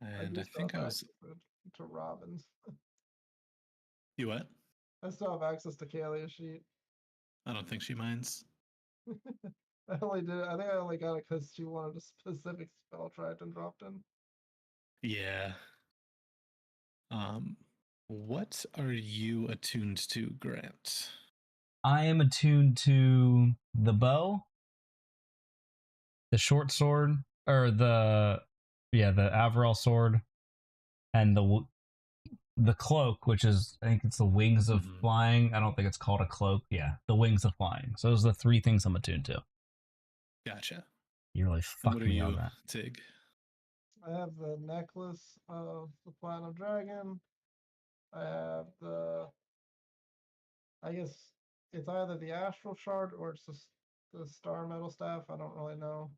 And do I still think have I was. access to Robin's. You what? I still have access to Kalia's sheet. I don't think she minds. I think I only got it because she wanted a specific spell tracked and dropped in. Yeah. What are you attuned to, Grant? I am attuned to the bow, the short sword, or the Averell sword, and the cloak, which is, I think it's the wings of flying. I don't think it's called a cloak. Yeah, the wings of flying. So those are the three things I'm attuned to. Gotcha. You really fucked me on that. Tig? I have the necklace of the Platinum Dragon. I have I guess it's either the Astral Shard or it's the Star Metal Staff. I don't really know.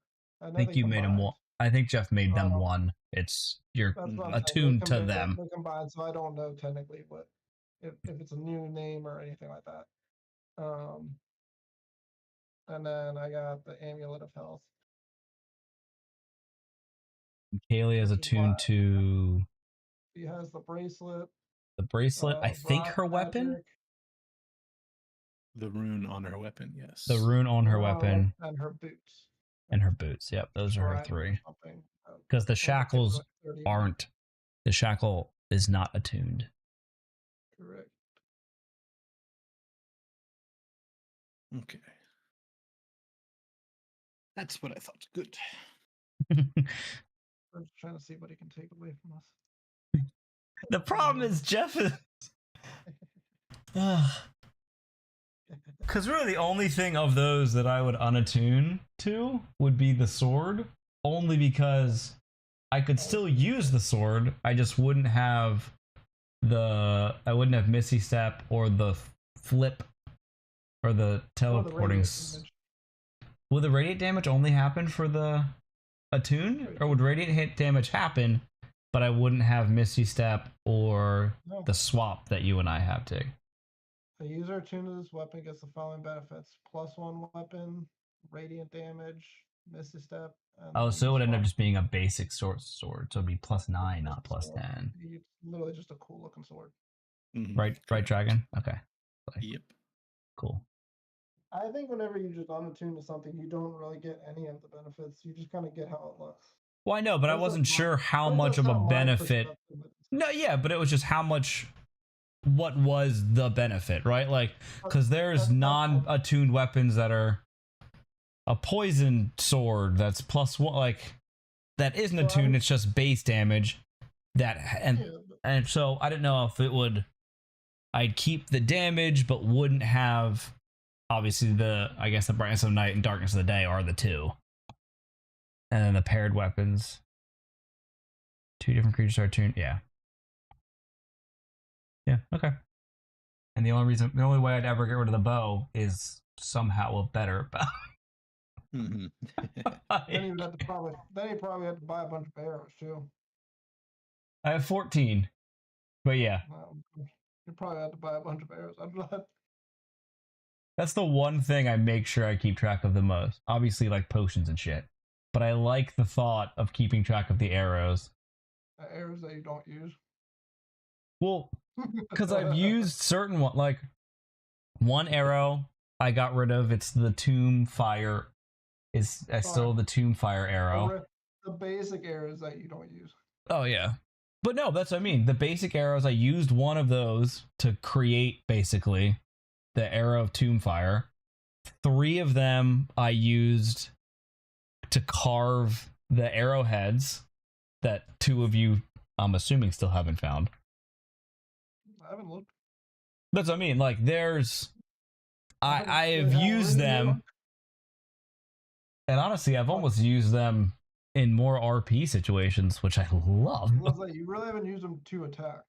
I think you made them one. I think Jeff made them one. You're attuned to them. They combined, so I don't know technically what if it's a new name or anything like that. And then I got the Amulet of Health. Kalia is attuned to. She has the bracelet. The bracelet. I think her weapon. Magic. The rune on her weapon, yes. The rune on her weapon. And her boots. And her boots. Yep, those are her three. Because the shackles aren't. The shackle is not attuned. Correct. Okay. That's what I thought. Good. I'm just trying to see what he can take away from us. The problem is Jeff is. Because really the only thing of those that I would unattune to would be the sword. Only because I could still use the sword. I just wouldn't have I wouldn't have Misty Step or the flip or the teleporting. Will the radiant damage only happen for the attune? Or would radiant hit damage happen, but I wouldn't have Misty Step or the swap that you and I have, Tig? A user attuned to this weapon gets the following benefits: +1 weapon, radiant damage, Misty Step. Oh, so it would end up just being a basic sword. So it'd be +9, not +10. It's literally just a cool looking sword. Right, Dragon? Okay. Yep. Cool. I think whenever you just unattune to something, you don't really get any of the benefits. You just kind of get how it looks. Well, I know, but I wasn't sure how much of a benefit. No, yeah, but it was just how much. What was the benefit, right? Like, because there's non-attuned weapons that are a poison sword that's +1, like that isn't attuned. It's just base damage. And so I didn't know if it would. I'd keep the damage, but wouldn't have. Obviously, I guess the brightness of night and darkness of the day are the two, and then the paired weapons. Two different creatures are attuned. Yeah. Yeah, okay. And the only way I'd ever get rid of the bow is somehow a better bow. Then you probably have to buy a bunch of arrows too. I have 14. But yeah. You probably have to buy a bunch of arrows. That's the one thing I make sure I keep track of the most. Obviously, like potions and shit. But I like the thought of keeping track of the arrows. Arrows that you don't use? Well, because I've used certain one, like one arrow I got rid of. It's the tomb fire. I still the tomb fire arrow. The basic arrows that you don't use. Oh yeah, but no, that's what I mean. The basic arrows, I used one of those to create basically the arrow of tomb fire. 3 of them I used to carve the arrowheads that 2 of you, I'm assuming, still haven't found. I haven't looked. That's what I mean. Like, I have used them, and honestly, I've almost used them in more RP situations, which I love. You really haven't used them to attack.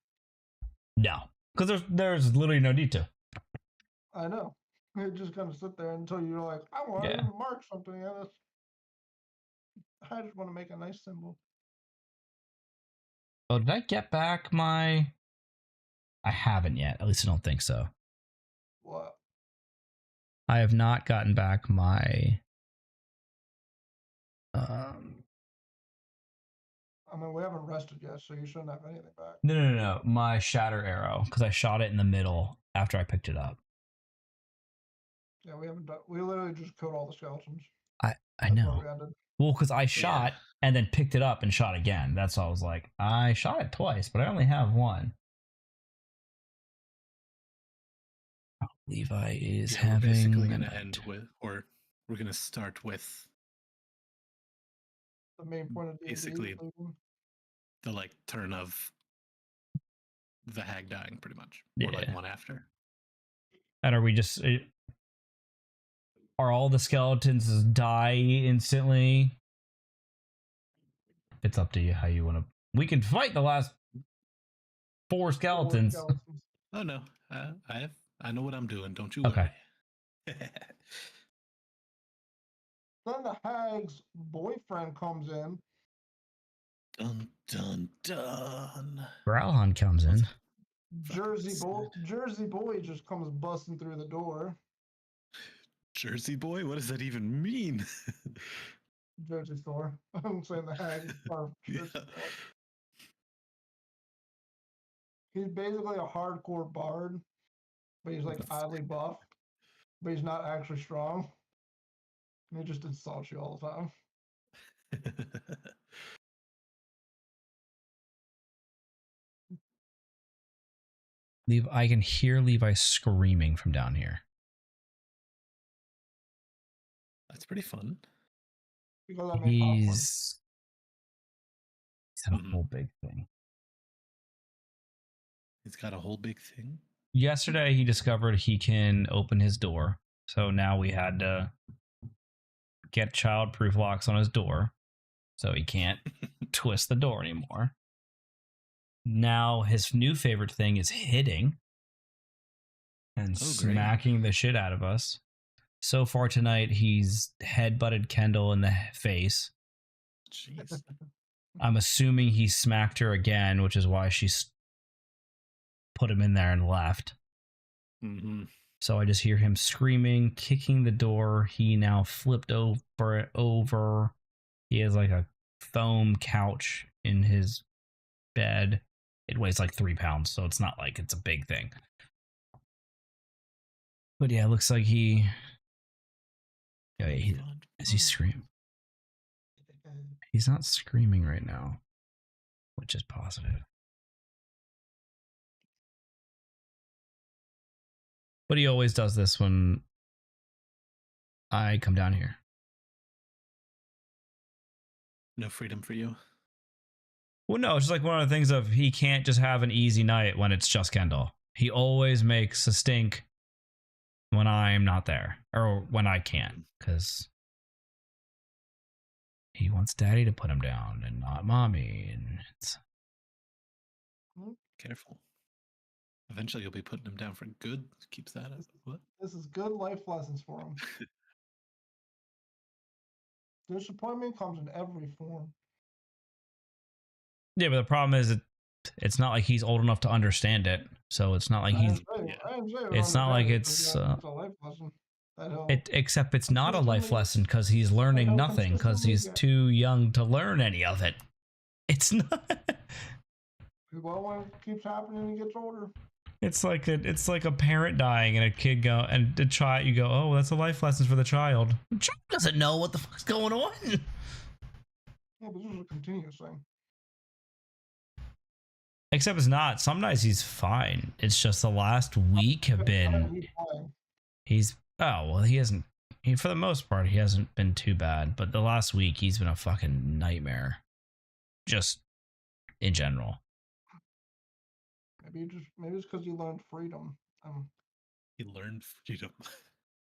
No, because there's literally no need to. I know. You just kind of sit there until you're like, I want to mark something. I just want to make a nice symbol. Oh, did I get back my? I haven't yet. At least I don't think so. What? I have not gotten back my. I mean, we haven't rested yet, so you shouldn't have anything back. No. My shatter arrow, because I shot it in the middle after I picked it up. Yeah, we haven't done. We literally just killed all the skeletons. I That's where know. we ended. Well, because I shot and then picked it up and shot again. That's why I was like, I shot it twice, but I only have one. Oh, Levi is We're having basically a going to night. end with, or we're going to start with The main point of D&D. basically the like turn of the hag dying, pretty much, or like Yeah. one after. And are we just are all the skeletons die instantly? It's up to you how you want to. We can fight the last 4 skeletons. Oh no, I know what I'm doing. Don't you Okay. worry. Then the hag's boyfriend comes in. Dun dun dun. Growlhorn comes in. Jersey boy just comes busting through the door. Jersey boy? What does that even mean? Jersey store. I'm saying the hag. Yeah. He's basically a hardcore bard, but he's like oddly buff, but he's not actually strong. And he just insults you all the time. I can hear Levi screaming from down here. That's pretty fun. Because I made popcorn. He's had a whole big thing. He's got a whole big thing. Yesterday, he discovered he can open his door. So now we had to get child-proof locks on his door, so he can't twist the door anymore. Now his new favorite thing is hitting and smacking the shit out of us. So far tonight, he's headbutted Kendall in the face. Jeez. I'm assuming he smacked her again, which is why she's put him in there and left. Mm-hmm. So I just hear him screaming, kicking the door. He now flipped over. He has like a foam couch in his bed. It weighs like 3 pounds, so it's not like it's a big thing. But yeah, it looks like he... Is he screaming? He's not screaming right now, which is positive. But he always does this when I come down here. No freedom for you. Well, no, it's just like one of the things of he can't just have an easy night when it's just Kendall. He always makes a stink when I'm not there, or when I can't, because he wants daddy to put him down and not mommy. And it's... Careful. Eventually you'll be putting him down for good. Keeps that up. What? This is good life lessons for him. Disappointment comes in every form. Yeah, but the problem is it's not like he's old enough to understand it. So it's not like he's... It's not like it's... a life lesson. Except it's not a life lesson because he's learning nothing because he's too young to learn any of it. It's not... Well, when it keeps happening, he gets older. It's like a parent dying and a kid go and a child. You go, oh, that's a life lesson for the child. The child doesn't know what the fuck's going on. Yeah, but this is a continuous thing. Except it's not. Some nights he's fine. It's just the last week have been. He's he hasn't. For the most part, he hasn't been too bad. But the last week, he's been a fucking nightmare. Just in general. Maybe it's because he learned freedom. He learned freedom.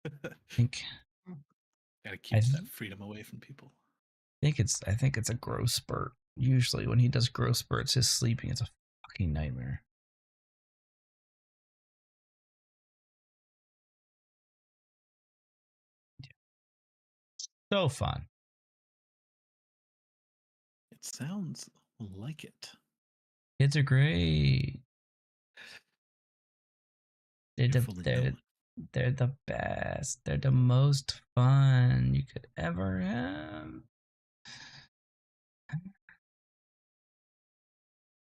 I think. Gotta keep that freedom away from people. I think it's a growth spurt. Usually, when he does growth spurts, his sleeping is a fucking nightmare. So fun. It sounds like it. Kids are great. They're the best. They're the most fun you could ever have.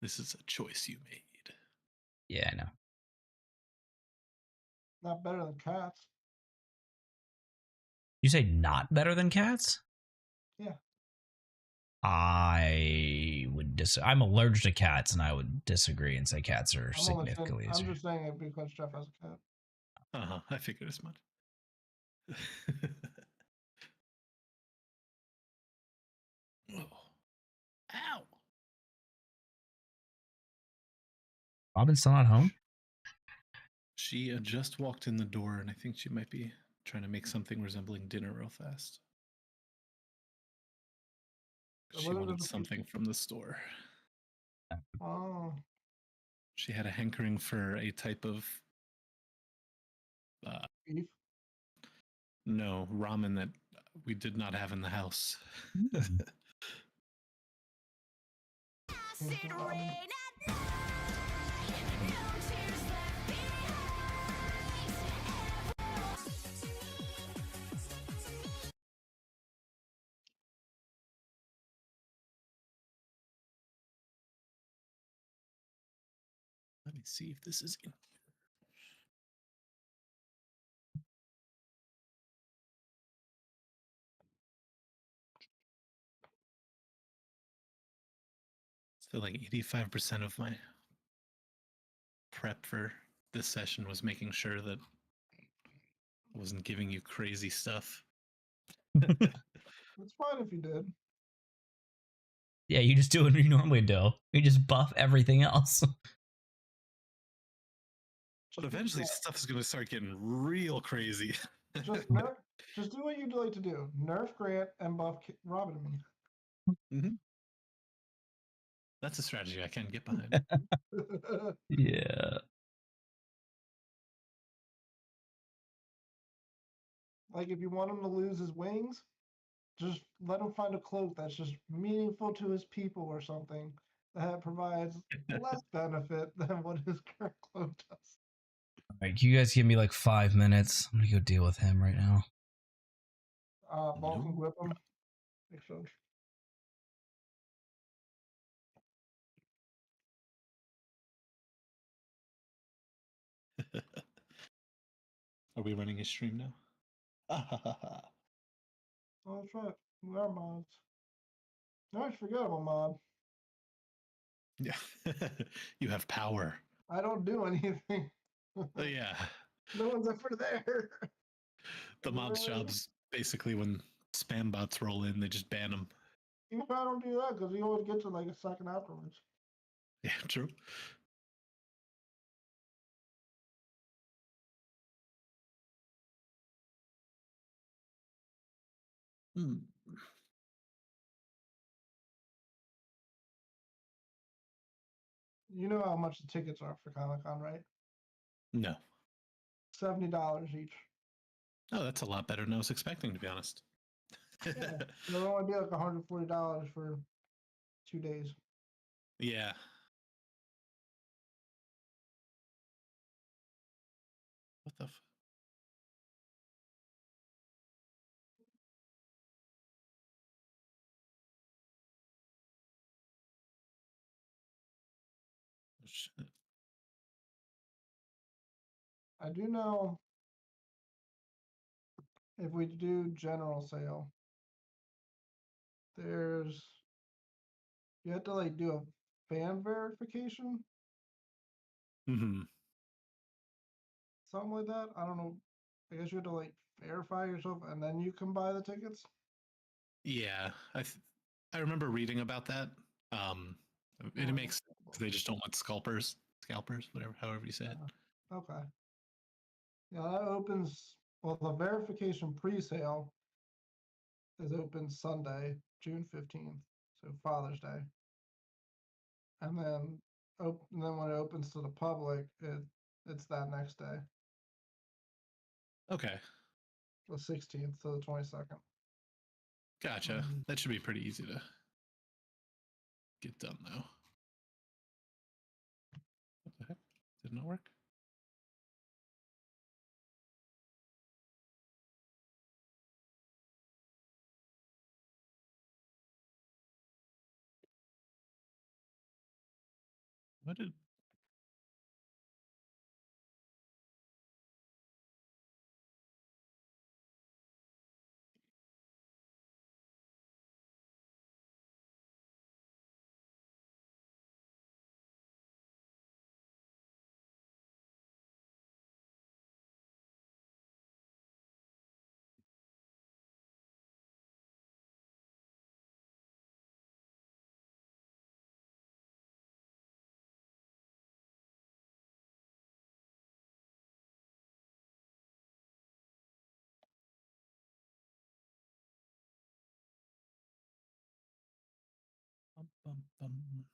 This is a choice you made. Yeah, I know. Not better than cats. You say not better than cats? Yeah. I would I'm allergic to cats, and I would disagree and say cats are I'm only saying, significantly I'm easier. just saying it because Jeff has a cat. I figured as much. Oh. Ow! Robin's still not home? She just walked in the door, and I think she might be trying to make something resembling dinner real fast. So She what is wanted it? something from the store. Oh, She had a hankering for a type of beef. no ramen that we did not have in the house. Mm. Instant ramen. Let me see if this is in. So like 85% of my prep for this session was making sure that I wasn't giving you crazy stuff. It's fine if you did. Yeah, you just do what you normally do. You just buff everything else. But eventually stuff is going to start getting real crazy. Just do what you'd like to do. Nerf Grant and buff Robin and me. Mm-hmm. That's a strategy I can get behind. Yeah. Like if you want him to lose his wings, just let him find a cloak that's just meaningful to his people or something that provides less benefit than what his current cloak does. All right, you guys give me like 5 minutes. I'm gonna go deal with him right now. Bulk and No. whip him. Makes sense. Are we running a stream now? Oh, that's right. We are mods. I always forget I'm a mod. Yeah. You have power. I don't do anything. Yeah. No one's ever there. The mod's job's basically when spam bots roll in, they just ban them. Even if I don't do that, because he always gets it like a second afterwards. Yeah, true. Hmm. You know how much the tickets are for Comic Con, right? No. $70 each. Oh, that's a lot better than I was expecting, to be honest. Yeah. It'll only be like $140 for 2 days. Yeah. What the? Oh, shit. I do know if we do general sale, you have to like do a fan verification, Mm-hmm. something like that. I don't know. I guess you have to like verify yourself and then you can buy the tickets. Yeah, I remember reading about that. And it makes sense. They just don't want scalpers, whatever, however you say it. Okay. Yeah, that opens. Well, the verification pre-sale is open Sunday, June 15th, so Father's Day. And then when it opens to the public, it's that next day, Okay, the 16th to the 22nd. gotcha. That should be pretty easy to get done, though. What the heck? Did it not work? What did? Bum, bum, bum.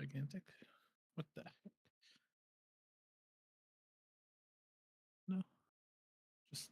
Gigantic. What the heck? No, just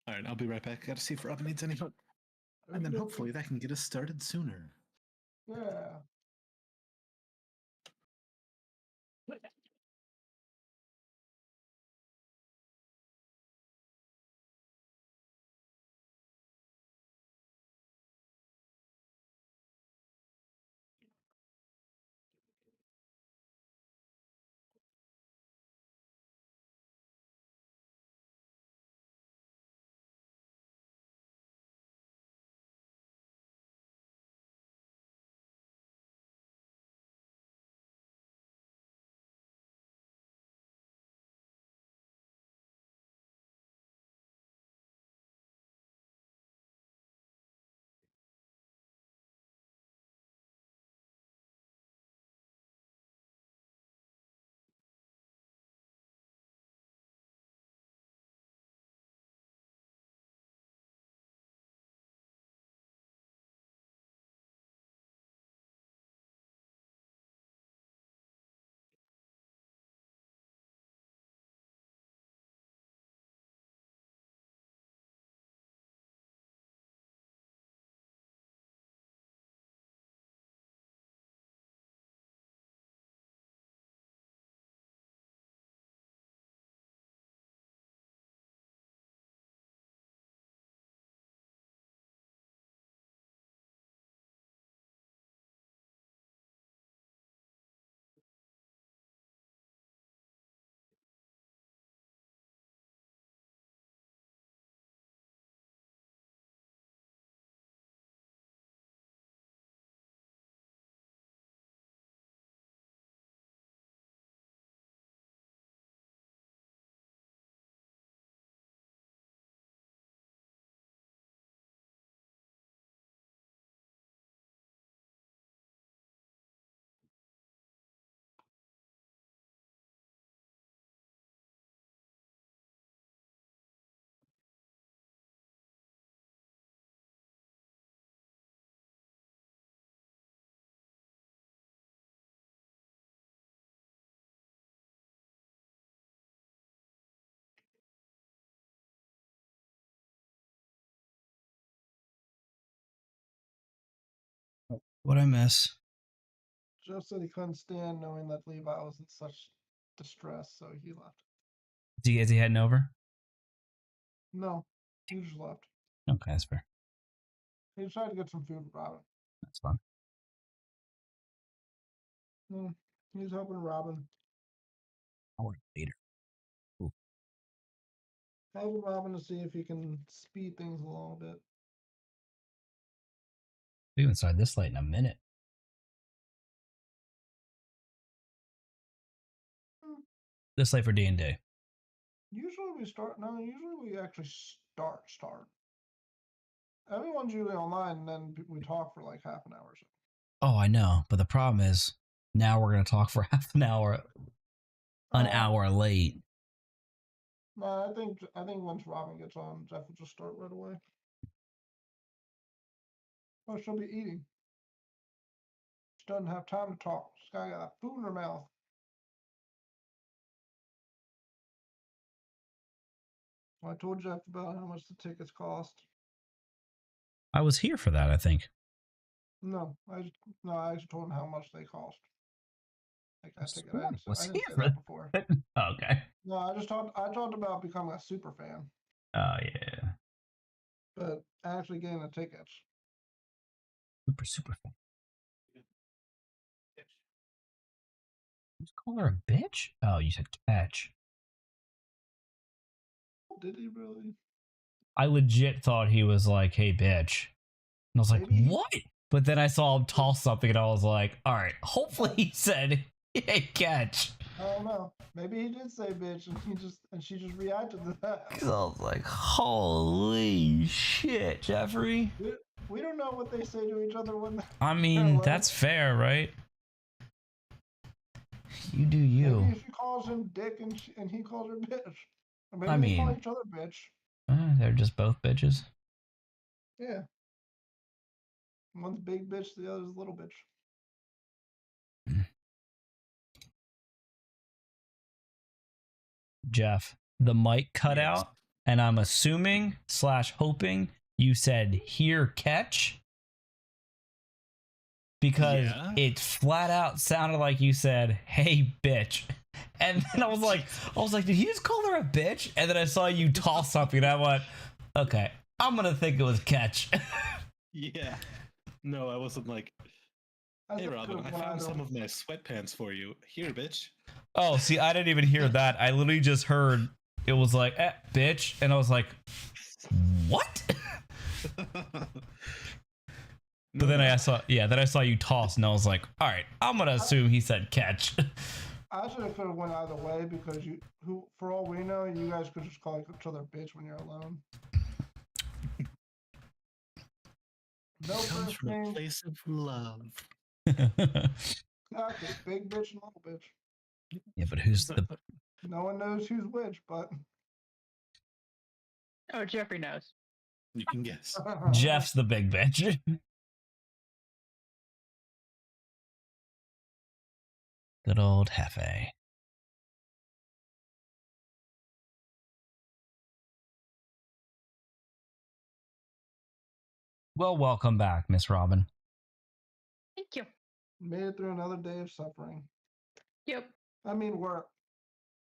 all right. I'll be right back. Got to see if Robin needs any help, and then Okey-dokey. hopefully that can get us started sooner. Yeah. What'd I miss? Jeff said he couldn't stand knowing that Levi was in such distress, so he left. Is he heading over? No, he just left. Okay, that's fair. He tried to get some food with Robin. That's fine. He's helping Robin. Hour later. Helping Robin to see if he can speed things along a bit. We haven't started this late in a minute. This late for D&D. Usually we actually start. Everyone's usually online, and then we talk for like half an hour or so. Oh, I know, but the problem is now we're gonna talk for half an hour late. No, I think once Robin gets on, Jeff will just start right away. Oh, she'll be eating. She doesn't have time to talk. She's got food in her mouth. I told Jeff about how much the tickets cost. I was here for that, I think. No, I actually told him how much they cost. Like that ticket. I didn't Was say here that before. Oh, okay. No, I talked about becoming a super fan, Oh yeah. but actually getting the tickets. Super fan. Just call her a bitch? Oh, you said catch. Did he really? I legit thought he was like, hey bitch. And I was like, Maybe. what? But then I saw him toss something and I was like, all right, hopefully he said, hey, catch. I don't know. Maybe he did say bitch, and she just reacted to that. Cause I was like, holy shit, Jeffrey. We don't know what they say to each other when. I mean, that's fair, right? You do you. Maybe she calls him dick and he calls her bitch. Or maybe I they call mean, each other bitch. they're just both bitches. Yeah. One's big bitch, the other's little bitch. Jeff, the mic cut Yes. out, and I'm assuming / hoping you said here catch because Yeah. it flat out sounded like you said, hey bitch. And then I was like, did he just call her a bitch? And then I saw you toss something and I went, okay, I'm gonna think it was catch. Yeah. No, I wasn't like, hey Robin, I found some of my sweatpants for you. Here, bitch. Oh, see, I didn't even hear that. I literally just heard it was like, bitch. And I was like, what? But then I saw you toss, and I was like, all right, I'm gonna assume he said catch. I should have could have went either way because for all we know, you guys could just call each other bitch when you're alone. No Comes first from a name. place of love. Exactly. Big bitch and little bitch. Yeah, but who's the? No one knows who's which, but Oh, Jeffrey knows. You can guess. Jeff's the big bitch. Good old Hefe. Well, welcome back, Miss Robin. Thank you. made it through another day of suffering. Yep. I mean, work.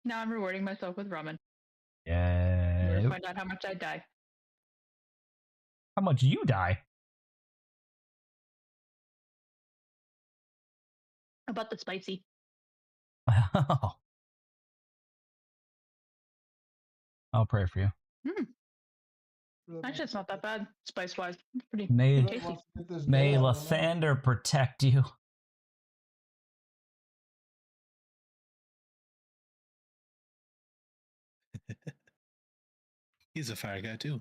Now I'm rewarding myself with ramen. Yeah. We're gonna find out how much I die. How much you die? About the spicy. Oh. I'll pray for you. Really Actually, it's not that bad, spice wise. It's pretty May, tasty. wants to get this may day out of the mouth. Lathander protect you. He's a fire guy too.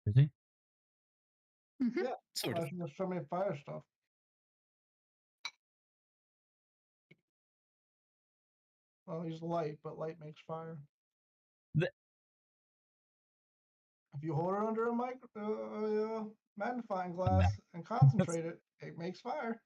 Is he? Mm-hmm. Yeah, Sort of. there's so many fire stuff. Well, he's light, but light makes fire. The- If you hold it under a magnifying glass and concentrate it, it makes fire.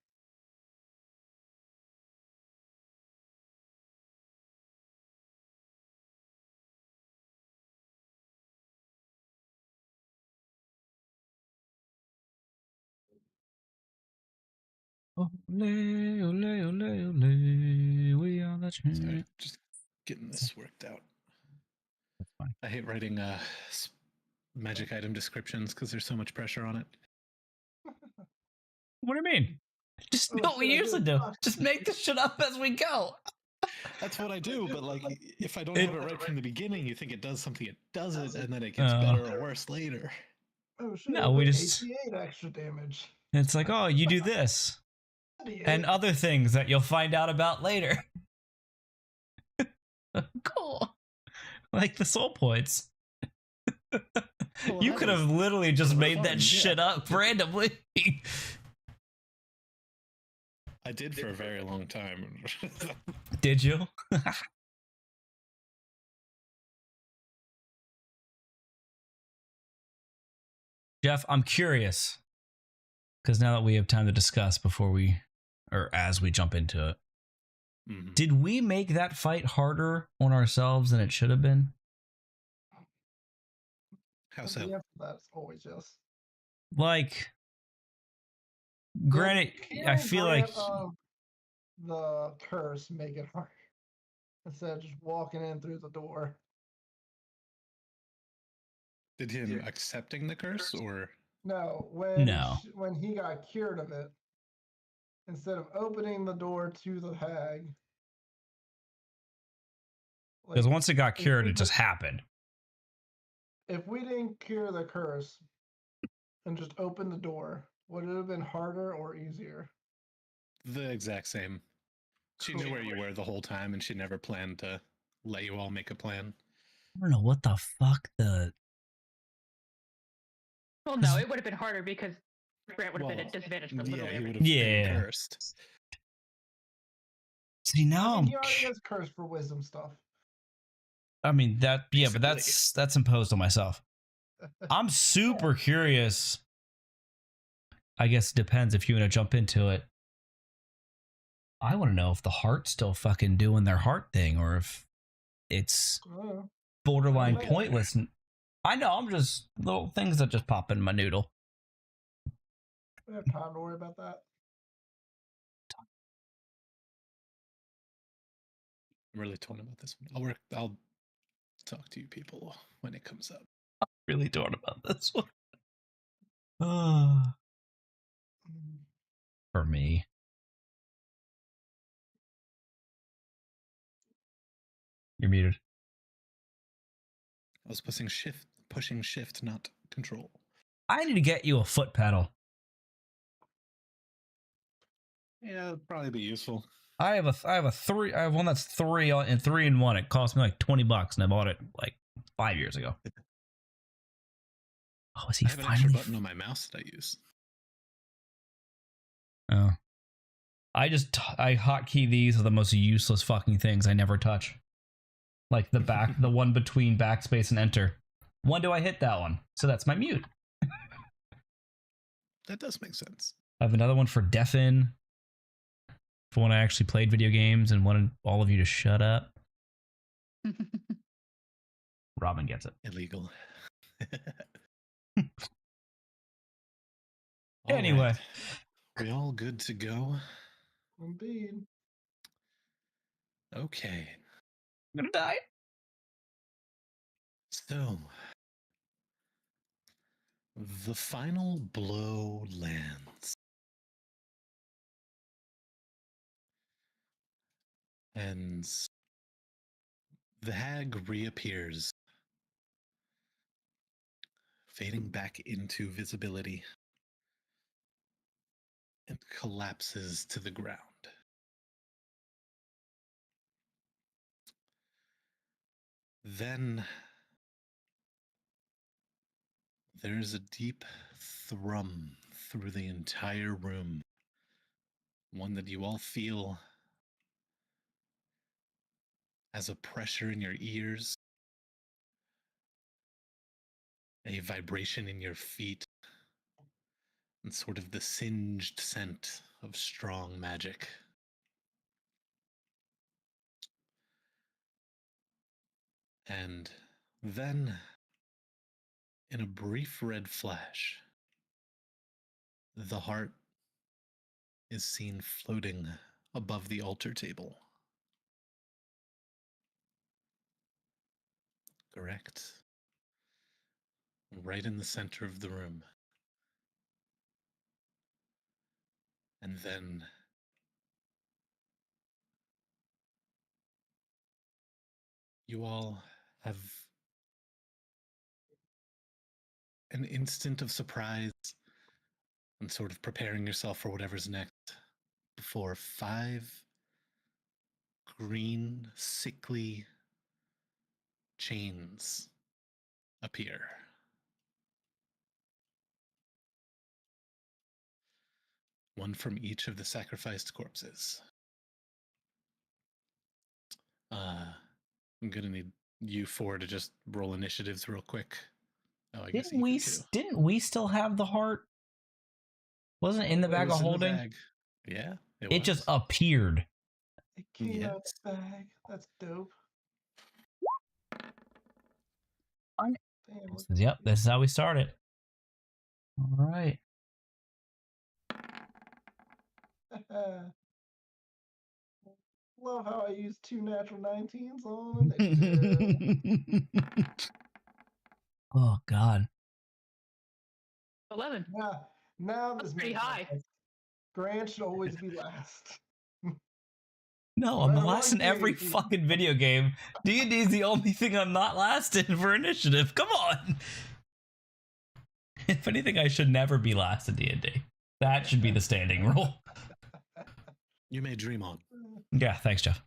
Ole, ole, ole, ole, we are the Sorry, champions. just getting this worked out. That's fine. I hate writing magic item descriptions because there's so much pressure on it. What do you mean? Just do Oh, what we shit, I usually did. do. Just make this shit up as we go. That's what I do, but like, if I don't It- have it right from the beginning, you think it does something it doesn't, and then it gets better or worse later. Oh shit! No, it we did just- 88 extra damage. It's like, oh, you do this 88. and other things that you'll find out about later. Cool. Like the soul points. Well, You that could was have literally just kinda made fun, that shit yeah. up randomly. I did for a very long time. Did you? Jeff, I'm curious. Because now that we have time to discuss before we, or as we jump into it, Mhm. did we make that fight harder on ourselves than it should have been? How And so? the answer to that is always yes. Like, granted, I Can feel like. grant of the curse make it hard instead of just walking in through the door. Did him accepting the curse, or No, when No. when he got cured of it, instead of opening the door to the hag, Because like, once it got if cured, we it just just- happened. if we didn't cure the curse and just open the door, would it have been harder or easier? the exact same? She knew where you were the whole time, and she never planned to let you all make a plan. I don't know what the fuck the. Well, no, it would have been harder because Grant would have been Well, at disadvantage for Yeah, literally he everything. would have Yeah. been cursed. See, now I I'm. mean, he already gets cursed for wisdom stuff. I mean, that. Yeah, but Basically. that's imposed on myself. I'm super curious. I guess it depends if you want to jump into it. I want to know if the heart's still fucking doing their heart thing or if it's Oh, borderline Okay. pointless. I know, I'm just little things that just pop in my noodle. we have time to worry about that. I'm really torn about this one. I'll talk to you people when it comes up. Really torn about this one. Ah, Mm. for me. You're muted. I was pushing shift, not control. I need to get you a foot pedal. Yeah, it'd probably be useful. I have one that's 3-in-1. It cost me like $20 and I bought it like 5 years ago. Oh, is he I have an extra finally? button on my mouse that I use. Oh. I hotkey these are the most useless fucking things I never touch. Like the one between backspace and enter. When do I hit that one? So that's my mute. That does make sense. I have another one for deafen. For when I actually played video games and wanted all of you to shut up. Robin gets it. Illegal. Anyway. Alright. We all good to go? Indeed. Okay. I'm gonna die. So, the final blow lands. And the hag reappears, fading back into visibility, and collapses to the ground. Then there's a deep thrum through the entire room, one that you all feel as a pressure in your ears, a vibration in your feet, and sort of the singed scent of strong magic. And then, in a brief red flash, the heart is seen floating above the altar table. Correct. Right in the center of the room. And then you all have an instant of surprise and sort of preparing yourself for whatever's next before 5 green, sickly chains appear. One from each of the sacrificed corpses. I'm gonna need you four to just roll initiatives real quick. Oh, I guess Iku too. Didn't we still have the heart? Wasn't it in the It bag was of in the holding? bag. Yeah, It was. just appeared. It came out of Yes. the bag. That's dope. Fine. Damn, look Yep, at this is how we started. All right. that. Love how I used 2 natural 19s on initiative. Oh God. 11. Now That's this pretty makes high. sense. Grant should always be last. No, No I'm matter last what in every game, fucking video game. D&D is the only thing I'm not last in for initiative. Come on. If anything, I should never be last in D&D. That should be the standing rule. You may dream on. Yeah, thanks, Jeff.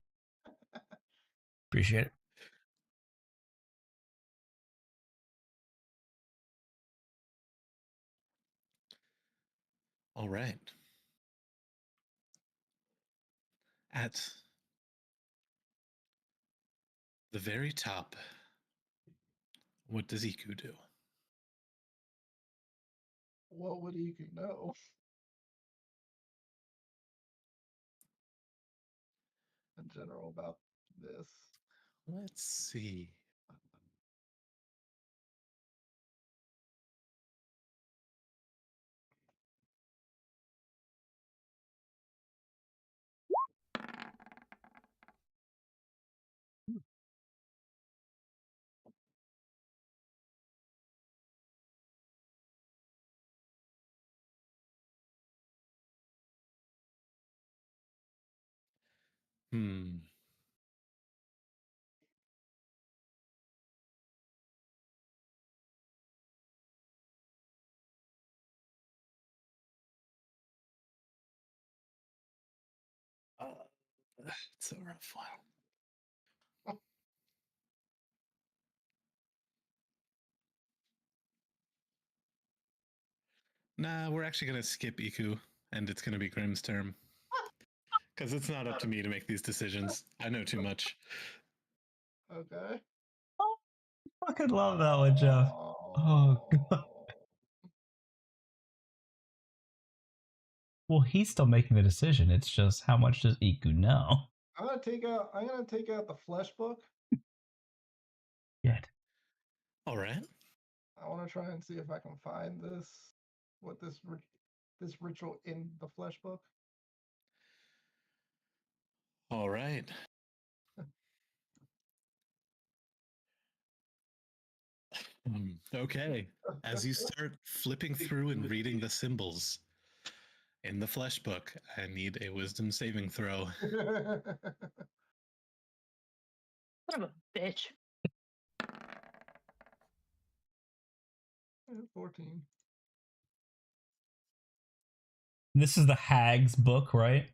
Appreciate it. All right. At the very top, what does Iku do? what would you could know? In general about this. Let's see. Hmm. It's a rough one. Nah, we're actually gonna skip Iku, and it's gonna be Grimm's term. Because it's not up to me to make these decisions. I know too much. Okay. Fucking love that one, Jeff. Oh God. Well, he's still making the decision. It's just how much does Iku know? I'm gonna take out the flesh book. Yet. All right. I want to try and see if I can find this ritual in the flesh book. All right. Okay. As you start flipping through and reading the symbols in the flesh book, I need a wisdom saving throw. Son of a bitch. 14. This is the Hag's book, right?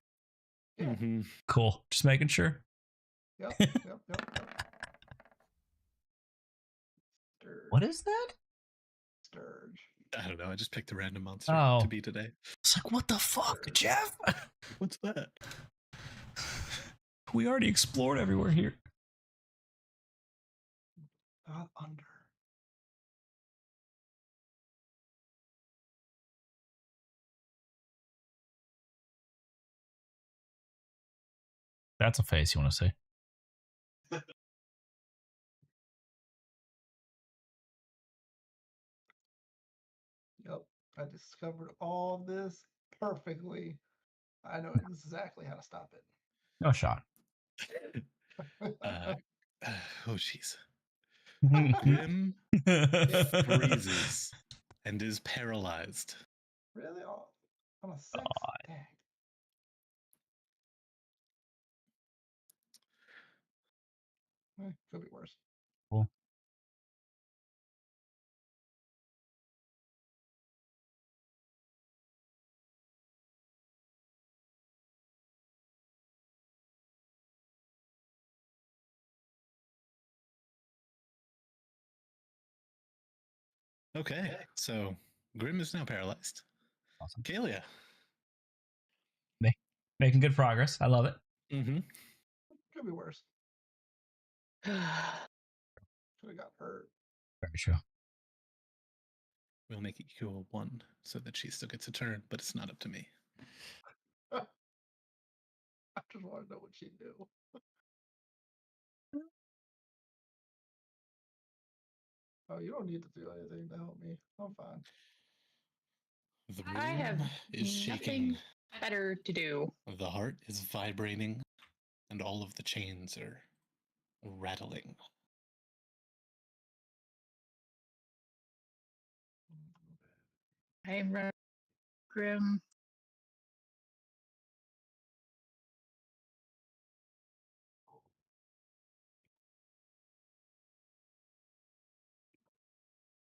Yeah. Mm-hmm. Cool. Just making sure. Yep. Sturge. What is that? Sturge. I don't know. I just picked a random monster Oh. to be today. It's like, what the fuck, Jeff? What's that? We already explored everywhere here. Under. That's a face you want to see. Yep. I discovered all this perfectly I know exactly how to stop it. No shot. Uh, oh, jeez. Grim freezes and is paralyzed. Really? On a 6? Dang. Could be worse. Cool. Okay, so Grim is now paralyzed. Awesome. Kalia. Making good progress. I love it. Mm-hmm. Could be worse. Could have got hurt. Very true. We'll make it equal 1 so that she still gets a turn, but it's not up to me. I just want to know what she'd do. Oh, you don't need to do anything to help me. I'm fine. The I have room is shaking. nothing better to do. The heart is vibrating, and all of the chains are rattling. I am running Grim.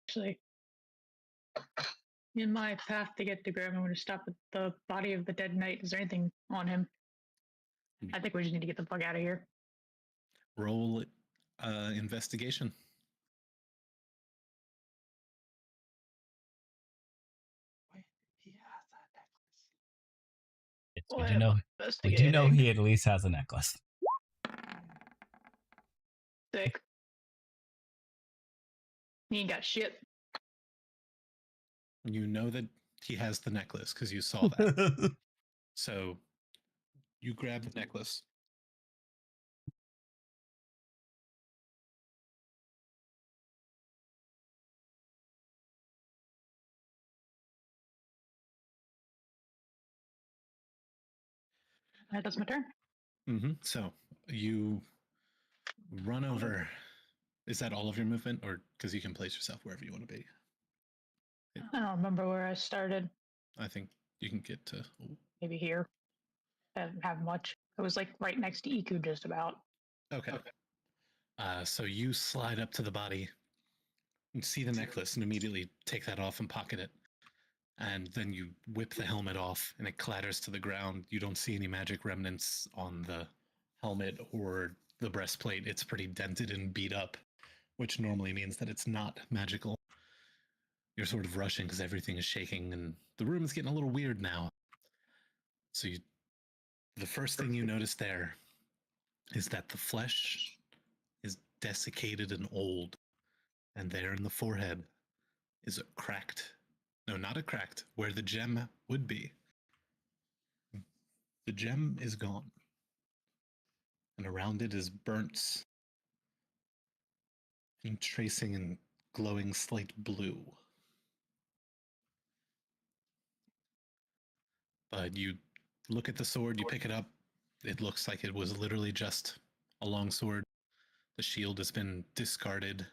Actually, in my path to get to Grim, I'm going to stop at the body of the dead knight. Is there anything on him? I think we just need to get the fuck out of here. Roll investigation. Wait, he has that necklace. It's Well, good I to have know. We do know investigating. he at least has a necklace. Sick. He ain't got shit. You know that he has the necklace because you saw that. So you grab the necklace. That's my turn. Mm-hmm. So you run over. Is that all of your movement, or because you can place yourself wherever you want to be? I don't remember where I started. I think you can get to. Maybe here. I didn't have much. It was like right next to Iku, just about. Okay. So you slide up to the body and see the necklace and immediately take that off and pocket it. And then you whip the helmet off and it clatters to the ground. You don't see any magic remnants on the helmet or the breastplate. It's pretty dented and beat up, which normally means that it's not magical. You're sort of rushing because everything is shaking and the room is getting a little weird now. So the first thing you notice there is that the flesh is desiccated and old, and there in the forehead is a cracked, no, not a cracked, where the gem would be. The gem is gone, and around it is burnt and tracing in glowing slate blue. But you look at the sword, you pick it up, it looks like it was literally just a long sword. The shield has been discarded,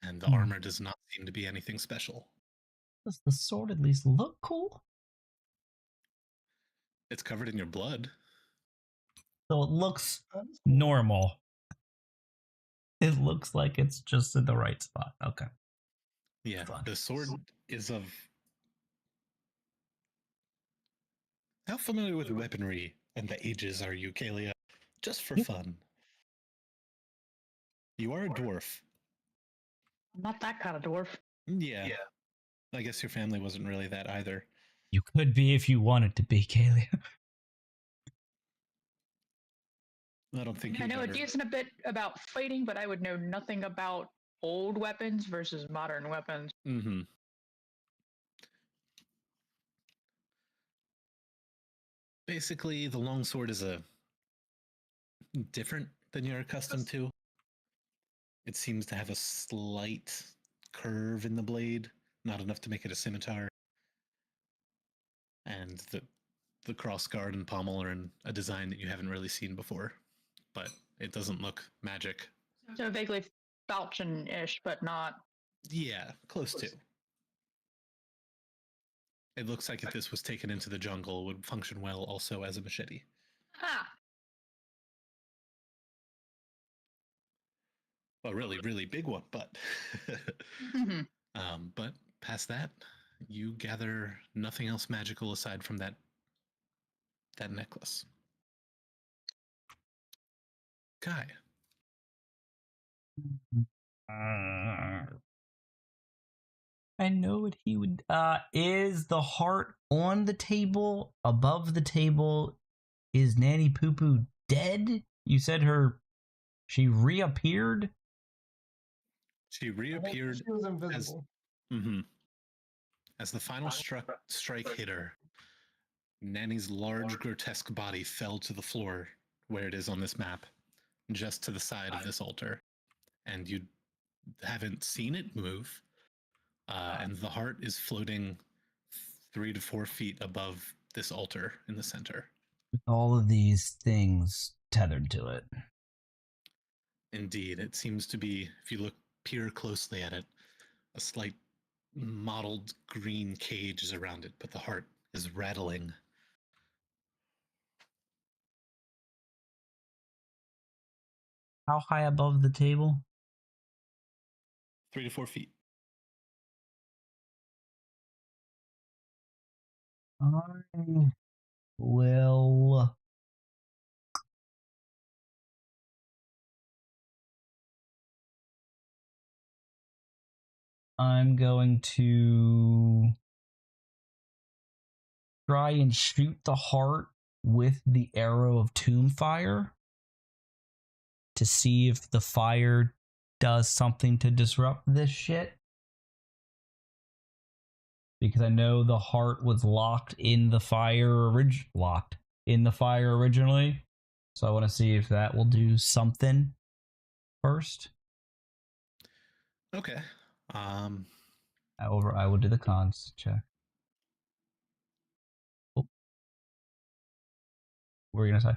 and the armor does not seem to be anything special. Does the sword at least look cool? It's covered in your blood. So it looks That's cool. normal. It looks like it's just in the right spot. Okay. Yeah, Fun. the sword is of. How familiar with weaponry and the ages are you, Kalia? Just for fun. You are a dwarf. I'm not that kind of dwarf. Yeah. I guess your family wasn't really that either. You could be if you wanted to be, Kalia. I don't think I you've know a ever. decent bit about fighting, but I would know nothing about old weapons versus modern weapons. Mm-hmm. Basically, the longsword is a different than you're accustomed to. It seems to have a slight curve in the blade, not enough to make it a scimitar. And the the cross guard and pommel are in a design that you haven't really seen before, but it doesn't look magic. So vaguely falchion-ish, but not. Yeah, close to. It looks like if this was taken into the jungle, it would function well also as a machete. Ah, A really, really big one, but mhm. but past that, you gather nothing else magical aside from that necklace. Kai, I know what he would. Is the heart on the table, above the table? Is Nanny Poo Poo dead? You said she reappeared? she I think reappeared she was invisible. as the final strike hit her. Nanny's large, grotesque body fell to the floor where it is on this map, just to the side of this altar, and you haven't seen it move. And the heart is floating 3 to 4 feet above this altar in the center. All of these things tethered to it. Indeed, it seems to be, if you peer closely at it, a slight mottled green cage is around it, but the heart is rattling. How high above the table? 3 to 4 feet. I will. I'm going to try and shoot the heart with the arrow of tomb fire to see if the fire does something to disrupt this shit. Because I know the heart was locked in the fire originally. So I want to see if that will do something first. Okay. However, I will do the cons check. Oh. What were you gonna say?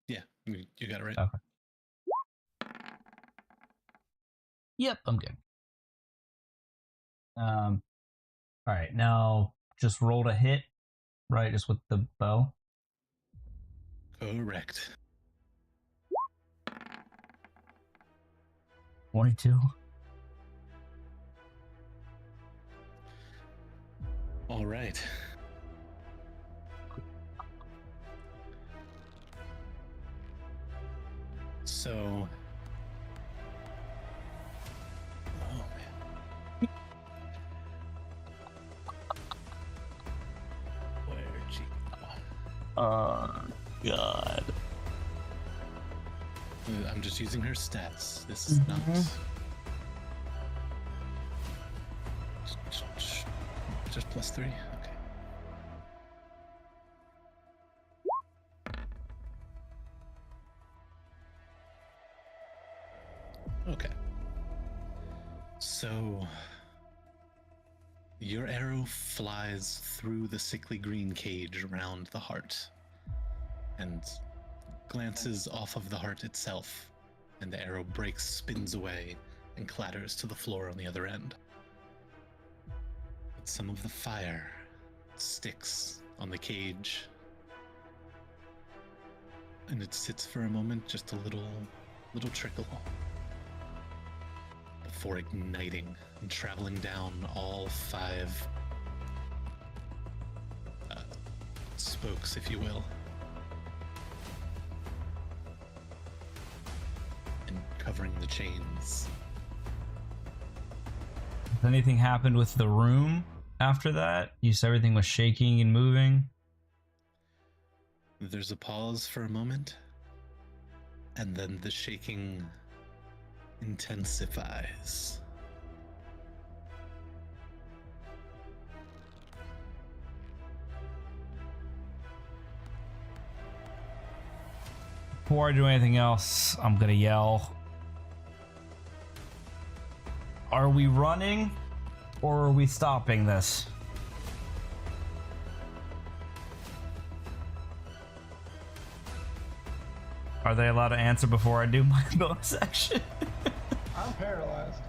Yeah, you got it right. Okay. Yep, I'm good. All right, now just roll a hit, right? Just with the bow. Correct. 22. All right. So, oh man, where'd she go? God. I'm just using her stats. This is not. Just +3? Okay. Okay. So, your arrow flies through the sickly green cage around the heart and glances off of the heart itself, and the arrow breaks, spins away, and clatters to the floor on the other end. But some of the fire sticks on the cage, and it sits for a moment, just a little trickle, before igniting and traveling down all 5 spokes, if you will, and covering the chains. Has anything happened with the room after that? You said everything was shaking and moving. There's a pause for a moment, and then the shaking intensifies. Before I do anything else, I'm gonna yell. Are we running, or are we stopping this? Are they allowed to answer before I do my bonus action? I'm paralyzed.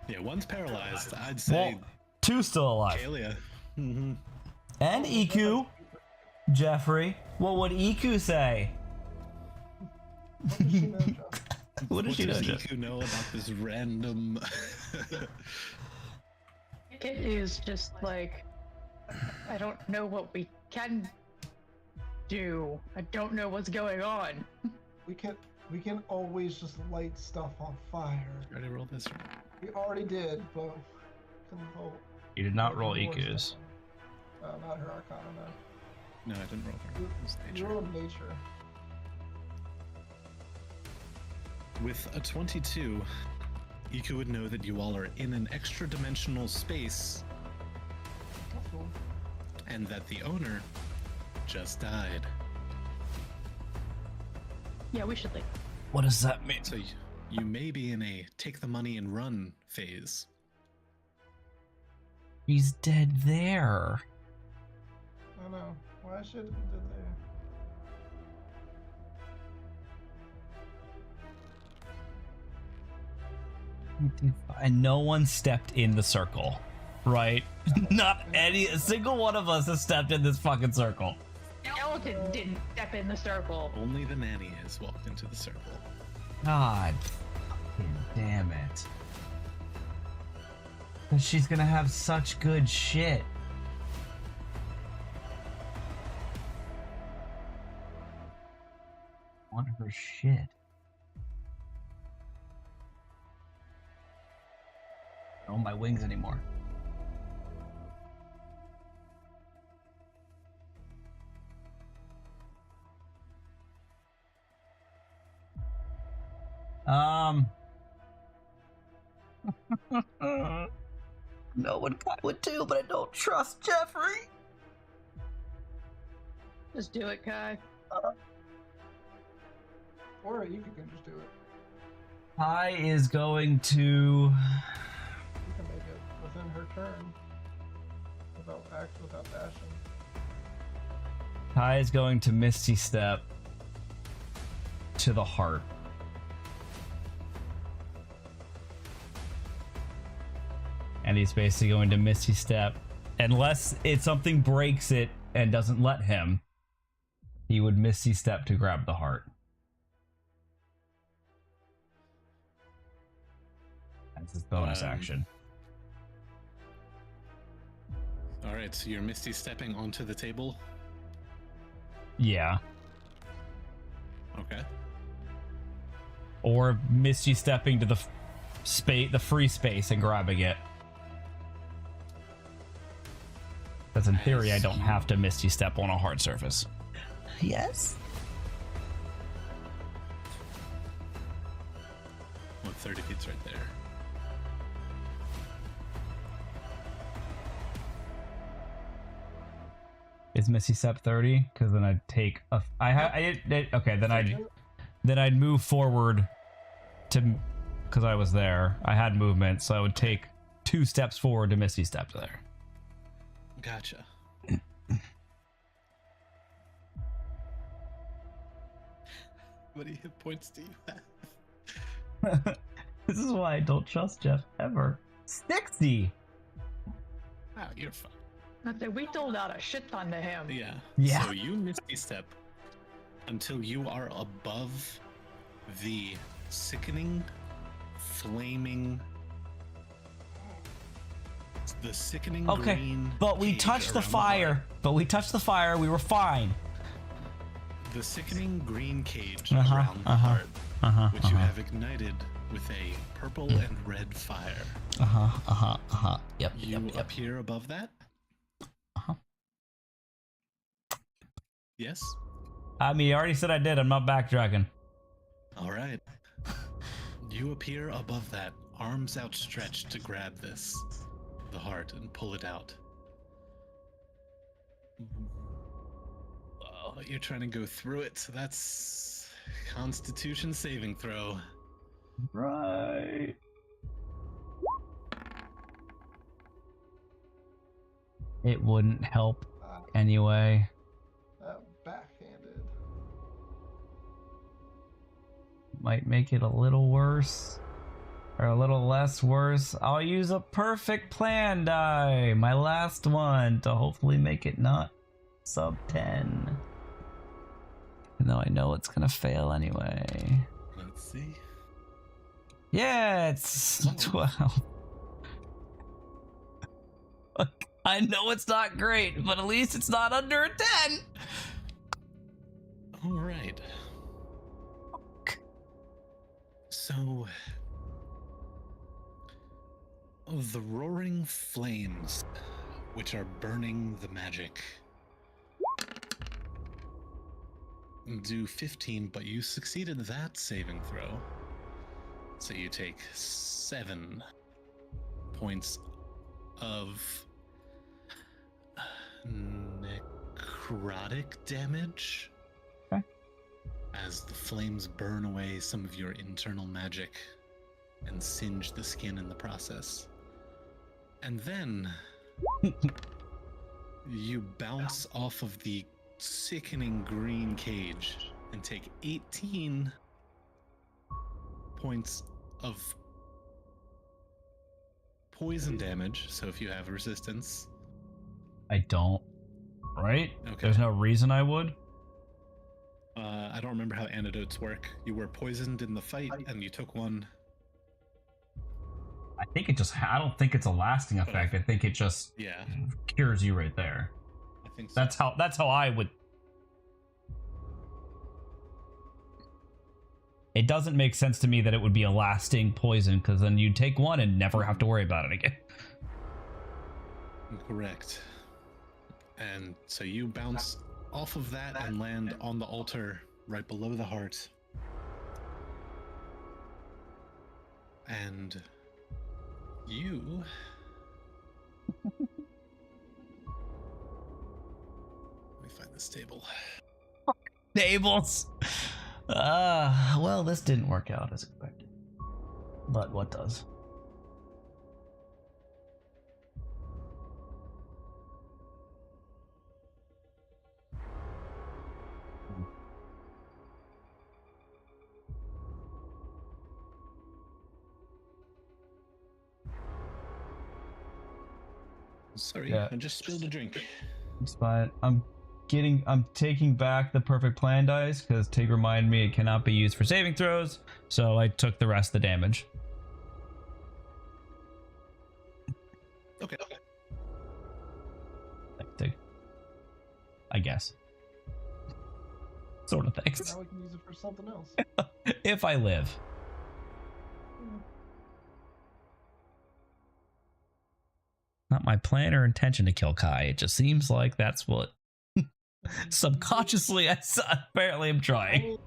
Yeah, one's paralyzed. I'd say Well, two still alive. Kalia. Mm-hmm. And EQ, Jeffrey. What would EQ say? What does she know, John? What does she know, does Jeff? EQ know about this random? It is just like, I don't know what we can do. I don't know what's going on. We can always just light stuff on fire. Ready to roll this? We already did, but can vote. You did not roll More EQs. stuff. Not her Arcana, no. No, I didn't roll her. It was You nature. rolled nature. With a 22, EQ would know that you all are in an extra dimensional space That's cool. and that the owner just died. Yeah, we should leave. What does that mean? So you may be in a take the money and run phase. He's dead there. I know. Why should did And no one stepped in the circle, right? Not a single one of us has stepped in this fucking circle. Skeleton didn't step in the circle. Only the nanny has walked into the circle. God fucking damn it. 'Cause she's gonna have such good shit. On her shit. I don't own my wings anymore. No one would too, but I don't trust Jeffrey. Just do it, Kai. Or you can just do it. Kai is going to. You can make it within her turn. Without dashing. Kai is going to Misty Step to the heart. And he's basically going to Misty Step. Unless something breaks it and doesn't let him, he would Misty Step to grab the heart. That's his bonus action. All right, so you're Misty stepping onto the table. Yeah. Okay. Or Misty stepping to the the free space and grabbing it. Because in theory, I don't have to Misty Step on a hard surface. Yes. Well, 30 feet's right there. Is Misty Step 30? Because then I'd take a. Okay, then I'd move forward to, because I was there. I had movement, so I would take 2 steps forward to Misty Step there. Gotcha. What hit points do you have? This is why I don't trust Jeff ever. 60. Wow, you're fine. We doled out a shit ton to him. Yeah. Yeah. So you Misty step until you are above the sickening, flaming. The sickening Okay, green. but we cage touched the around fire. But we touched the fire. We were fine. The sickening green cage Uh-huh, around the uh-huh, heart, which you have ignited with a purple and red fire. Yep. You appear above that? Uh-huh. Yes? I mean, you already said I did. I'm not backtracking. All right. You appear above that, arms outstretched to grab the heart, and pull it out. Oh, you're trying to go through it, so that's Constitution saving throw. Right. It wouldn't help anyway. Backhanded. might make it a little worse. Or a little less worse. I'll use a perfect plan die, my last one, to hopefully make it not sub 10. Even though I know it's gonna fail anyway. Let's see. Yeah, it's 12. I know it's not great, but at least it's not under a 10. All right. So, the roaring flames, which are burning the magic, do 15, but you succeeded that saving throw. So you take 7 points of necrotic damage. Okay. As the flames burn away some of your internal magic and singe the skin in the process. And then you bounce off of the sickening green cage and take 18 points of poison damage. So if you have resistance. I don't. Right? Okay. There's no reason I would. I don't remember how antidotes work. You were poisoned in the fight and you took one. I think it just, I don't think it's a lasting effect. I think it just cures you right there. I think so. That's how I would. It doesn't make sense to me that it would be a lasting poison, because then you'd take one and never have to worry about it again. Correct. And so you bounce off of that and land on the altar right below the heart. And you... Let me find this table. Tables! Well, this didn't work out as expected. But what does? Sorry, Yeah. I just spilled a drink. It's fine. I'm taking back the perfect plan dice, because Tig reminded me it cannot be used for saving throws, so I took the rest of the damage. Okay. Thanks, Tig. I guess. Sort of thanks. Now we can use it for something else. If I live. Not my plan or intention to kill Kai. It just seems like that's what subconsciously apparently I'm trying.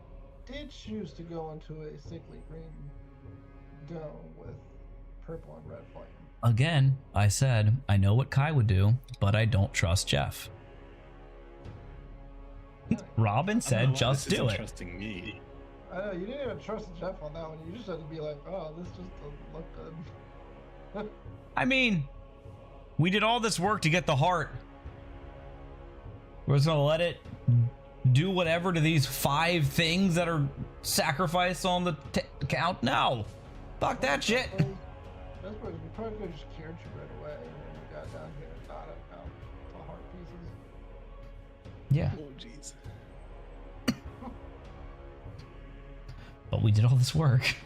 I did choose to go into a sickly green dome with purple and red flame. Again, I said I know what Kai would do, but I don't trust Jeff. Robin said just do it. Trusting me. I know, you didn't even trust Jeff on that one. You just had to be like, oh, this just doesn't look good. I mean, we did all this work to get the heart. We're just gonna let it do whatever to these 5 things that are sacrificed on the count? No. Fuck that shit. I suppose we probably could have just cured you right away, and then we got down here and got it out to heart pieces. Yeah. Oh, jeez. But we did all this work.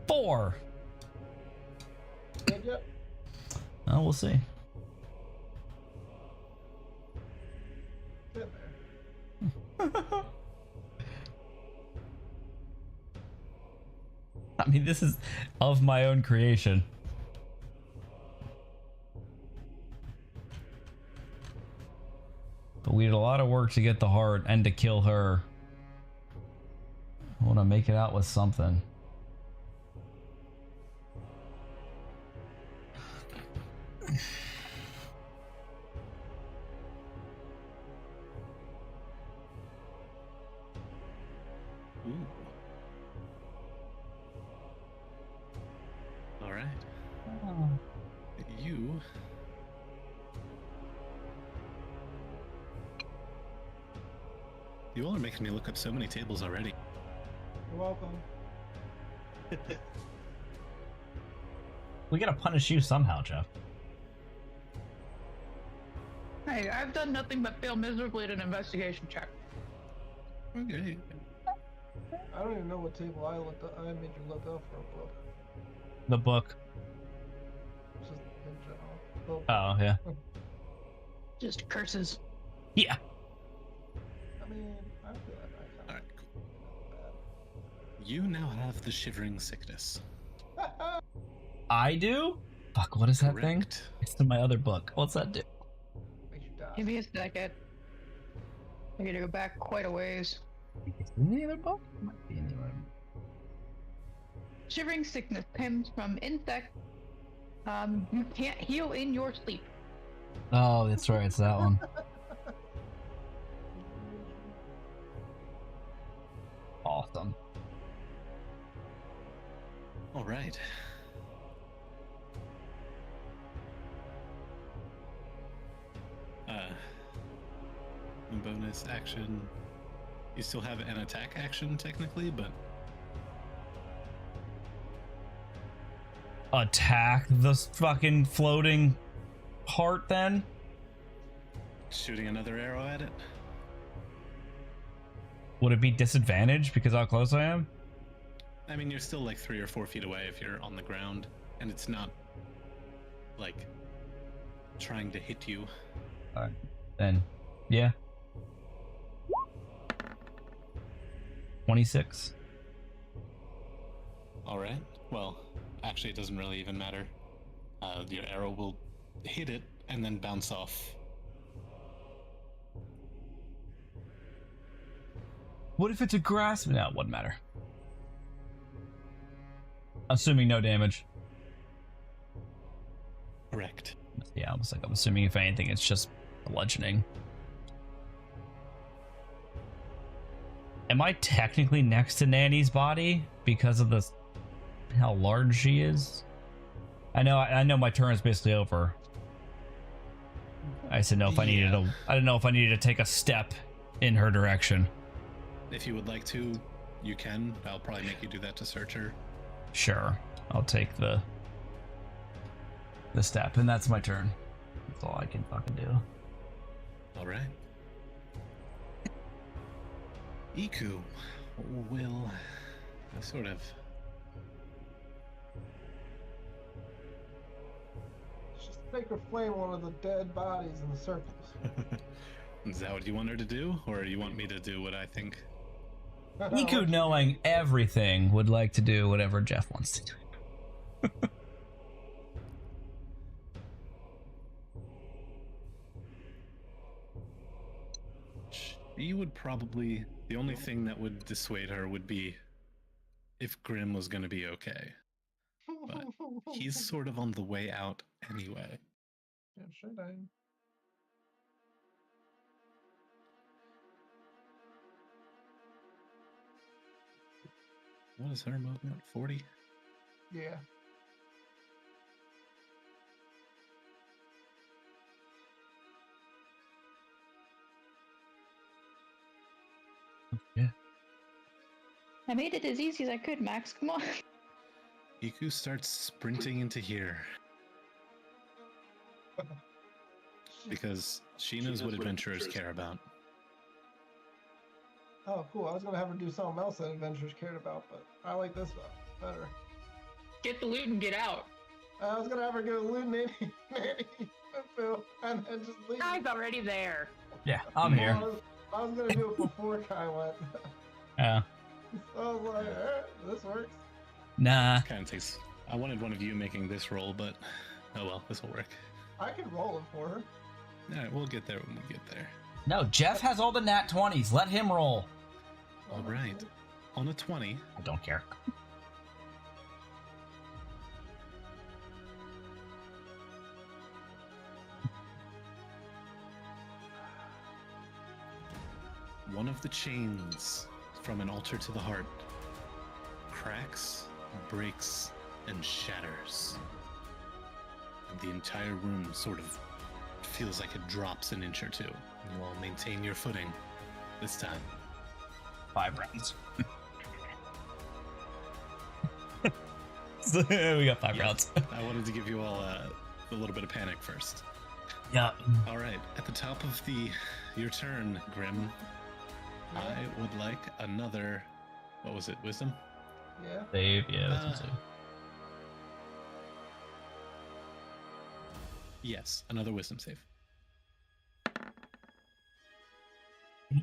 Four. Yep. Oh, we'll see. Get there. I mean, this is of my own creation. But we did a lot of work to get the heart and to kill her. I want to make it out with something. Ooh. All right. You You all are making me look up so many tables already. You're welcome. We gotta punish you somehow, Jeff. Hey, I've done nothing but fail miserably at an investigation check. Okay. I don't even know what table I looked up. I made you look up for a book. The book. Just in general. Oh, yeah. Just curses. Yeah. I mean, I feel like I kind Alright, cool. You now have the shivering sickness. of I do? Fuck, what is that thing? Correct. It's in my other book. What's that do? makes you die. Give me a second. I gotta go back quite a ways. It's in the other book? It might be in the other book. Shivering sickness comes from insects. You can't heal in your sleep. Oh, that's right. It's that one. Awesome. All right. Bonus action. You still have an attack action technically, but Attack the fucking floating heart then? shooting another arrow at it. Would it be disadvantage because how close I am? I mean, you're still like 3 or 4 feet away if you're on the ground, and it's not like trying to hit you. Alright. Then, yeah. 26. All right. Well, actually, it doesn't really even matter. Your arrow will hit it and then bounce off. What if it's a grasp? No, it wouldn't matter. Assuming no damage. Correct. Yeah, almost like I'm assuming if anything, it's just bludgeoning. Am I technically next to Nanny's body because of the how large she is? I know my turn is basically over. I just didn't know if I needed to. I didn't know if I needed to take a step in her direction. If you would like to, you can. I'll probably make you do that to search her. Sure, I'll take the step, and that's my turn. That's all I can fucking do. All right. Iku will sort of Just make her flame one of the dead bodies in the circles. Is that what you want her to do, or do you want me to do what I think? Iku, knowing everything, would like to do whatever Jeff wants to do. She would probably. The only thing that would dissuade her would be if Grim was going to be okay. But he's sort of on the way out anyway. Yeah, should I? What is her movement? 40? Yeah. Yeah. I made it as easy as I could, Max. Come on. Iku starts sprinting into here. Because she knows what adventurers care about. Oh, cool. I was gonna have her do something else that adventurers cared about, but I like this better. Get the loot and get out. I was gonna have her go loot Nanny, and then just leave. Guy's already there. Yeah, I'm here. I was gonna do it before Kai went. Yeah. So I was like, this works. Nah. Kind of takes. I wanted one of you making this roll, but oh well, this will work. I can roll it for her. All right, we'll get there when we get there. No, Jeff has all the nat 20s. Let him roll. All right. On a 20, I don't care. one of the chains from an altar to the heart cracks, breaks, and shatters. And the entire room sort of feels like it drops an inch or two. You all maintain your footing this time. 5 rounds. So, we got 5 rounds. I wanted to give you all a little bit of panic first. Yeah. All right, at the top of your turn, Grim, I would like another. What was it? Wisdom? Yeah. Save. Yeah. That's what I'm saying. Yes, another wisdom save.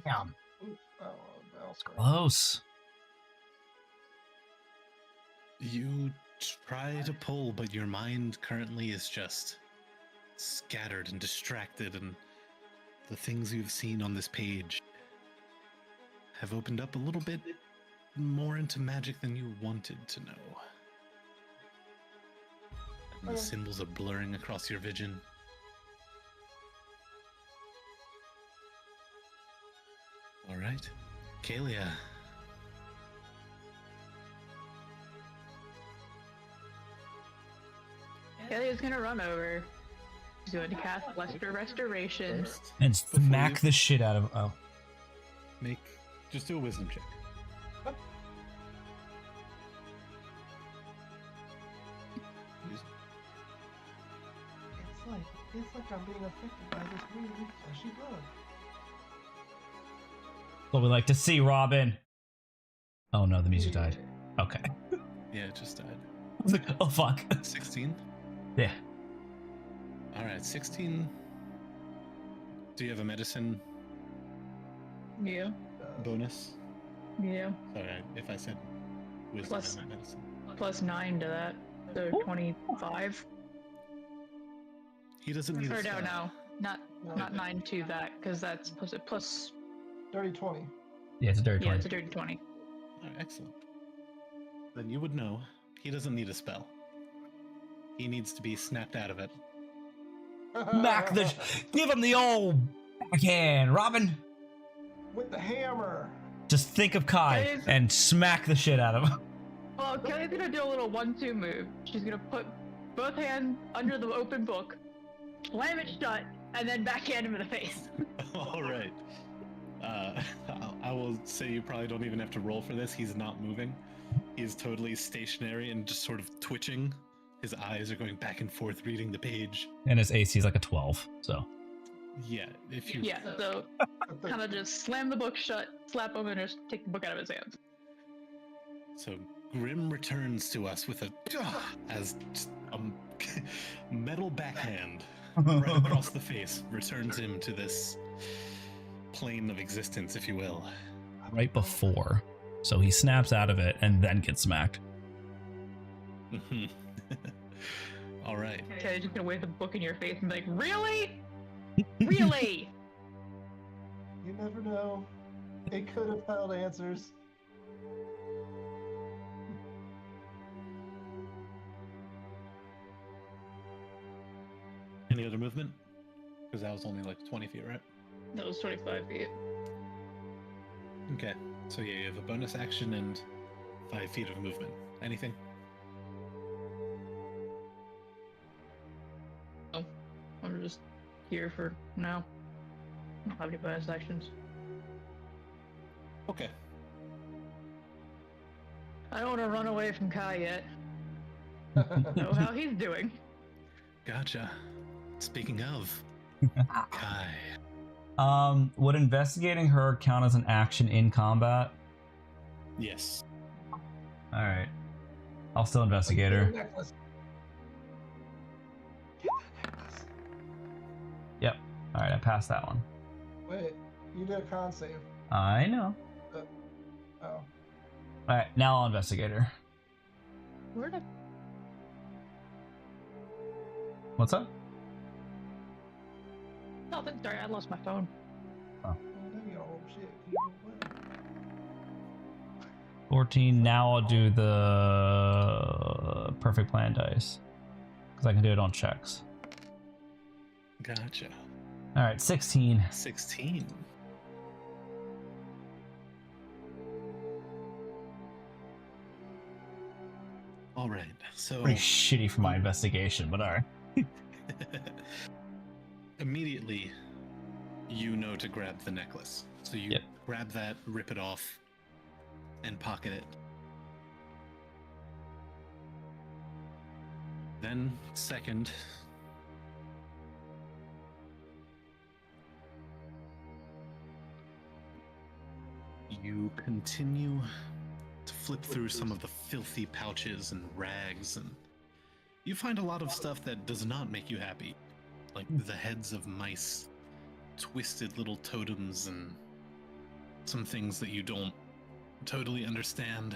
Damn. Oops. Oh, mouse. Close. You try to pull, but your mind currently is just scattered and distracted, and the things you've seen on this page have opened up a little bit more into magic than you wanted to know. And the symbols are blurring across your vision. All right, Kalia. Kalia's gonna run over. She's going to cast Lesser Restoration. First, And before smack you the shit out of. Oh. just do a wisdom check. It's like I'm being affected by this weird fleshy bug. What we like to see, Robin. Oh no, the music died. Okay. Yeah, it just died. I was like, oh fuck. 16? Yeah. All right, 16. Do you have a medicine Yeah. bonus? Yeah. Sorry, if I said wisdom, Plus- I meant medicine. Plus 9 to that. So 25. He doesn't need a Or spell. no. Not 9 to that, because that's plus. Dirty 20. Yeah, it's a dirty Yeah, 20. it's a dirty 20. All right, excellent. Then you would know he doesn't need a spell. He needs to be snapped out of it. Smack the. Give him the old backhand, Robin. With the hammer. Just think of Kai Guys. and smack the shit out of him. Well, Kelly's gonna do a little 1-2 move. She's gonna put both hands under the open book, slam it shut, and then backhand him in the face. All right. I will say you probably don't even have to roll for this. He's not moving. He's totally stationary and just sort of twitching. His eyes are going back and forth reading the page. And his AC is like a 12, so. Yeah, if you Yeah, so kind of just slam the book shut, slap him, and just take the book out of his hands. So Grim returns to us with a as just a metal backhand right across the face, returns him to this plane of existence, if you will. Right before. So he snaps out of it and then gets smacked. All right. Kelly's just gonna wave the book in your face and be like, "Really? Really?" You never know. It could have held answers. Any other movement? Because that was only like 20 feet, right? That was 25 feet. Okay. So yeah, you have a bonus action and 5 feet of movement. Anything? I'm just here for now. I don't have any bonus actions. Okay. I don't want to run away from Kai yet. Know how he's doing. Gotcha. Speaking of, Kai. Would investigating her count as an action in combat? Yes. Alright. I'll still investigate her. Necklace. Yep. Alright, I passed that one. Wait, you did a con save. I know. Oh. Alright, now I'll investigate her. Where the What's up? nothing? Sorry, I lost my phone. Well, now you got old shit. You know what? 14. Now I'll do the perfect plan dice. Because I can do it on checks. Gotcha. Alright, 16. 16. All right. So Pretty shitty for my investigation, but alright. immediately, you know to grab the necklace. So you Yep. grab that, rip it off, and pocket it. Then, second, you continue to flip through some of the filthy pouches and rags, and you find a lot of stuff that does not make you happy, like the heads of mice, twisted little totems, and some things that you don't totally understand.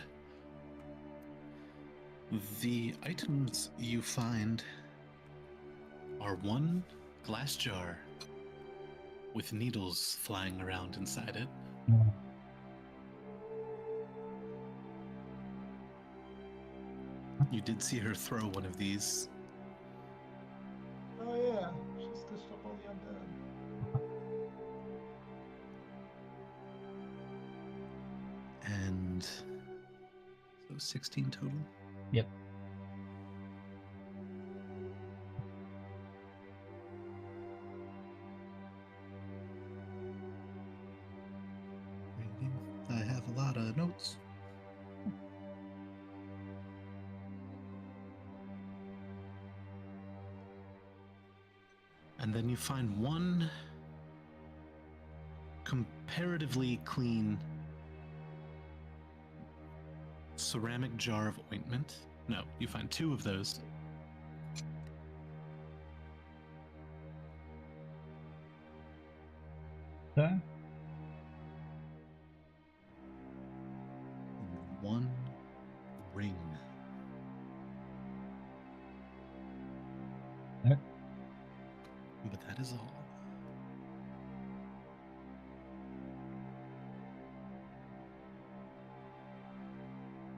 The items you find are one glass jar with needles flying around inside it. You did see her throw one of these. Oh yeah, she stitched up all the undead. And so 16 total. Yep. I have a lot of notes. And then you find one comparatively clean ceramic jar of ointment. No, you find two of those. Okay. One ring. Okay. But that is all.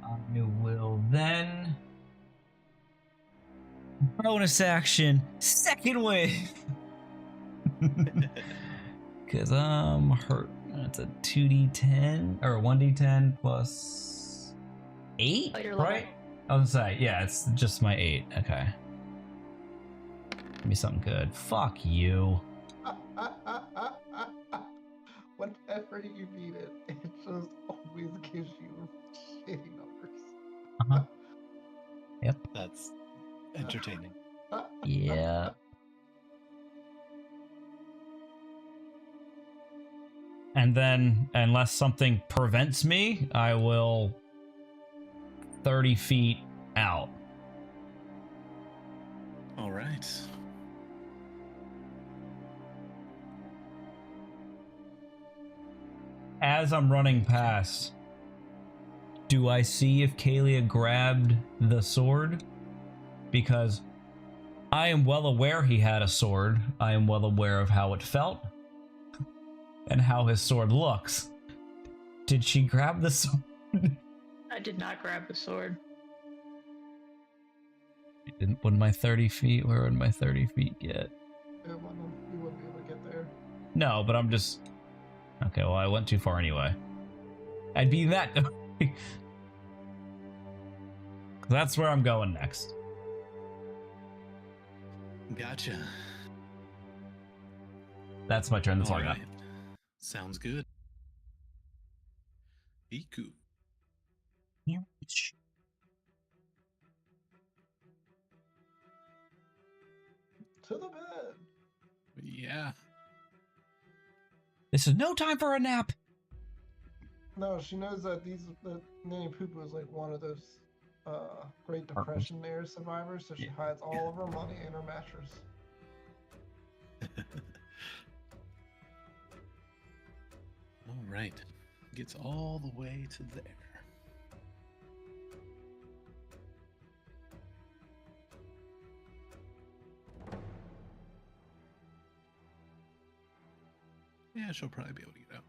I will then bonus action second wave because I'm hurt. That's a 2d10 or 1d10 plus 8, Oh, your level. right? I was gonna say, yeah, it's just my 8. Okay, give me something good. Fuck you. Whenever you need it, it just always gives you shitty numbers. Uh-huh. Yep. That's entertaining. Yeah. And then, unless something prevents me, I will 30 feet out. All right. As I'm running past, do I see if Kalia grabbed the sword? Because I am well aware he had a sword. I am well aware of how it felt and how his sword looks. Did she grab the sword? I did not grab the sword. When my 30 feet, where would my 30 feet get? You wouldn't be able to get there. No, but I'm just... Okay, well, I went too far anyway. I'd be that... That's where I'm going next. Gotcha. That's my turn. That's all I got. Alright. Sounds good. Iku. To the bed. Yeah. This is no time for a nap. No, she knows that that Nanny Poo Poo is like one of those Great Depression era survivors, so she hides all of her money in her mattress. All right. Gets all the way to there. Yeah, she'll probably be able to get out.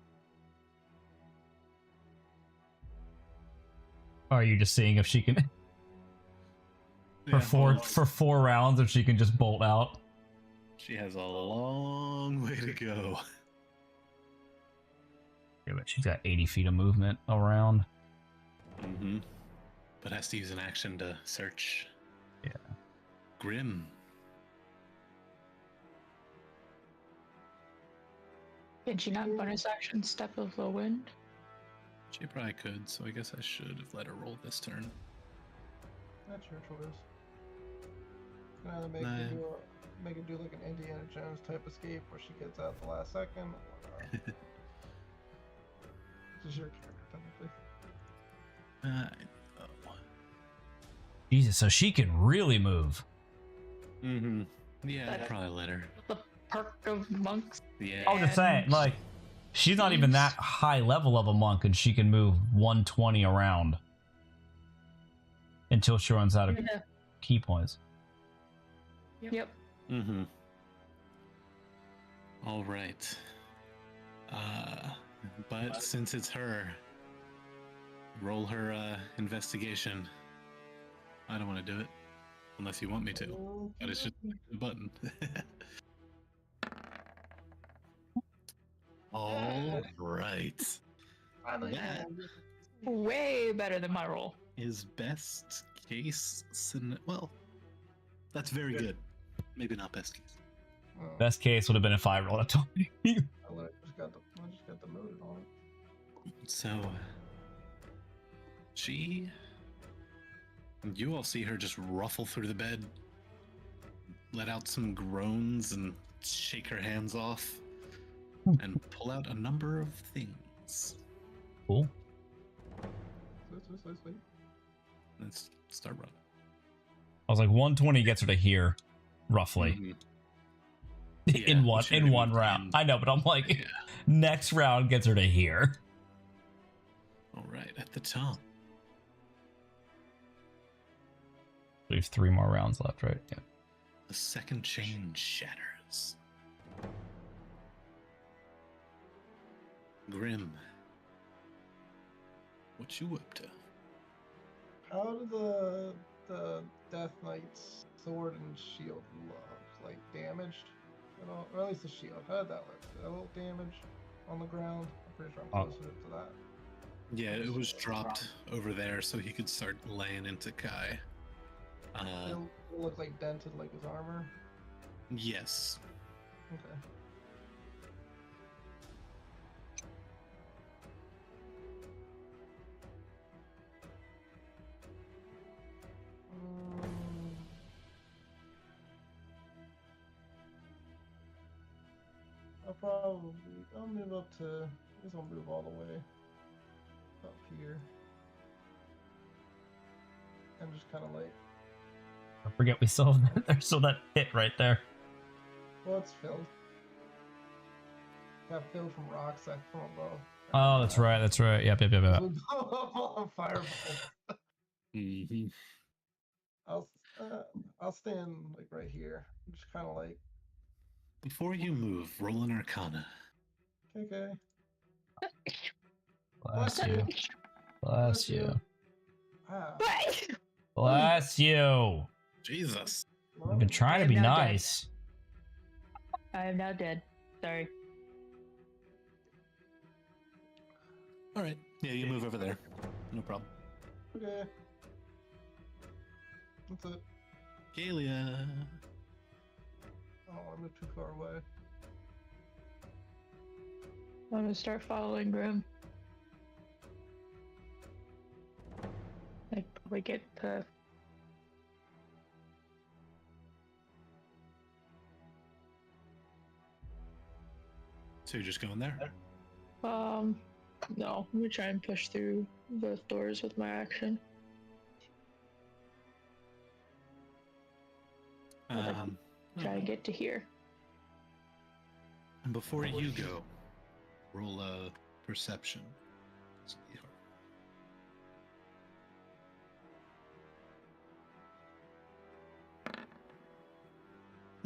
Are you just seeing if she can Yeah, well, for 4 rounds if she can just bolt out? she has a long way to go. Yeah, but she's got 80 feet of movement around. Mm-hmm. But has to use an action to search. Yeah. Grim. Did she not bonus action Step of the Wind? She probably could, so I guess I should have let her roll this turn. That's your choice. You can either make Nah. her do make it do like an Indiana Jones type escape where she gets out the last second, or this is your character technically. Oh. Jesus, so she can really move. Mm-hmm. Yeah, I'd That's- probably let her. The perk of monks. Yeah. I was just saying, like, she's not even that high level of a monk, and she can move 120 around until she runs out of Yeah. key points. Yep. Mm-hmm. All right. But since it's her, roll her investigation. I don't want to do it unless you want me to. But it's just a button. All right. Finally, That Way better than my roll. is best case scenario. Well, that's very good. Maybe not best case. Best case would have been if I rolled a 20. I just got the motive on it. So, you all see her just ruffle through the bed, let out some groans, and shake her hands off, and pull out a number of things. Cool. Sweet. Let's start running. I was like, 120 gets her to here, roughly. Mhm. in Yeah, one she in already one moved round. in. I know, but I'm like, Yeah. next round gets her to here. All right, at the top. We have 3 more rounds left, right? Yeah. The second chain shatters. Grim. What you up to? How do the Death Knight's sword and shield look? Like damaged? Or at least the shield. How did that look? A little damage on the ground? I'm pretty sure I'm closer to that. Yeah, it was dropped over there so he could start laying into Kai. It'll look like dented like his armor. Yes. Okay. I'll move up to, I guess I'll move all the way up here. And just kind of like, Don't forget, we still have there's still that pit right there. well, it's filled. Got filled from rocks that from above. Oh, that's right. That's right. Yep. On fireballs. Mm-hmm. I'll stand like right here. Just kind of like, Before you move, roll an Arcana. okay. Bless you. Bless you. Wow. What? Bless you. Jesus. I've been trying to be I'm not dead. nice. I am now dead. Sorry. All right. Yeah, you move over there. No problem. Okay. That's it. Galia. Oh, I moved too far away. I'm gonna start following Grim. I'd probably get to. So you're just going there? No, I'm gonna try and push through both doors with my action. Try and get to here. And before you go, roll a perception.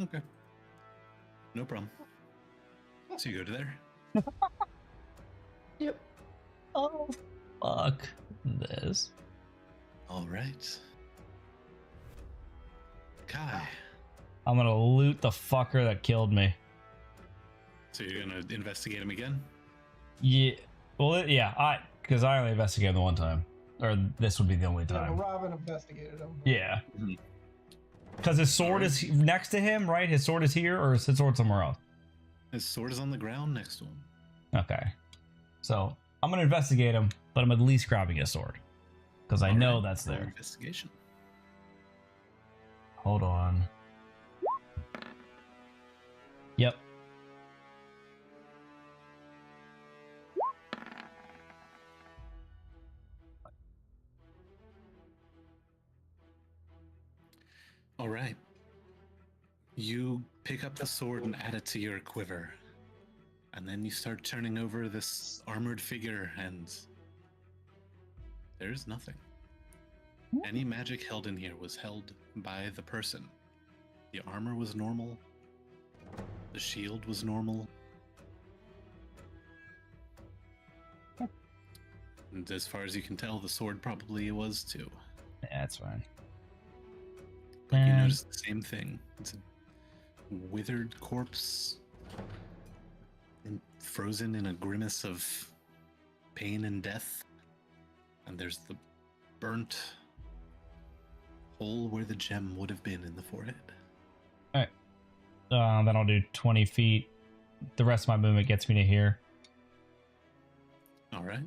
Okay. No problem. So you go to there? Yep. Oh, fuck this. All right. Kai. I'm gonna loot the fucker that killed me. So you're gonna investigate him again? Yeah. Well, yeah. Because I only investigated the one time, or this would be the only Yeah, time. but Robin investigated him. Yeah. Mhm. Because his sword is next to him, right? His sword is here, or is his sword somewhere else? His sword is on the ground next to him. Okay. So I'm gonna investigate him, but I'm at least grabbing a sword because I know that's roll there. Investigation. Hold on. Yep. All right. You pick up the sword and add it to your quiver. And then you start turning over this armored figure, and there's nothing. Any magic held in here was held by the person. The armor was normal. The shield was normal. And as far as you can tell, the sword probably was too. Yeah, that's fine. But you And- notice the same thing. It's a withered corpse, and frozen in a grimace of pain and death. And there's the burnt hole where the gem would have been in the forehead. Then I'll do 20 feet. The rest of my movement gets me to here. All right.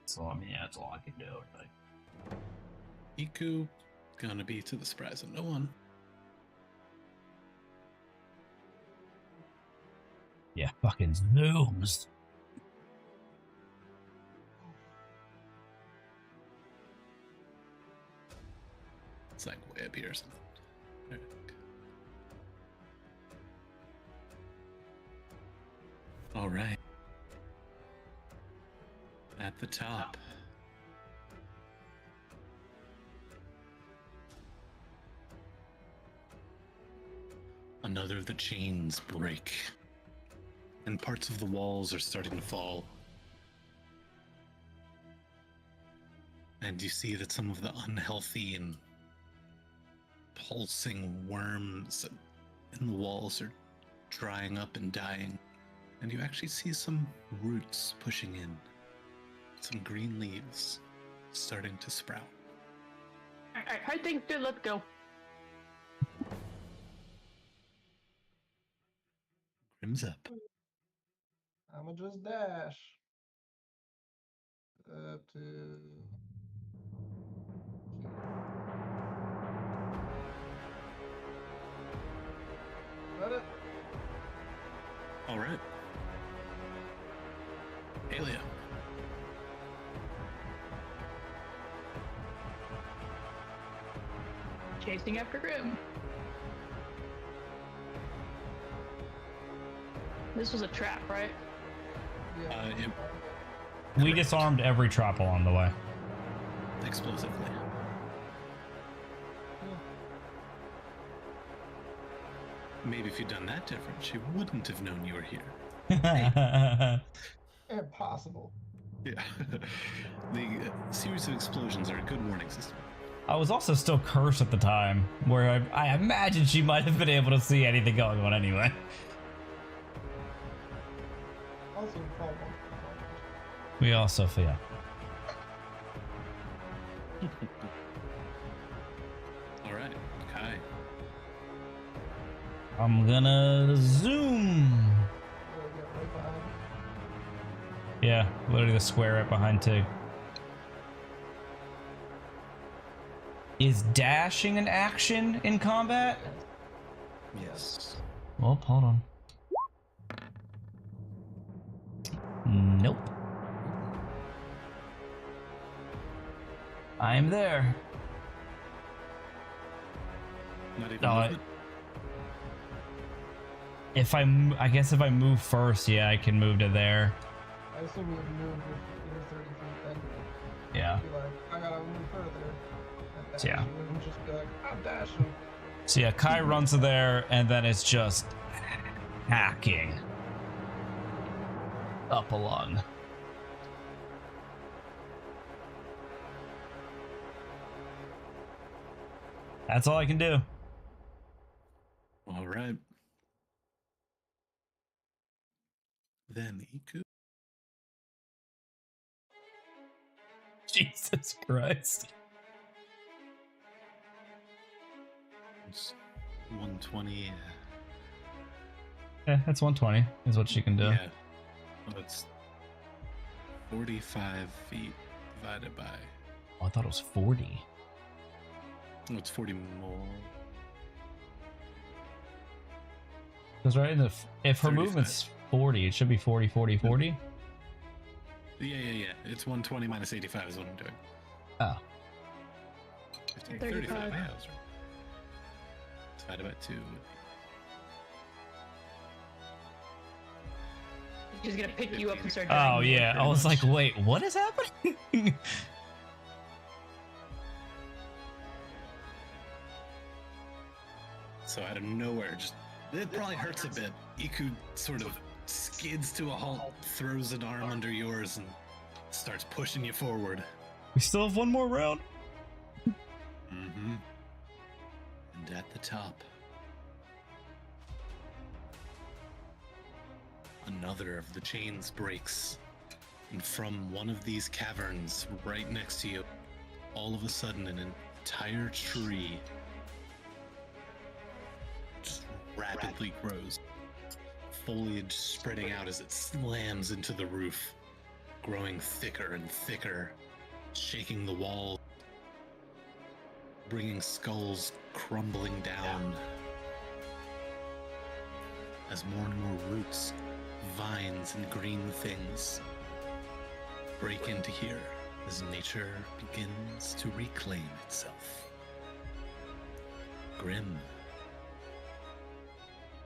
So I mean, yeah, that's all I can do. Like, Iku gonna be to the surprise of no one. yeah, fucking zooms. It's like way up here or something. There. All right. At the top. Another of the chains break, and parts of the walls are starting to fall. And you see that some of the unhealthy and pulsing worms in the walls are drying up and dying. And you actually see some roots pushing in, some green leaves starting to sprout. I think good. Let's go. Grim's up. I'ma just dash up to here. Got it. All right. Aelia. Chasing after Grim. This was a trap, right? Yeah. We disarmed every trap along the way. Explosively. Maybe if you'd done that different, she wouldn't have known you were here. Impossible. Yeah. The series of explosions are a good warning system. I was also still cursed at the time, where I imagine she might have been able to see anything going on anyway. Also, fall one. We also, yeah. All right, Kai. I'm gonna zoom. We'll get right behind. Yeah, literally the square right behind Tig. Is dashing an action in combat? Yes. Well, hold on. Nope. I'm there. Not even No, movement? I guess if I move first, yeah, I can move to there. I assume you would move your 30 feet then. Yeah. Be like, I gotta move further. And dash. Yeah. You wouldn't just be like, I'm dashing. So yeah, Kai runs to there, and then it's just hacking up along. That's all I can do. All right. Then Iku. Jesus Christ. It's 120. Yeah, that's 120 is what she can do. Yeah. Well, it's 45 feet divided by. Oh, I thought it was 40. Oh, it's 40 more. Because right in the if her 35. movement's 40, it should be 40, 40, 40. Yeah. It's 120 minus 85 is what I'm doing. Oh. 15, 35. 35. Yeah, that's right. Divided by 2. She's gonna pick you up and start. Oh dragging you. yeah, I pretty was much. like, wait, what is happening? So out of nowhere, just it probably hurts a bit. Iku sort of skids to a halt, throws an arm under yours, and starts pushing you forward. We still have one more round. Mm-hmm. And at the top, another of the chains breaks, and from one of these caverns right next to you, all of a sudden an entire tree just rapidly grows, foliage spreading out as it slams into the roof, growing thicker and thicker, shaking the wall, bringing skulls crumbling down as more and more roots, vines, and green things break into here as nature begins to reclaim itself. Grim.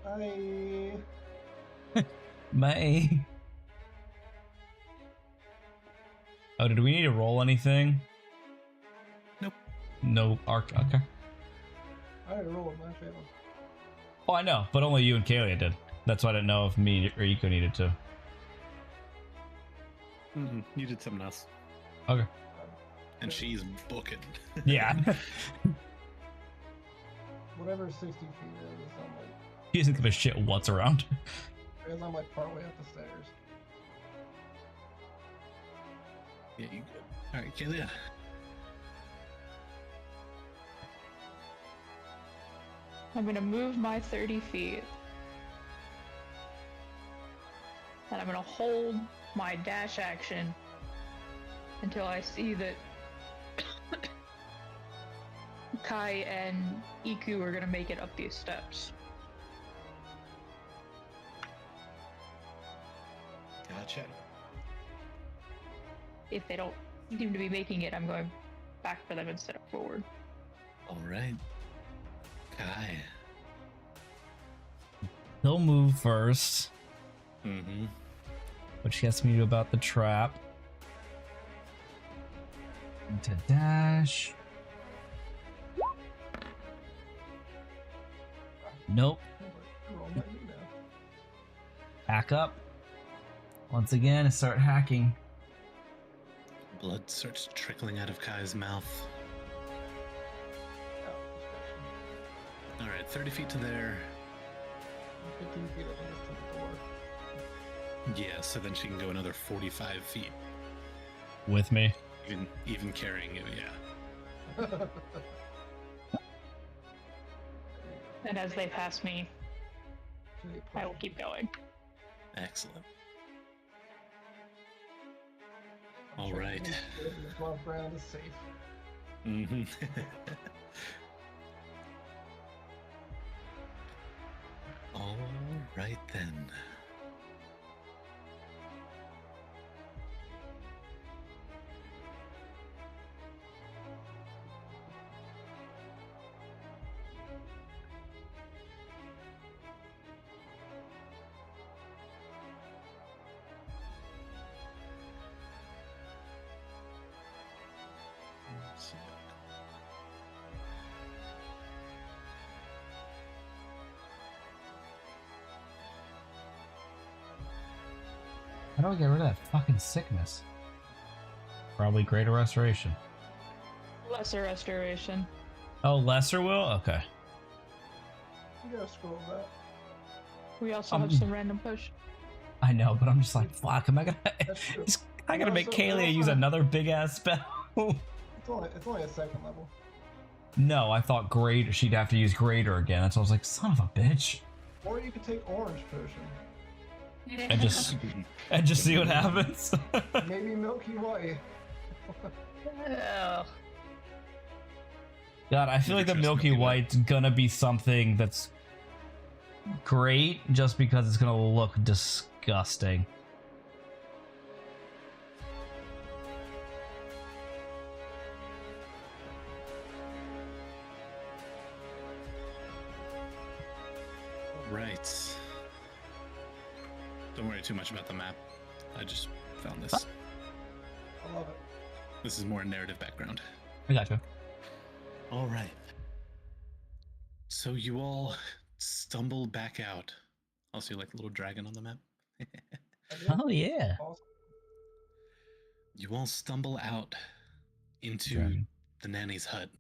I May. Oh, did we need to roll anything? Nope. No arc. Okay. I already rolled my fail. Oh, I know, but only you and Kalia did. That's why I didn't know if me or Iko needed to. You did something else. Okay. And she's booking. Yeah. Whatever 60 feet is, I'm like, He doesn't give a shit what's around. because I'm like partway up the stairs. Yeah, you good. Alright, Kalia. I'm gonna move my 30 feet. And I'm gonna hold my dash action until I see that Kai and Iku are gonna make it up these steps. Gotcha. If they don't seem to be making it, I'm going back for them instead of forward. Alright. Kai. He'll move first, Mm-hmm. which gets me to about the trap. Into dash. Nope. Roll my knee now. Back up. Once again, and start hacking. Blood starts trickling out of Kai's mouth. Alright, 30 feet to there. 15 feet at least to the door. Yeah, so then she can go another 45 feet. With me. Even carrying you, yeah. And as they pass me, I will keep going. Excellent. Alright. My ground is safe. Mm-hmm. Alright then. Let's see. How do I get rid of that fucking sickness? Probably greater restoration. Lesser restoration. Oh, lesser will? Okay. You gotta scroll back. We also have some random push. I know, but I'm just like, fuck, am I gonna... That's true. I gotta make Also- Kalia use another big ass spell. It's only a second level. No, I thought greater. She'd have to use greater again. That's why I was like, son of a bitch. Or you could take orange potion. and just see what happens. Maybe Milky Way. Oh, God, I feel like the Never trust Milky Milky Way. White's gonna be something that's great just because it's gonna look disgusting. Right. Don't worry too much about the map. I just found this. I love it. This is more narrative background. I gotcha. All right. So you all stumble back out. Also, you like a little dragon on the map? Oh yeah. Awesome. You all stumble out into Dragon. the nanny's hut.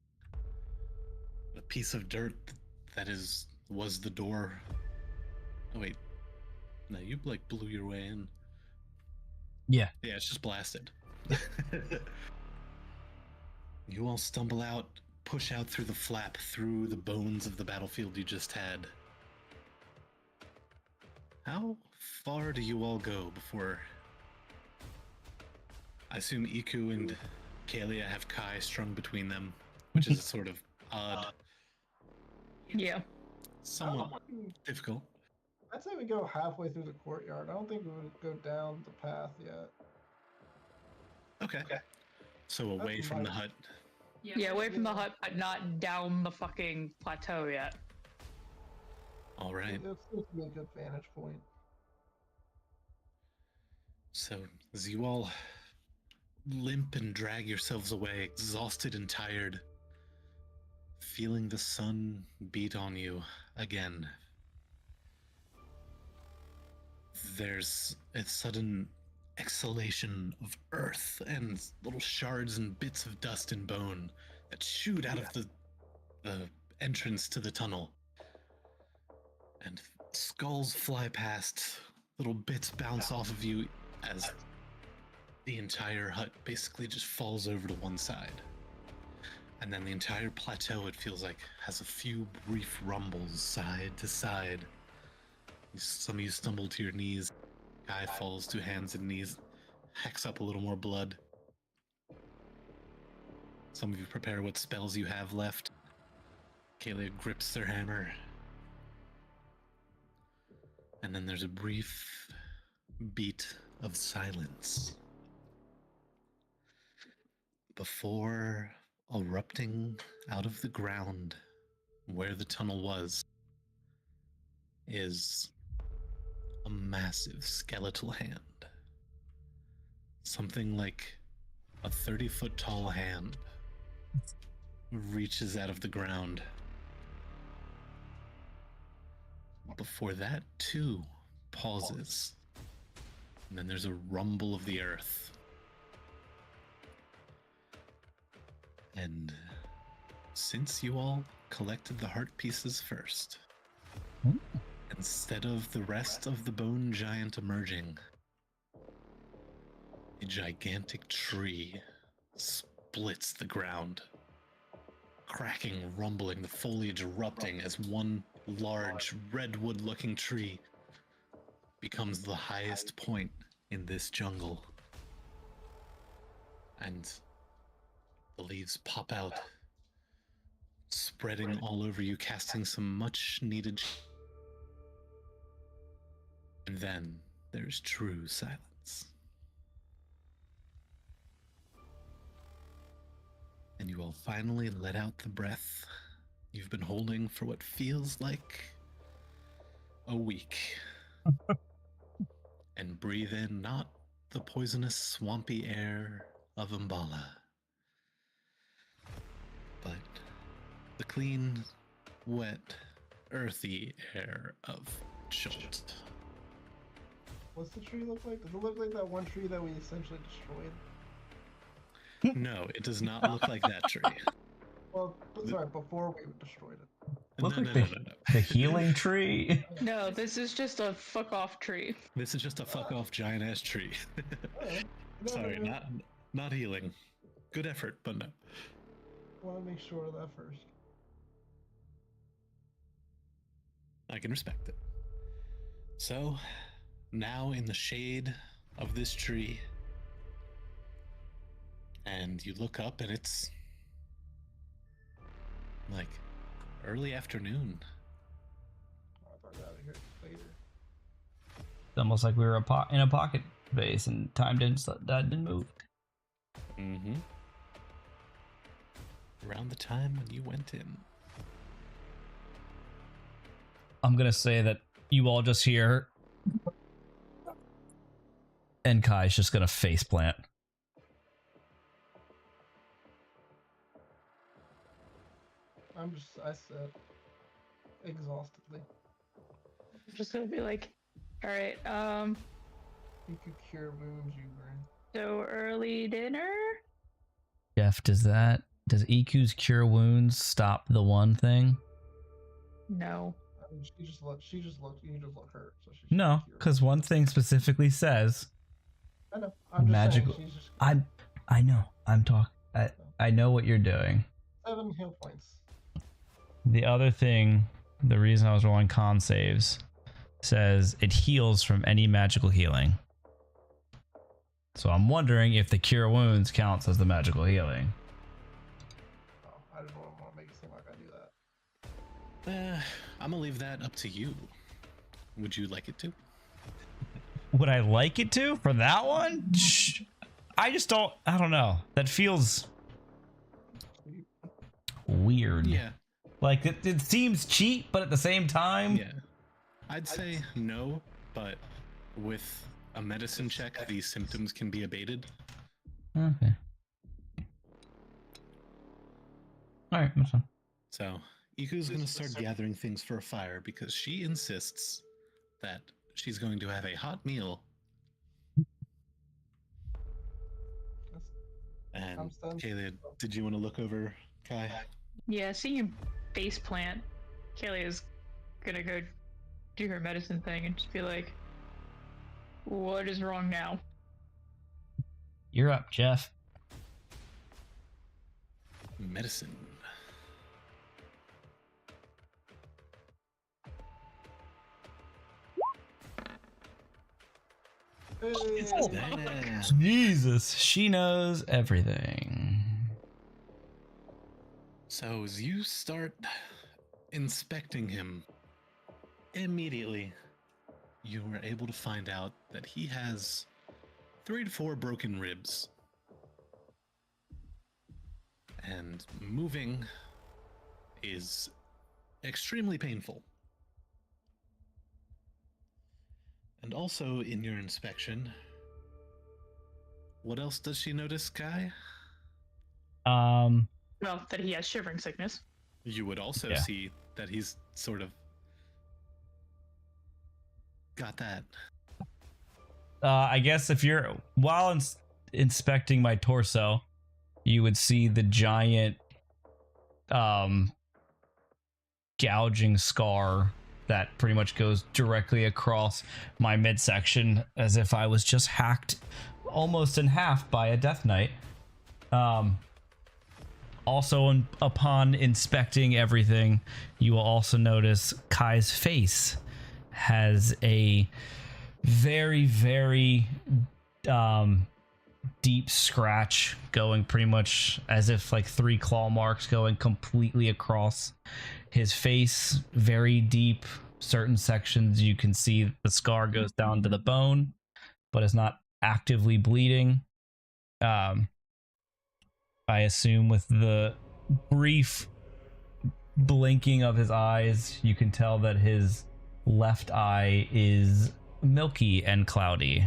A piece of dirt that was the door. Oh wait. No, you like blew your way in. Yeah. Yeah, it's just blasted. You all stumble out, push out through the flap, through the bones of the battlefield you just had. How far do you all go before... I assume Iku and Kalia have Kai strung between them, which is sort of odd, yeah. somewhat difficult. I'd say we go halfway through the courtyard. I don't think we would go down the path yet. Okay. So away That's from the fine. hut. Yeah, away from the hut, but not down the fucking plateau yet. All right. It seems to be a good vantage point. So as you all limp and drag yourselves away, exhausted and tired, feeling the sun beat on you again, there's a sudden exhalation of earth and little shards and bits of dust and bone that shoot out of the entrance to the tunnel. And skulls fly past, little bits bounce off of you as the entire hut basically just falls over to one side. And then the entire plateau, it feels like, has a few brief rumbles side to side. Some of you stumble to your knees. Guy falls to hands and knees, hacks up a little more blood. Some of you prepare what spells you have left. Kalia grips their hammer. And then there's a brief beat of silence before erupting out of the ground where the tunnel was is a massive skeletal hand. Something like a 30-foot tall hand reaches out of the ground. Before that, too, pauses. And then there's a rumble of the earth. And since you all collected the heart pieces first, instead of the rest of the bone giant emerging, a gigantic tree splits the ground, cracking, rumbling, the foliage erupting as one large redwood-looking tree becomes the highest point in this jungle. And the leaves pop out, spreading all over you, casting some much-needed... And then there's true silence. And you all finally let out the breath you've been holding for what feels like a week. And breathe in not the poisonous, swampy air of Umbala, but the clean, wet, earthy air of Schultz. What's the tree look like? Does it look like that one tree that we essentially destroyed? No, it does not look like that tree. Well, sorry, before we destroyed it. Look No, like no, the, no, no, no. the healing tree. No, this is just a fuck off tree. This is just a fuck off giant ass tree. Alright. No, Sorry, no, no. not healing. Good effort, but no. Want to make sure of that first. I can respect it. So, now in the shade of this tree. And you look up and it's like early afternoon. Oh, I thought I got out of here later. It's almost like we were in a pocket base and time that didn't move. Mm-hmm. Around the time when you went in. I'm gonna say that you all just hear, and Kai's just gonna faceplant. I said exhaustedly. I'm just gonna be like, all right, You could cure wounds you burn. so early dinner? Jeff, does EQ's cure wounds stop the one thing? No. I mean, you just look hurt. So she No, cure. because one thing specifically says I know. I'm just magical. saying, she's just I know. I'm talking. I know what you're doing. 7 heal points. The other thing, the reason I was rolling con saves, says it heals from any magical healing. So I'm wondering if the cure wounds counts as the magical healing. Oh, I didn't want to make it seem like I do that. I'm gonna leave that up to you. Would you like it to? Would I like it to for that one? I don't know. That feels weird. Yeah. Like it seems cheap, but at the same time, Yeah. I'd say no, but with a medicine check, these symptoms can be abated. Okay. All right, that's fine. So, Iku's gonna start gathering things for a fire because she insists that she's going to have a hot meal. And I'm stunned. Kayla, did you want to look over Kai? Yeah, seeing him face plant, Kaylee is gonna go do her medicine thing and just be like, what is wrong now? You're up, Jeff. Medicine. Yeah. Jesus, she knows everything. So as you start inspecting him, immediately you were able to find out that he has 3 to 4 broken ribs. And moving is extremely painful. And also in your inspection, what else does she notice, Kai? Well, that he has shivering sickness. You would also Yeah. see that he's sort of got that. I guess if you're while inspecting my torso, you would see the giant gouging scar that pretty much goes directly across my midsection, as if I was just hacked almost in half by a death knight. Also, upon inspecting everything, you will also notice Kai's face has a very, very deep scratch going pretty much as if like 3 claw marks going completely across his face, very deep. Certain sections you can see the scar goes down to the bone, but is not actively bleeding. I assume with the brief blinking of his eyes, you can tell that his left eye is milky and cloudy.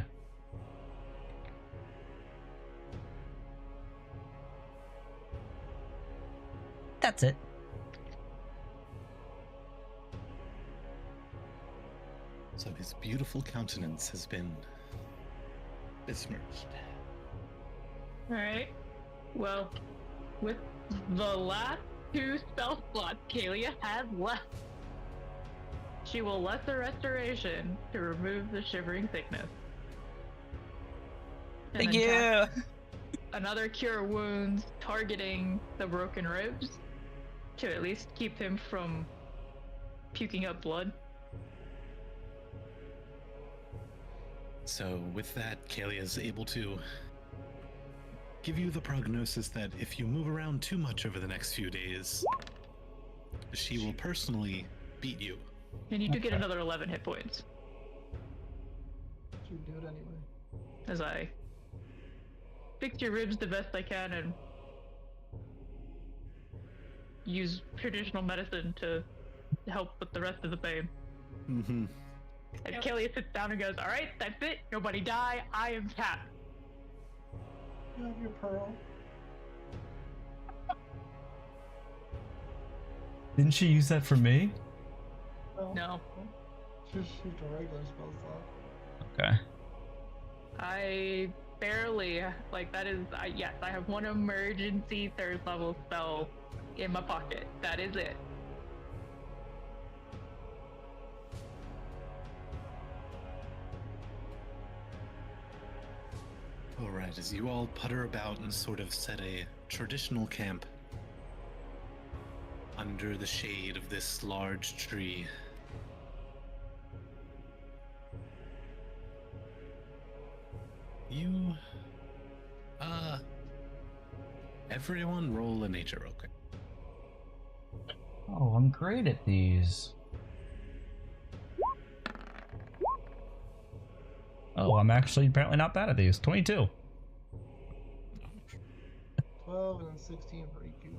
That's it. So his beautiful countenance has been besmirched. Alright. Well, with the last 2 spell slots Kalia has left, she will Lesser Restoration to remove the shivering sickness. And Thank then you. cast another Cure Wounds targeting the broken ribs to at least keep him from puking up blood. So with that, Kalia is able to give you the prognosis that if you move around too much over the next few days, she will personally beat you. And you do get another 11 hit points Should do it anyway. as I fix your ribs the best I can and use traditional medicine to help with the rest of the pain. Mm-hmm. And Kalia sits down and goes, "All right, that's it. Nobody die. I am tapped." You have your pearl. Didn't she use that for me? No. Just shoot a regular spell slot. Okay. I barely, like, that is, yes, I have one emergency 3rd level spell in my pocket. That is it. Alright, as you all putter about and sort of set a traditional camp under the shade of this large tree, you, everyone roll a nature real quick. Oh, I'm great at these. Oh, I'm actually apparently not bad at these. 22. 12 and then 16 for EQ.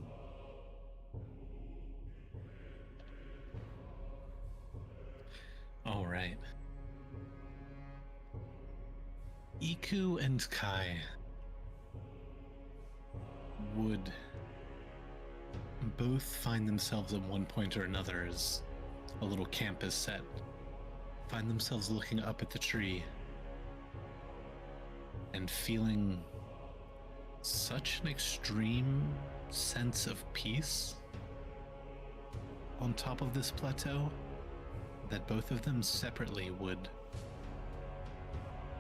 All right. Iku and Kai would both find themselves at one point or another, as a little camp is set, find themselves looking up at the tree and feeling such an extreme sense of peace on top of this plateau that both of them separately would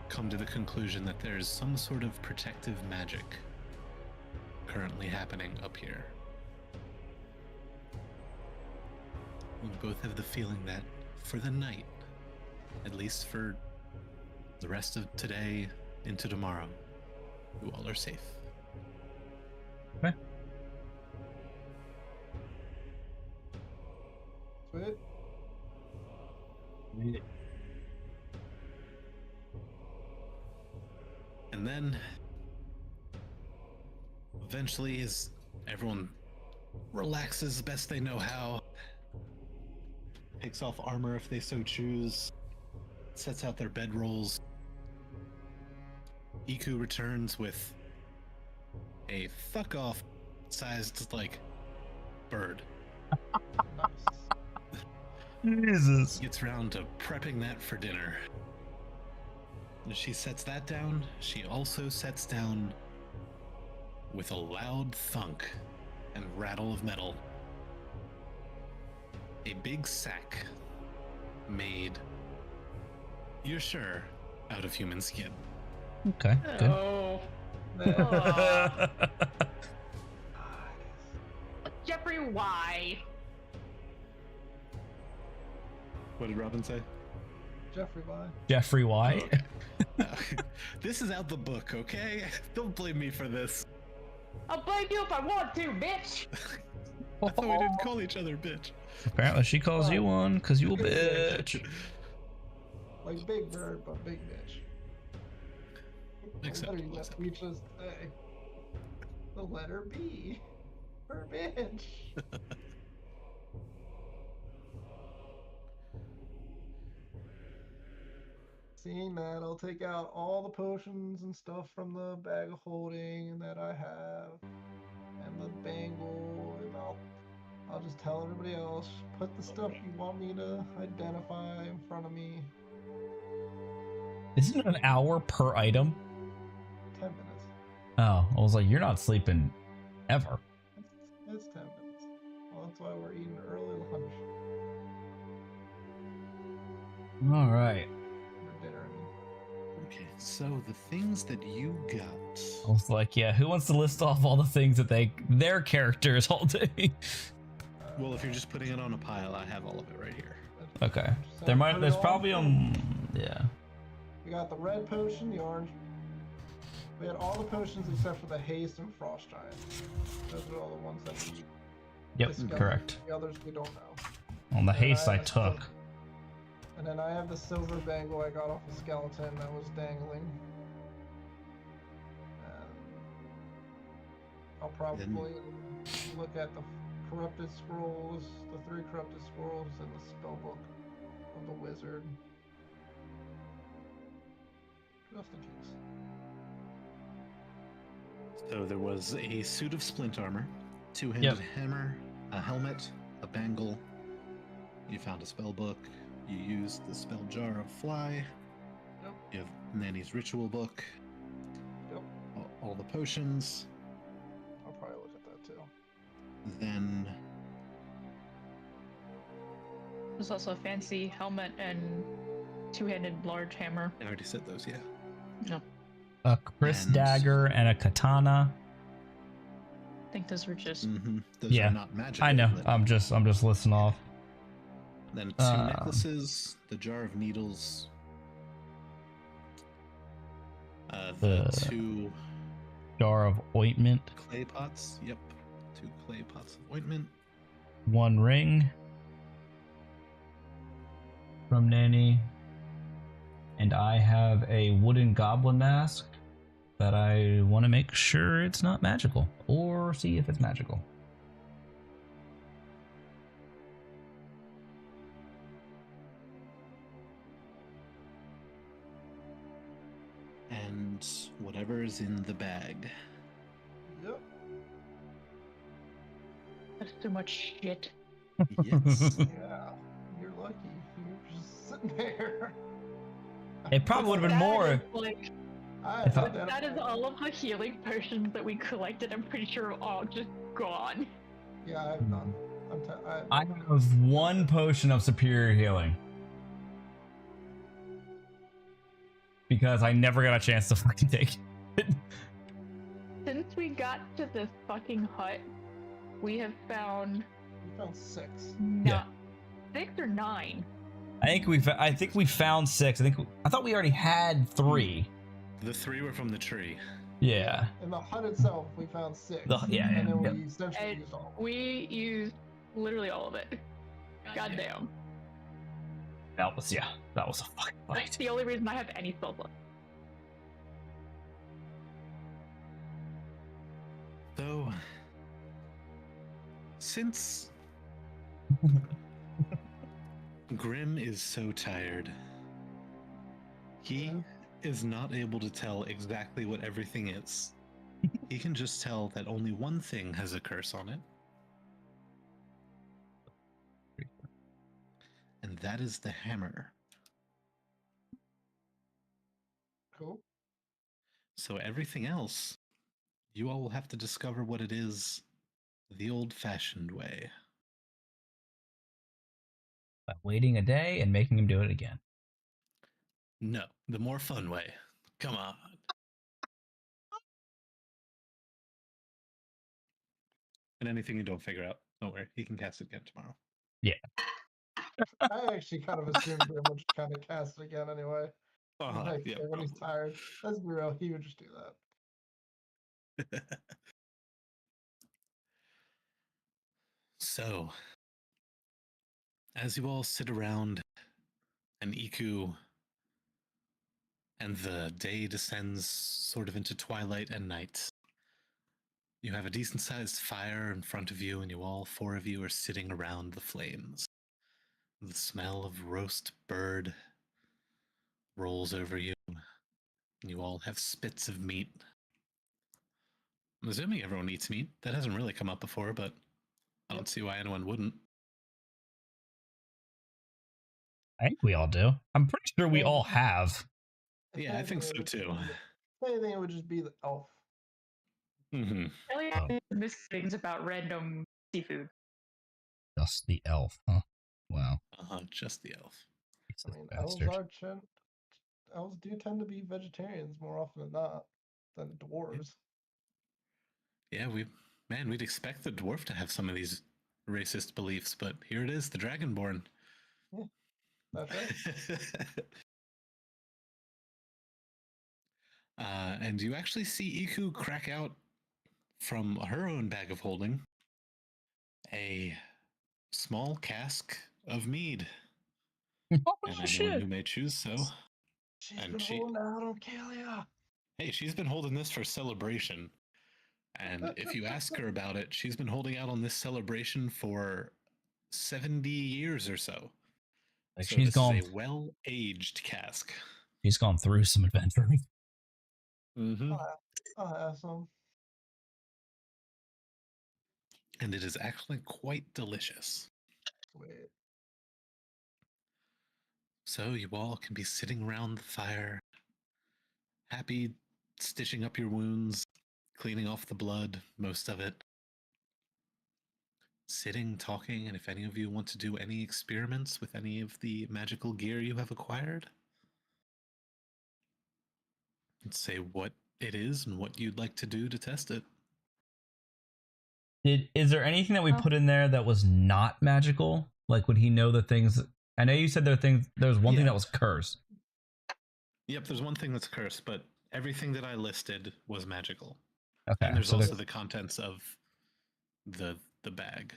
come to the conclusion that there's some sort of protective magic currently happening up here. We both have the feeling that for the night, at least for the rest of today into tomorrow, you all are safe. Okay. Sweet. And then, eventually, as everyone relaxes best they know how, takes off armor if they so choose, sets out their bedrolls, Iku returns with a fuck off sized, like, bird. Jesus. Gets around to prepping that for dinner. As she sets that down, she also sets down, with a loud thunk and rattle of metal, a big sack made, you're sure, out of human skin. Okay, good. Oh. Jeffrey, why? What did Robin say? Jeffrey, bye. Jeffrey White. This is out the book, okay? Don't blame me for this. I'll blame you if I want to, bitch! I thought we didn't call each other bitch. Apparently she calls you one because you a bitch. Like Big Bird, but big bitch. Acceptable, What acceptable. we just say? The letter B. For bitch. Seeing that, I'll take out all the potions and stuff from the bag of holding that I have, and the bangle, and I'll just tell everybody else, put the stuff you want me to identify in front of me. Isn't it an hour per item? 10 minutes. Oh, I was like, you're not sleeping ever. It's 10 minutes. Well, that's why we're eating early lunch. All right. For dinner, I mean. Okay, so the things that you got. I was like, yeah, who wants to list off all the things that their characters all day? Well, if you're just putting it on a pile, I have all of it right here. Okay. So There's put it all probably in. yeah. We got the red potion, the orange. We had all the potions except for the haste and frost giant. Those are all the ones that we Yep, discovered. correct. The others we don't know. On the And then haste I have the took. And then I have the silver bangle I got off a skeleton that was dangling. And I'll probably look at the corrupted scrolls, the 3 corrupted scrolls, and the spellbook of the wizard. Just in case. So there was a suit of splint armor, 2-handed hammer, a helmet, a bangle. You found a spell book. You used the spell jar of fly. Yep. You have Nanny's ritual book. Yep. All the potions. I'll probably look at that too. Then There's also a fancy helmet and 2-handed large hammer. I already said those, yeah. No, A Chris And- dagger and a katana. I think those were just. Those Yeah, are not magical. I know. but- I'm just listing off. Then 2 necklaces, the jar of needles, the 2 Jar of ointment, clay pots. Yep, 2 clay pots of ointment. 1 ring from Nanny, and I have a wooden goblin mask that I want to make sure it's not magical, or see if it's magical. And whatever's in the bag. Yep. That's too much shit. Yes. Yeah. You're lucky. You're just sitting there. It probably would have been That more. is, like, If I- that is all of the healing potions that we collected. I'm pretty sure are all just gone. Yeah, I have none. I have 1 potion of superior healing. Because I never got a chance to fucking take it. Since we got to this fucking hut, we have found We found 6. Yeah. 6 or 9. I think we found 6. I thought we already had 3. The 3 were from the tree. Yeah. In the hut itself, we found 6. Yeah, And then yeah. we essentially And used all. we used literally all of it. Goddamn. That was a fucking That's fight. the only reason I have any spells left. So, since Grim is so tired, he is not able to tell exactly what everything is. He can just tell that only one thing has a curse on it. And that is the hammer. Cool. So everything else, you all will have to discover what it is the old-fashioned way. By waiting a day and making him do it again. No, the more fun way. Come on. And anything you don't figure out, don't worry. He can cast it again tomorrow. I actually kind of assumed Grim would kind of cast it again anyway. Like, Yeah, when he's probably. tired. Let's be real, he would just do that. So, as you all sit around and Iku and the day descends sort of into twilight and night, you have a decent sized fire in front of you, and you all 4 of you are sitting around the flames. The smell of roast bird rolls over you. You all have spits of meat. I'm assuming everyone eats meat. That hasn't really come up before, but I don't see why anyone wouldn't. I think we all do. I'm pretty sure we all have. If Yeah, I think anything, so it would too. If anything, it would just be the elf. Mm-hmm. Elliot missed things about random seafood. Just the elf, huh? Wow. Just the elf. Piece I of mean, bastard. elves do tend to be vegetarians more often than not than dwarves. Yeah, we'd expect the dwarf to have some of these racist beliefs, but here it is, the Dragonborn. That's right. And you actually see Iku crack out from her own bag of holding a small cask of mead. Oh, And anyone shit. who may choose so. She's And been she- holding out on Kalia. Hey, she's been holding this for celebration. And if you ask her about it, she's been holding out on this celebration for 70 years or so. Like So she's this gone. is a well-aged cask. She's gone through some adventuring. Mm-hmm. I'll have some. And it is actually quite delicious. Wait. So you all can be sitting around the fire, happy, stitching up your wounds, cleaning off the blood, most of it. Sitting, talking, and if any of you want to do any experiments with any of the magical gear you have acquired, and say what it is and what you'd like to do to test it. Is there anything that we Oh. put in there that was not magical? Like, would he know the things? I know you said there was one thing Yeah. that was cursed. Yep, there's one thing that's cursed, but everything that I listed was magical. Okay, And there's so also the contents of the bag.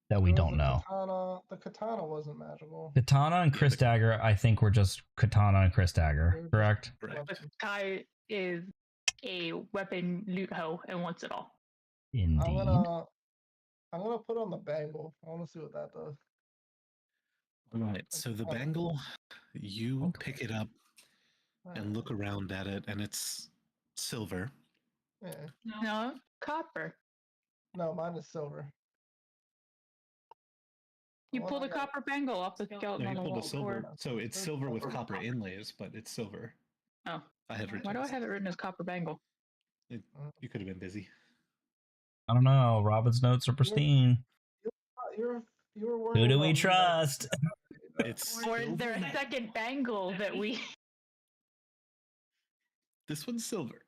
that we There don't was a know. Katana. The katana wasn't magical. Katana and Yeah, Chris Dagger, I think were just Katana and Chris Dagger, They're just correct? Correct. This guy is a weapon loot hoe and wants it all. Indeed. I'm gonna put on the bangle. I want to see what that does. All right, so the bangle, you pick it up and look around at it, and it's silver. Yeah. No, copper. No, mine is silver. You What pull the I got- copper bangle off the skeleton No, on you the pulled a wall. silver. Or... So it's silver with copper inlays, but it's silver. Oh, I had why do I reduced. have it written as copper bangle? You could have been busy. I don't know. Robin's notes are pristine. You were Who worried do about we me. trust? It's Or is there a silver. second bangle that we... This one's silver.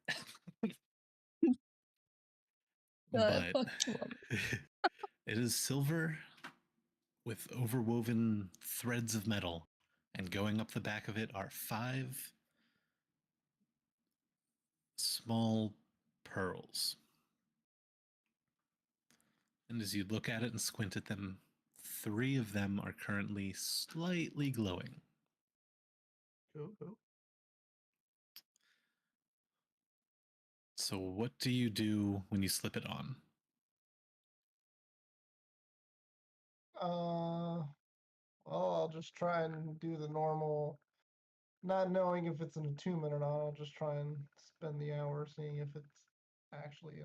But it is silver with overwoven threads of metal, and going up the back of it are 5 small pearls. And as you look at it and squint at them, 3 of them are currently slightly glowing. Cool. So what do you do when you slip it on? Well, I'll just try and do the normal, not knowing if it's an attunement or not. I'll just try and spend the hour seeing if it's actually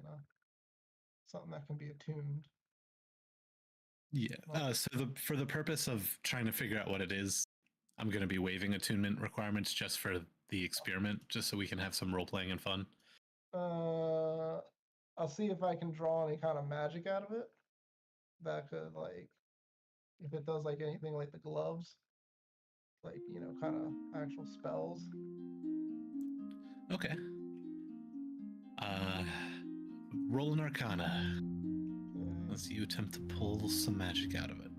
something that can be attuned. Yeah. So for the purpose of trying to figure out what it is, I'm going to be waiving attunement requirements just for the experiment, just so we can have some role playing and fun. I'll see if I can draw any kind of magic out of it. That could, like, if it does like anything like the gloves, like, kind of actual spells. Okay. Roll an Arcana as you attempt to pull some magic out of it.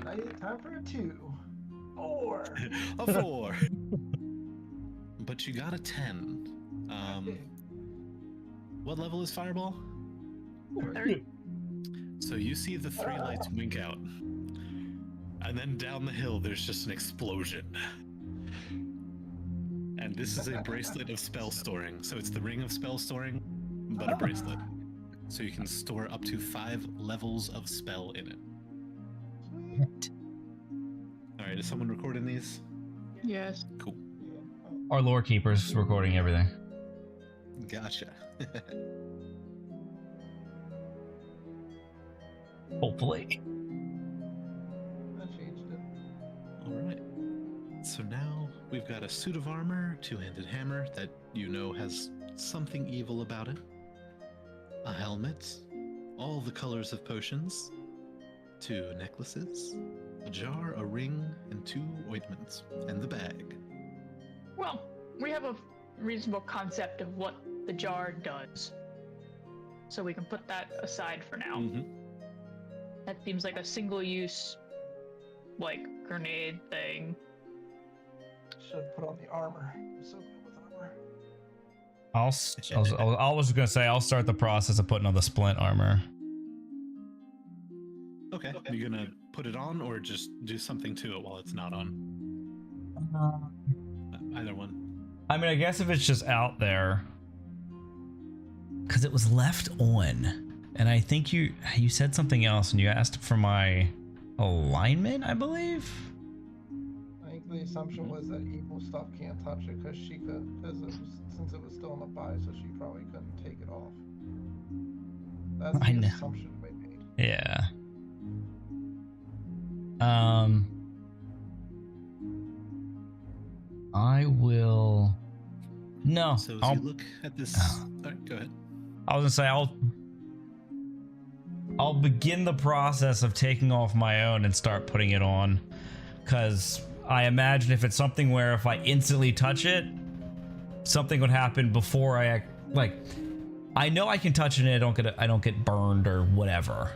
I need time for a 2. 4. A 4. But you got a 10. What level is Fireball? 30. So you see the 3 lights wink out. And then down the hill, there's just an explosion. And this is a bracelet of spell storing. So it's the ring of spell storing, but a bracelet. So you can store up to 5 levels of spell in it. Sweet. Alright, is someone recording these? Yes. Cool. Our lore keeper's recording everything. Gotcha. Hopefully. I changed it. Alright. So now we've got a suit of armor, 2-handed hammer that you know has something evil about it, a helmet, all the colors of potions, 2 necklaces, a jar, a ring, and 2 ointments, and the bag. Well, we have a reasonable concept of what the jar does. So we can put that aside for now. Mm-hmm. That seems like a single-use, like, grenade thing. Should put on the armor. I'm so good with armor. I was gonna say I'll start the process of putting on the splint armor. Okay. You're gonna put it on or just do something to it while it's not on? Either one. I mean, I guess if it's just out there, because it was left on, and I think you said something else, and you asked for my alignment, I believe. I think the assumption was that evil stuff can't touch it because she could, since it was still in the body, so she probably couldn't take it off. That's I the know. assumption we made. Yeah. I will. No. So as you look at this, sorry, go ahead. I was gonna say I'll begin the process of taking off my own and start putting it on, because I imagine if it's something where if I instantly touch it, something would happen before I I know I can touch it and I don't get burned or whatever.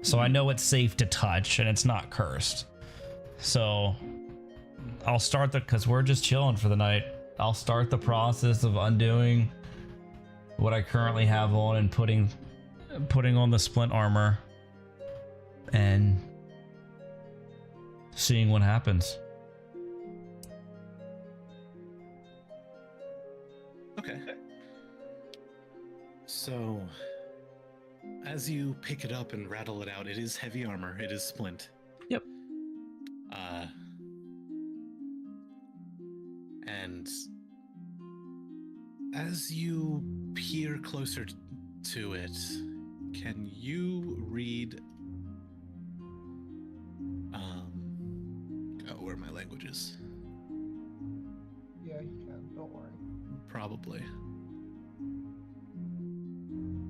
So I know it's safe to touch and it's not cursed. So I'll start because we're just chilling for the night. I'll start the process of undoing what I currently have on and putting on the splint armor and seeing what happens. Okay. So, as you pick it up and rattle it out, it is heavy armor. It is splint. Yep. And as you peer closer to it, can you read? Where are my languages? Yeah, you can. Don't worry. Probably.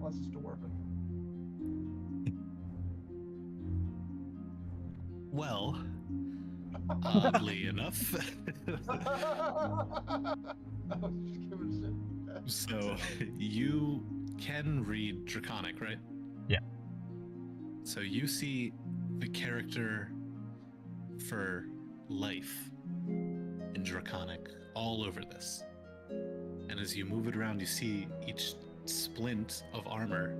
Unless it's dwarven. Well, oddly enough. I was just giving shit. So you can read Draconic, right? Yeah. So you see the character for life in Draconic all over this. And as you move it around, you see each splint of armor,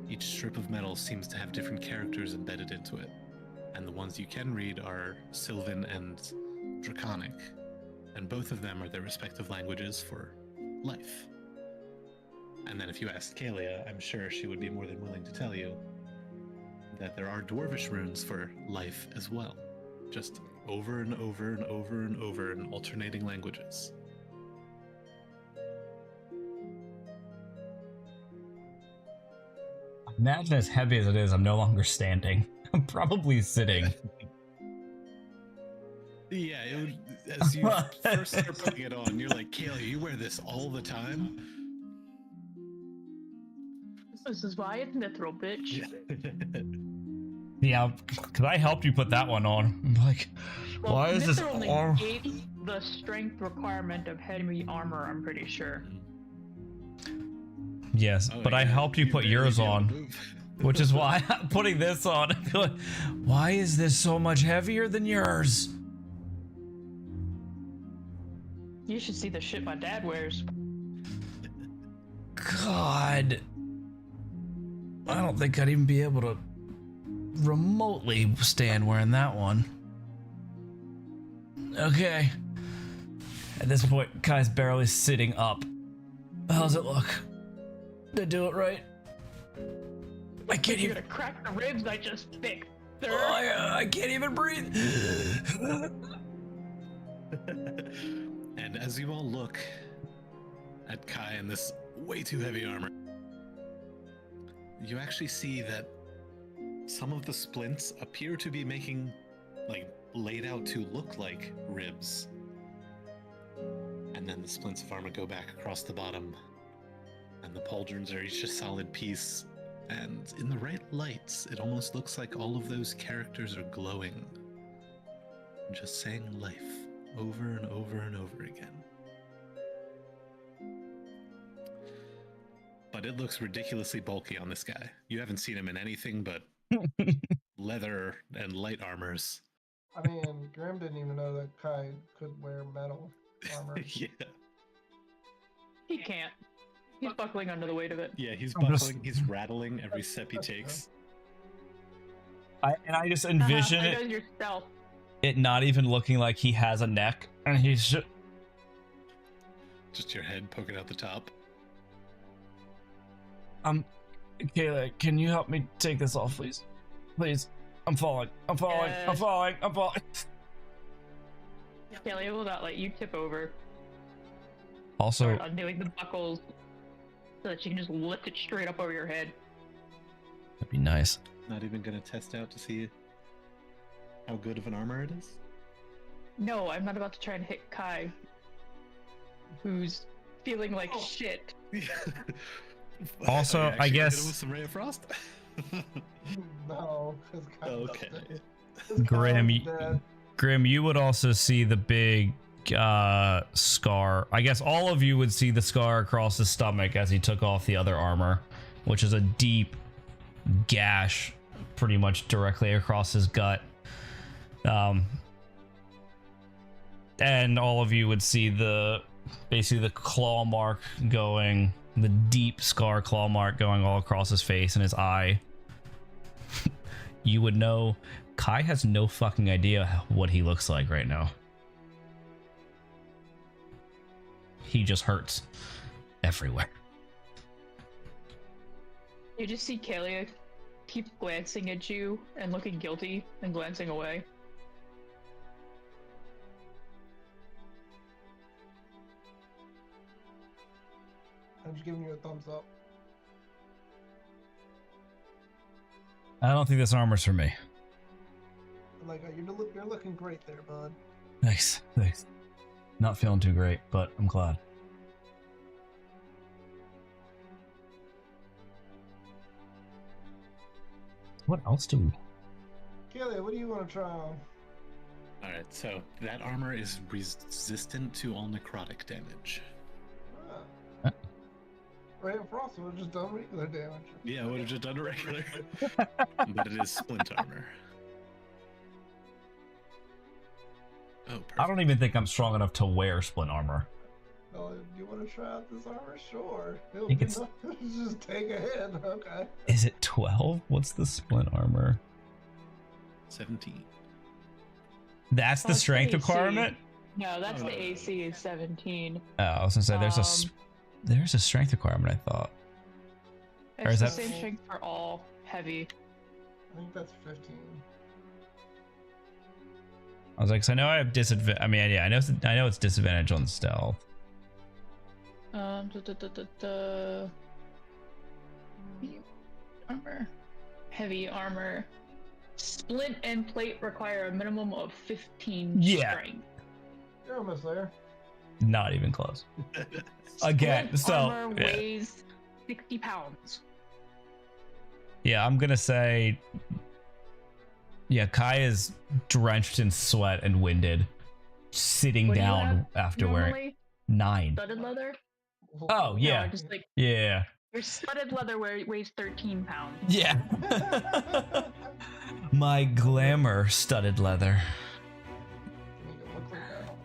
each strip of metal seems to have different characters embedded into it. And the ones you can read are Sylvan and Draconic. And both of them are their respective languages for life. And then if you asked Kalia, I'm sure she would be more than willing to tell you that there are Dwarvish runes for life as well. Just over and over and over and over in alternating languages. Imagine as heavy as it is, I'm no longer standing. I'm probably sitting. Yeah, as you first start putting it on, you're like, Kalia, you wear this all the time? This is why it's mithril, bitch. Yeah, because I helped you put that one on. I'm like, Well, why is this mithril arm? negates the strength requirement of heavy armor, I'm pretty sure. Yes, Oh, but I yeah, helped you put barely yours be able to on, move. which is why I'm putting this on. I feel like, why is this so much heavier than yours? You should see the shit my dad wears. God. I don't think I'd even be able to remotely stand wearing that one. Okay. At this point, Kai's barely sitting up. How's it look? Did I do it right? I can't You're even. gonna crack the ribs I just fixed, sir. Oh, I can't even breathe. And as you all look at Kai in this way too heavy armor, you actually see that some of the splints appear to be making, laid out to look like ribs. And then the splints of armor go back across the bottom, and the pauldrons are each a solid piece. And in the right lights, it almost looks like all of those characters are glowing, just saying life over and over and over again. But it looks ridiculously bulky on this guy. You haven't seen him in anything but leather and light armors. I mean, Grim didn't even know that Kai could wear metal armor. Yeah. He can't. He's buckling under the weight of it. Yeah, he's I'm just- buckling, he's rattling every step he takes. I just envision There it, goes your stealth. it not even looking like he has a neck, and he's just... Just your head poking out the top. Kayla, can you help me take this off, please? Please. I'm falling. I'm falling. I'm Yes. falling. I'm falling. Kelly will not let you tip over. Also, Start undoing the buckles so that you can just lift it straight up over your head. that'd be nice. Not even gonna test out to see how good of an armor it is? No, I'm not about to try and hit Kai, who's feeling like shit. Also, Are you I actually gonna hit guess- him with some Ray of Frost? No, because Okay. Grim, dead. Grim, you would also see the big scar. I guess all of you would see the scar across his stomach as he took off the other armor, which is a deep gash pretty much directly across his gut. And all of you would see basically the claw mark going, the deep scar claw mark going all across his face and his eye. You would know Kai has no fucking idea what he looks like right now. He just hurts everywhere. You just see Kalia keep glancing at you and looking guilty and glancing away. I'm just giving you a thumbs up. I don't think this armor's for me. Like, you're looking great there, bud. Thanks. Not feeling too great, but I'm glad. What else do we... Kalia, what do you want to try on? Alright, so that armor is resistant to all necrotic damage. Ah. Ray of Frost would have just done regular damage. Yeah, I would have just done a regular. But it is splint armor. Oh, perfect. I don't even think I'm strong enough to wear splint armor. Oh, you want to try out this armor? Sure. It'll think be it's- nothing. Just take a hit. Okay. Is it 12? What's the splint armor? 17. That's the That's strength AC. requirement? No, that's Oh. the AC is 17. Oh, I was gonna say there's a strength requirement, I thought. Or It's is the that- same strength for all heavy. I think that's 15. I was like, 'cause I know I have disadvantage. I mean, yeah, I know it's disadvantage on stealth. Armor. Heavy armor. Splint and plate require a minimum of 15 Yeah. strength. You're almost there. Not even close. Again, Splint so armor yeah. weighs 60 pounds. Yeah, I'm gonna say, yeah, Kai is drenched in sweat and winded, sitting What do you down have after wearing Normally, 9. studded leather? Oh yeah, No, just like yeah, your studded leather weighs 13 pounds. yeah. My glamour studded leather, Make it look like that.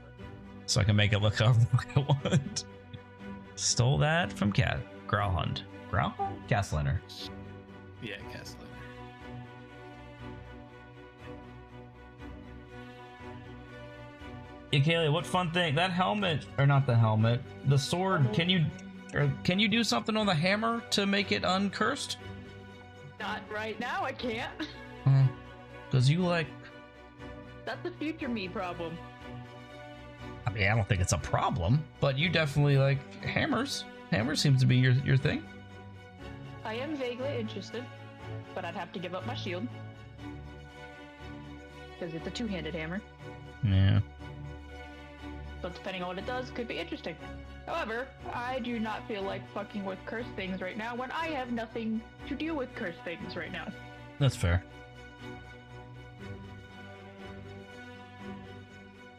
so I can make it look however I want. Stole that from Growlhund. Growlhund? Gastliner. Yeah, Castellan. Yeah, Kaylee, what fun thing? That helmet, or not the helmet, the sword. Can you do something on the hammer to make it uncursed? Not right now, I can't. Because you like. That's a future me problem. I mean, I don't think it's a problem, but you definitely like hammers. Hammers seems to be your thing. I am vaguely interested, but I'd have to give up my shield. Because it's a two-handed hammer. Yeah. But depending on what it does, could be interesting. However, I do not feel like fucking with cursed things right now when I have nothing to do with cursed things right now. That's fair.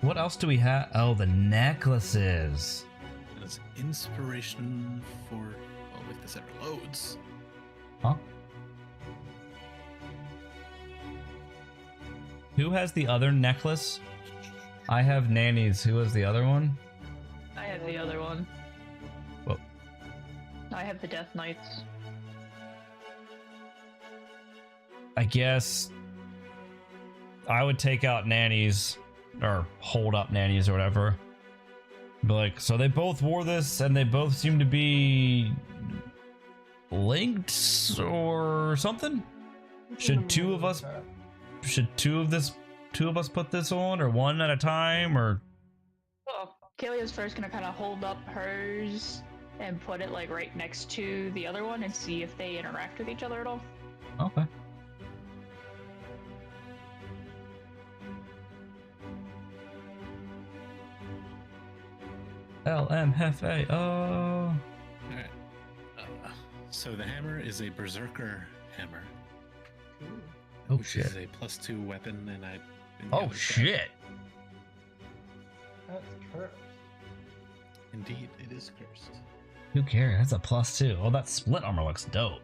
What else do we have? Oh, the necklaces. That's inspiration for. Oh, if this ever loads. Huh? Who has the other necklace? I have Nanny's. Who has the other one? I have the other one. Well, I have the Death Knights. I guess I would take out nannies or hold up nannies or whatever. Be like, so they both wore this and they both seem to be linked or something? Should two of us put this on, or one at a time, or? Well, Kalia's first gonna kind of hold up hers and put it like right next to the other one and see if they interact with each other at all. Okay. LMFA. Alright. So the hammer is a berserker hammer. Oh, which shit. is a +2 weapon, and I. Oh shit! That's cursed. Indeed, it is cursed. Who cares? That's a +2. Oh, that split armor looks dope.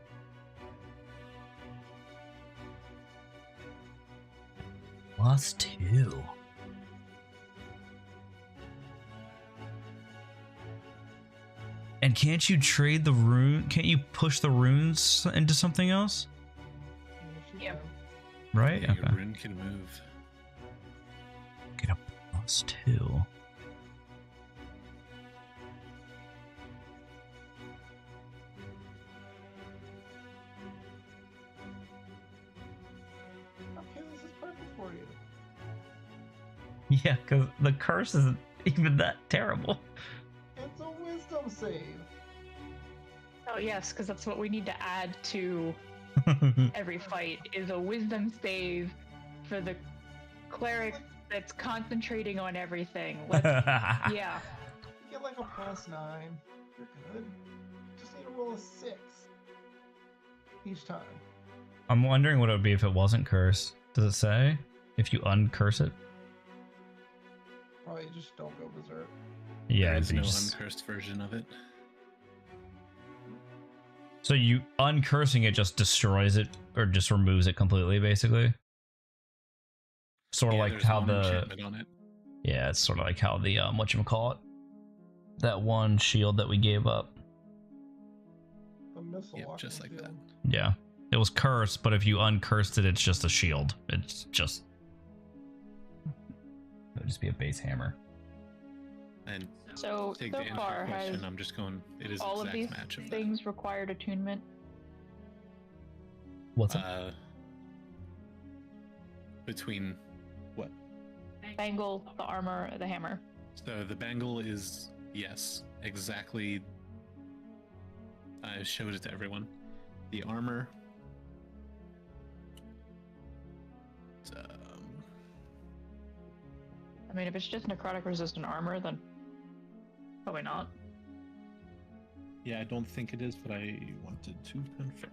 +2. And can't you trade the rune? Can't you push the runes into something else? Yep. Right? Yeah, Okay. your rune can move. Get a +2. Okay, this is perfect for you. Yeah, because the curse isn't even that terrible. It's a wisdom save. Oh yes, because that's what we need to add to every fight is a wisdom save for the cleric that's concentrating on everything. Let's, yeah. You get like a +9. You're good. Just need to roll a 6 each time. I'm wondering what it would be if it wasn't cursed. Does it say? If you uncurse it? Probably just don't go berserk. Yeah, There is it'd be no just... uncursed version of it. So you uncursing it just destroys it or just removes it completely, basically. Sort of Yeah, like there's how one the enchantment on it. yeah, it's sort of like how the whatchamacallit, that one shield that we gave up. The missile Yep, walking just like shield. that. Yeah, it was cursed, but if you uncursed it, it's just a shield. It's just it would just be a base hammer. And So take so the answer far question. has I'm just going. It is all of exact these match of that. things required attunement. What's it? Between what? Bangle, the armor, the hammer. So the bangle is yes, exactly. I showed it to everyone. The armor. I mean, if it's just necrotic resistant armor, then probably not. Yeah, I don't think it is, but I wanted to confirm.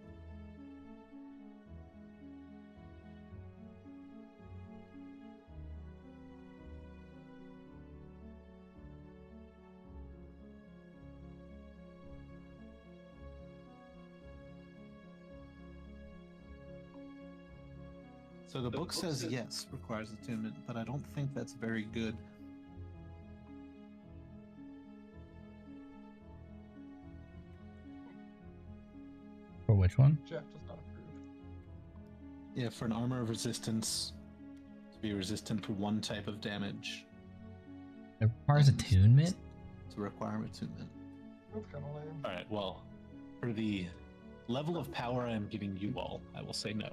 So the book says yes, requires attunement, but I don't think that's very good. For which one? Jeff does not approve. Yeah, for an armor of resistance to be resistant to one type of damage, It requires attunement? to require attunement. That's kind of lame. All right, well, for the level of power I am giving you all, I will say no.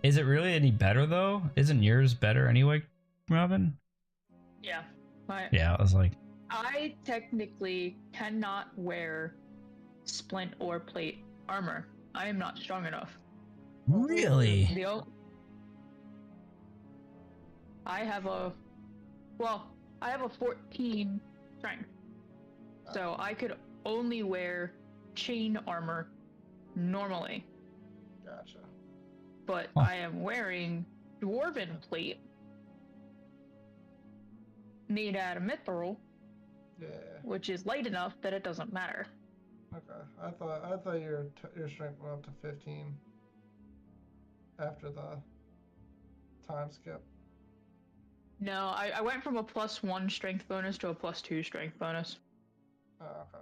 Is it really any better though? Isn't yours better anyway, Robin? Yeah. Yeah, I was like, I technically cannot wear splint or plate armor. I am not strong enough. really? I have a 14 strength. So I could only wear chain armor normally. Gotcha. But Huh. I am wearing dwarven plate made out of mithril, Yeah. which is light enough that it doesn't matter. Okay. I thought your strength went up to 15 after the time skip. No, I went from a +1 strength bonus to a +2 strength bonus. Okay.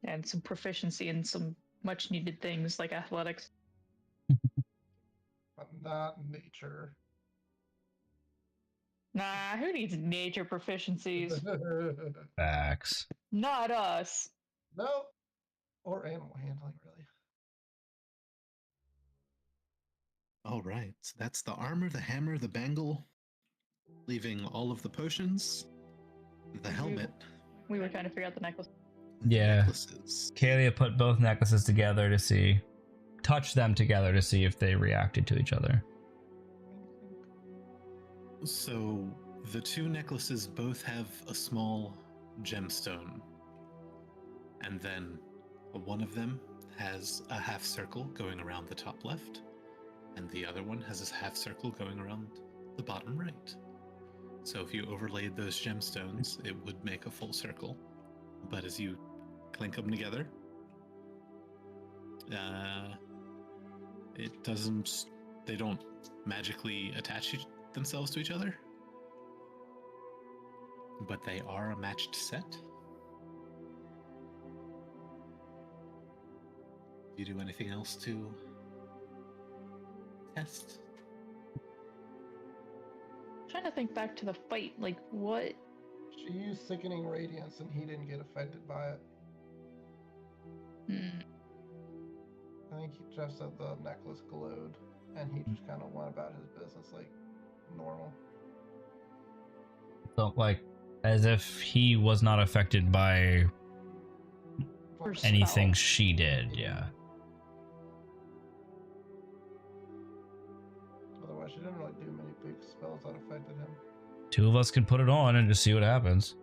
And some proficiency in some much needed things like athletics. But not nature. Nah, who needs nature proficiencies? Facts. Not us. No. Or animal handling, really. All right, so that's the armor, the hammer, the bangle, leaving all of the potions, the helmet, We were trying to figure out the necklace. and the Yeah. necklaces. Kalia put both necklaces together to see, touch them together to see if they reacted to each other. So the two necklaces both have a small gemstone, and then one of them has a half circle going around the top left, and the other one has a half circle going around the bottom right. So if you overlaid those gemstones, it would make a full circle. But as you clink them together, it doesn't. They don't magically attach themselves to each other, but they are a matched set. Do you do anything else to test? Trying to think back to the fight, like what? She used sickening radiance and he didn't get affected by it. Hmm. I think he just said the necklace glowed and he just kind of went about his business like normal. So, like, as if he was not affected by Her anything spell. she did, yeah. Otherwise, she didn't really do many big spells that affected him. Two of us can put it on and just see what happens.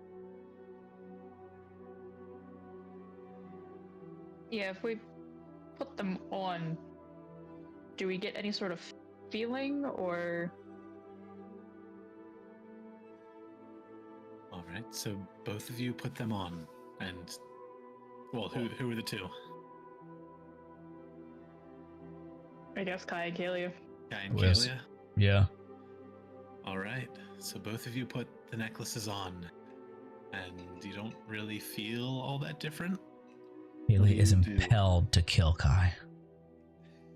Yeah, if we put them on, do we get any sort of feeling or? All right, so both of you put them on, and well, who are the two? I guess Kai and Kalia. Guy and Yes. Kalia. Yeah. All right, so both of you put the necklaces on, and you don't really feel all that different. Haley is You do. impelled to kill Kai.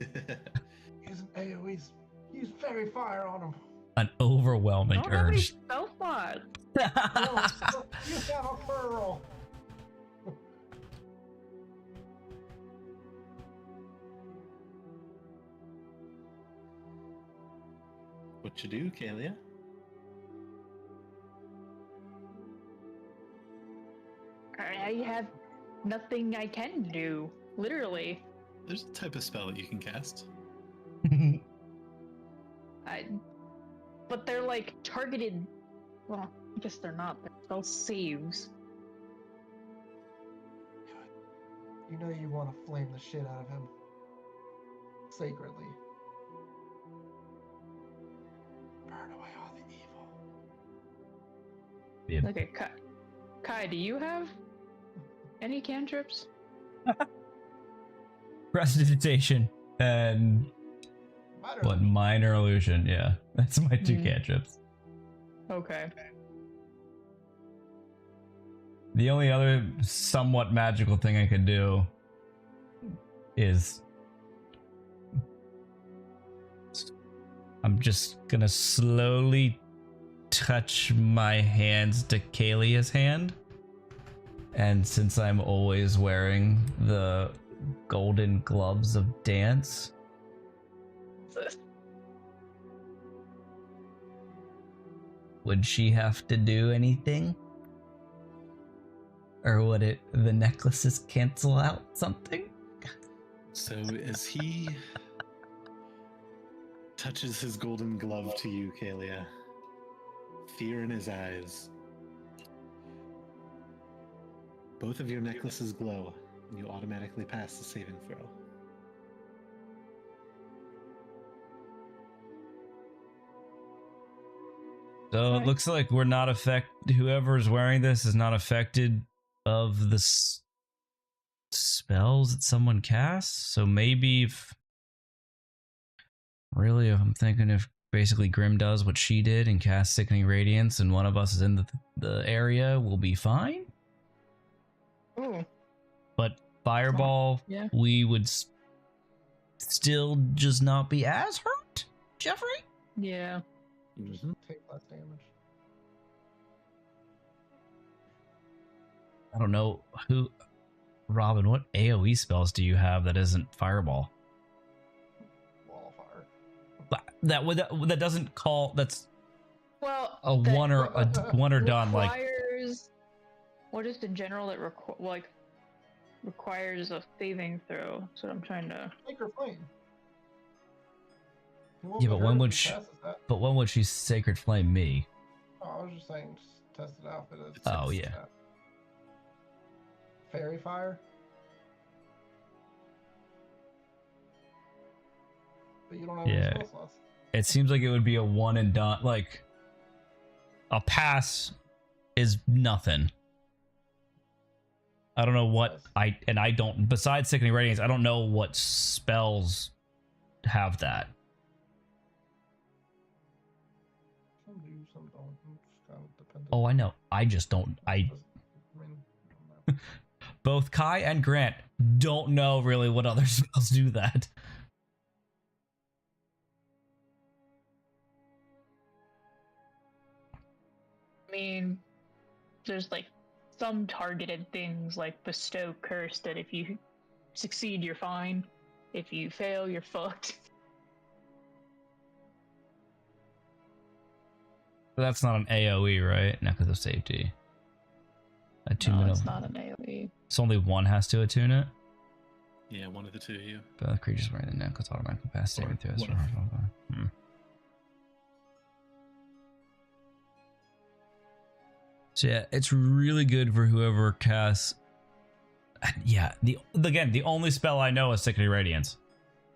He's an AoE's. He's very fire on him. An overwhelming I don't have any urge. spell slots. You got a pearl. What you do, Kalia? I have nothing I can do. Literally. There's a type of spell that you can cast. But they're like targeted. Well, I guess they're not. They're spell saves. You know you want to flame the shit out of him. Sacredly. Burn away all the evil. Okay, Kai, do you have any cantrips? Prestidigitation and what, minor illusion. Yeah, that's my two cantrips. Okay. The only other somewhat magical thing I could do is I'm just gonna slowly touch my hands to Kalia's hand, and since I'm always wearing the golden gloves of dance, would she have to do anything? Or would the necklaces cancel out something? So as he touches his golden glove to you, Kalia, fear in his eyes, both of your necklaces glow, and you automatically pass the saving throw. So it looks like we're not whoever's wearing this is not affected of the spells that someone casts. So maybe if Really, I'm thinking if basically Grim does what she did and casts Sickening Radiance and one of us is in the area, we'll be fine. Ooh. But Fireball, Yeah. we would still just not be as hurt, Jeffrey? Yeah. Just Mhm. take less damage. I don't know who. Robin, what AoE spells do you have that isn't Fireball? Wall of fire. That doesn't call. That's Well, a one or done. Like, requires. What is the general that requires a saving throw? That's what I'm trying to. Sacred Flame. You won't yeah, get but hurt when if would he she? passes that. But when would she Sacred Flame me? Oh, I was just saying, just test it out. If it is. Oh, yeah. Fairy Fire. But you don't have any Yeah. spell slots. It seems like it would be a one and done. Like, a pass is nothing. I don't know what I don't. Besides Sickening Radiance, I don't know what spells have that. Some do, some don't. It's kind of dependent. Oh, I know. I just don't. I mean, I don't know. Both Kai and Grant don't know really what other spells do that. I mean, there's like some targeted things like Bestow Curse that if you succeed, you're fine. If you fail, you're fucked. But that's not an AoE, right? No, because of safety. No, Attunement it's of- not an AoE. So only one has to attune it. Yeah, one of the two of you. But the creature's wearing the necklace automatically pass saving through. One of- So yeah, it's really good for whoever casts. Yeah, the only spell I know is Sickening Radiance.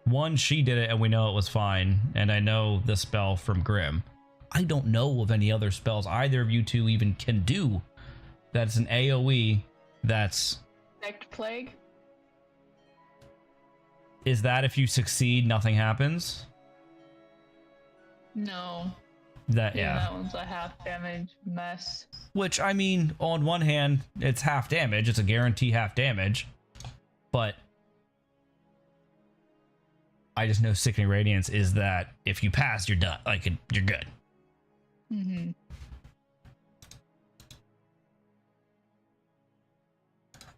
One, she did it and we know it was fine, and I know the spell from Grim. I don't know of any other spells either of you two even can do. That's an AoE. That's Sect Plague? is that if you succeed, nothing happens. No. That Yeah, yeah. that one's a half damage mess. Which, I mean, on one hand, it's half damage. It's a guarantee half damage. But I just know Sickening Radiance is that if you pass, you're done. Like, you're good. Mm-hmm.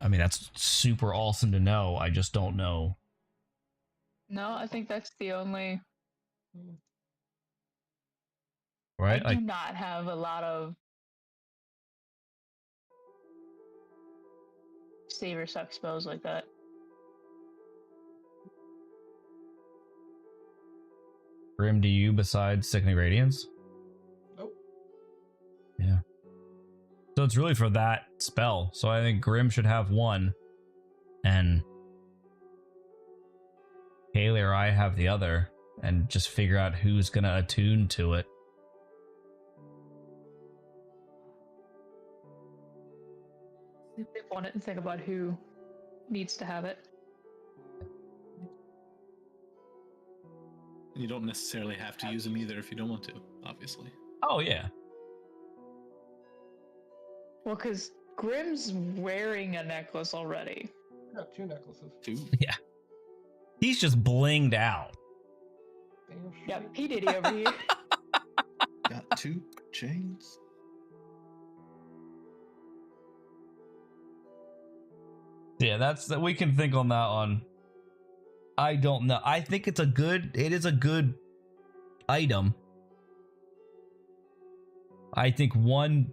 I mean, that's super awesome to know. I just don't know. No, I think that's the only. Right? I Like, do not have a lot of save or suck spells like that. Grim, do you besides Sickening Radiance? Nope. Yeah. So it's really for that spell. So I think Grim should have one. And Haley or I have the other. And just figure out who's going to attune to it. If they want it and think about who needs to have it. And you don't necessarily have to use them either if you don't want to, obviously. Oh, yeah. Well, because Grim's wearing a necklace already. I got 2 necklaces. Two. Yeah. He's just blinged out. Damn Yeah, straight. P. Diddy over here. Got 2 chains. Yeah, that's that we can think on that one. I don't know. I think it is a good item. I think one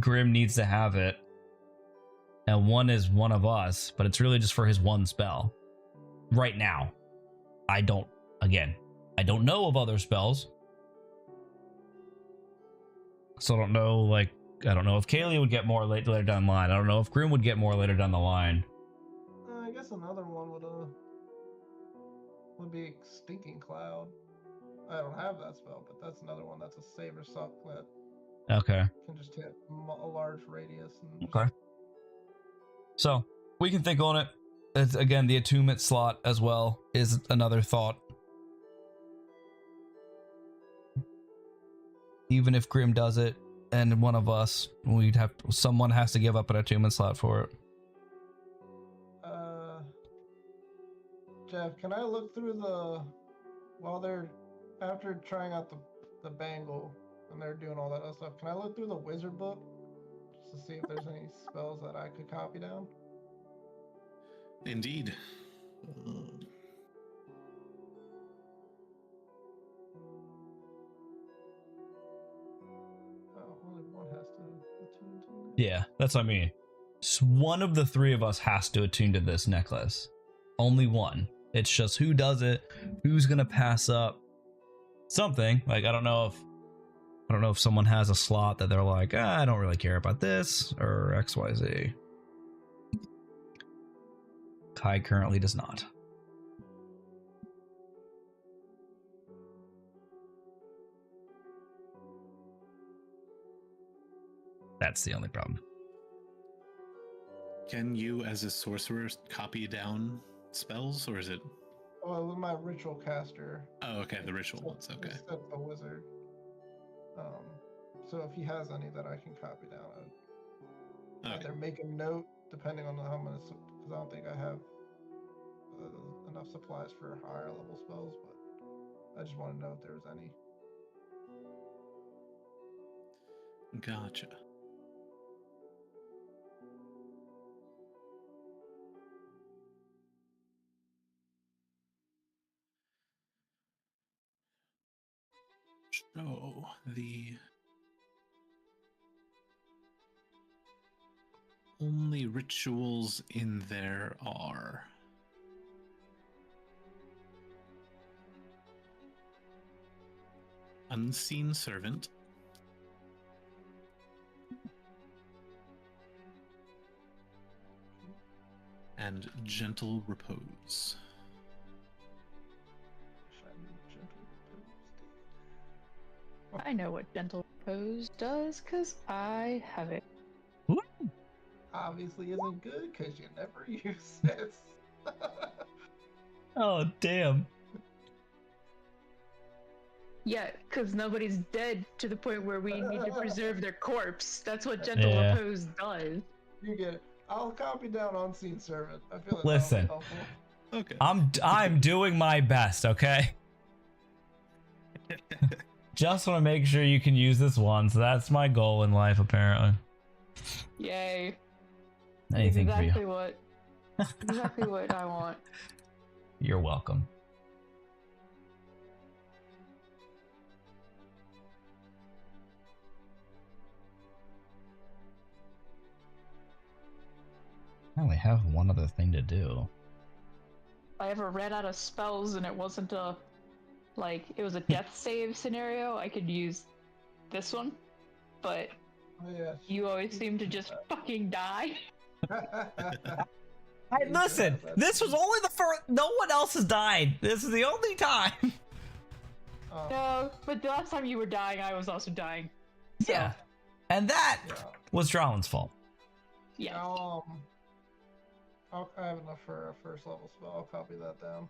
Grim needs to have it. And one is one of us, but it's really just for his one spell. Right now. I don't know of other spells. So I don't know, I don't know if Kaylee would get more later down the line. I don't know if Grim would get more later down the line. I guess another one would be Stinking Cloud. I don't have that spell, but that's another one that's a save or suck that Okay. can just hit a large radius. And Okay. So we can think on it. It's, again, the attunement slot as well is another thought. even if Grim does it and one of us, someone has to give up an attunement slot for it. Jeff, can I look through while they're after trying out the bangle and they're doing all that other stuff? Can I look through the wizard book just to see if there's any spells that I could copy down? Indeed. Only one has to attune to it. Yeah, that's what I mean. So one of the three of us has to attune to this necklace. Only one. It's just who does it, who's gonna pass up something. Like I don't know if someone has a slot that they're like, I don't really care about this or XYZ. Kai currently does not. That's the only problem. Can you, as a sorcerer, copy down spells, or is it? Oh, with my ritual caster. Oh, okay, the ritual ones. Okay. Except the wizard. So if he has any that I can copy down, I'd either make a note depending on how many, because I don't think I have enough supplies for higher level spells, but I just want to know if there's any. Gotcha. So the only rituals in there are Unseen Servant, and Gentle Repose. I know what Gentle Repose does, because I have it. Obviously isn't good because you never use it. Oh, damn. Yeah, because nobody's dead to the point where we need to preserve their corpse. That's what Gentle Yeah. Repose does. You get it. I'll copy down Unseen Servant. I feel like Listen. that'll be helpful. Okay. I'm doing my best, okay? Just want to make sure you can use this once. That's my goal in life, apparently. Yay. Anything exactly for you. what exactly what I want. You're welcome. I only have one other thing to do. I ever ran out of spells and it wasn't a it was a death save scenario, I could use this one. But Oh, yes. you always seem to just fucking die. Listen, this was only the first. No one else has died. This is the only time. No, but the last time you were dying, I was also dying. So, Yeah, and that Yeah. was Drown's fault. yes. I have enough for a first level spell. I'll copy that down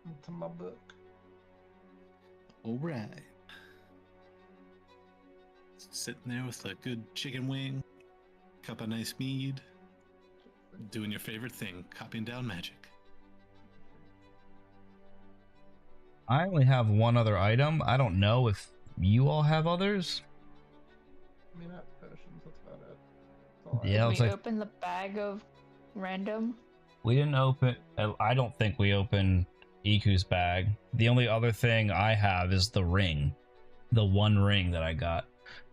into my book. All right. Sitting there with a good chicken wing, cup of nice mead, doing your favorite thing, copying down magic. I only have one other item. I don't know if you all have others. I mean, I have potions. That's about it. That's all I Yeah, have. it's we like- open the bag of random. We didn't open. I don't think we opened Iku's bag. The only other thing I have is the ring, the one ring that I got,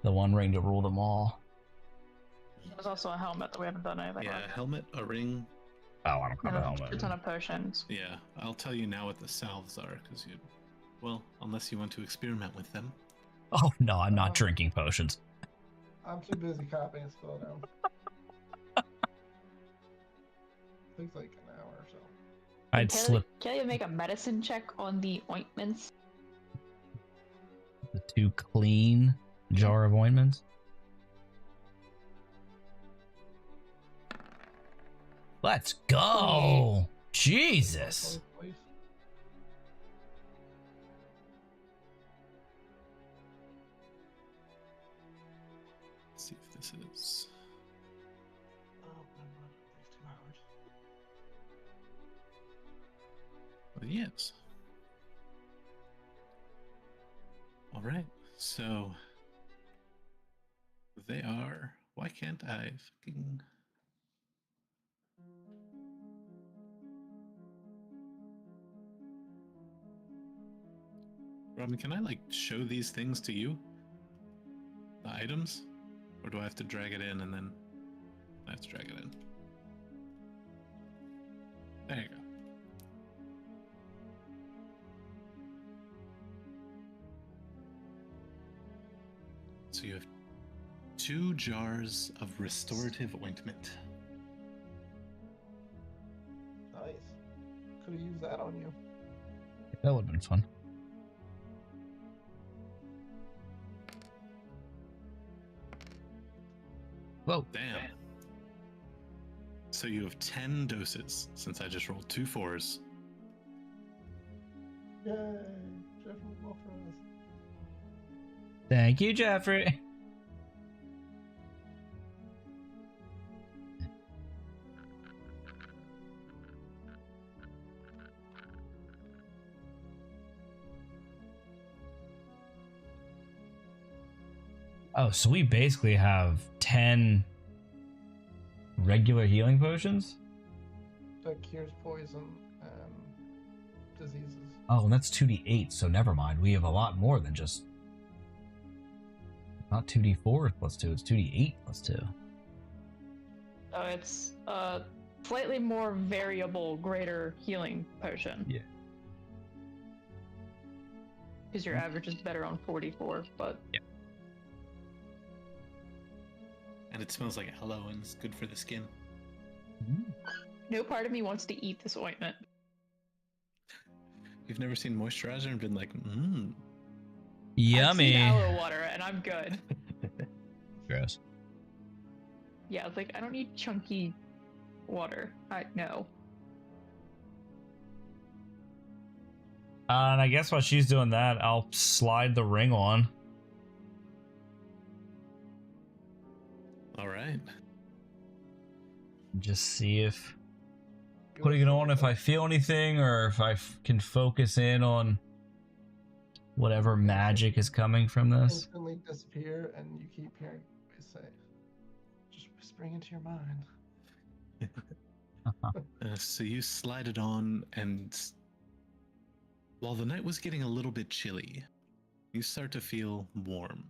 the one ring to rule them all. There's also a helmet that we haven't done anything Yeah, with. helmet, a ring. Oh, I don't have And a a helmet. ton of potions. Yeah, I'll tell you now what the salves are, because unless you want to experiment with them. Oh no, I'm not drinking potions. I'm too busy copying spell down. Takes like an hour or so. I'd slip Can you make a medicine check on the ointments? the 2 clean jar of ointments. Let's go. Jesus. Please. Let's see if this is. Oh, never mind. Takes 2 hours. Well, yes. All right. So they are. Why can't I fucking? Robin, can I like show these things to you? The items? Or do I have to drag it in and then I have to drag it in? There you go. So you have 2 jars of restorative ointment. Nice. Could have used that on you. That would have been fun. Whoa. Damn. So you have 10 doses since I just rolled 2 4s. Yay! Jeffrey will for us. Thank you, Jeffrey. Oh, so we basically have 10 regular healing potions? That cures poison and diseases. Oh, and that's 2d8, so never mind. We have a lot more than just... Not 2d4 plus 2, it's 2d8 plus 2. So it's a slightly more variable, greater healing potion. Yeah. Because your average is better on 44, but... Yeah. And it smells like aloe and it's good for the skin. No part of me wants to eat this ointment. You've never seen moisturizer and been like, I've Yummy. seen aloe water, and I'm good. Gross. Yeah, it's like, I don't need chunky water. No. And I guess while she's doing that, I'll slide the ring on. all right. Just see if putting it on, if I feel anything, or if I can focus in on whatever magic is coming from this. Instantly disappear, and you keep hearing me say, just whispering into your mind. So you slide it on, and while the night was getting a little bit chilly, you start to feel warm.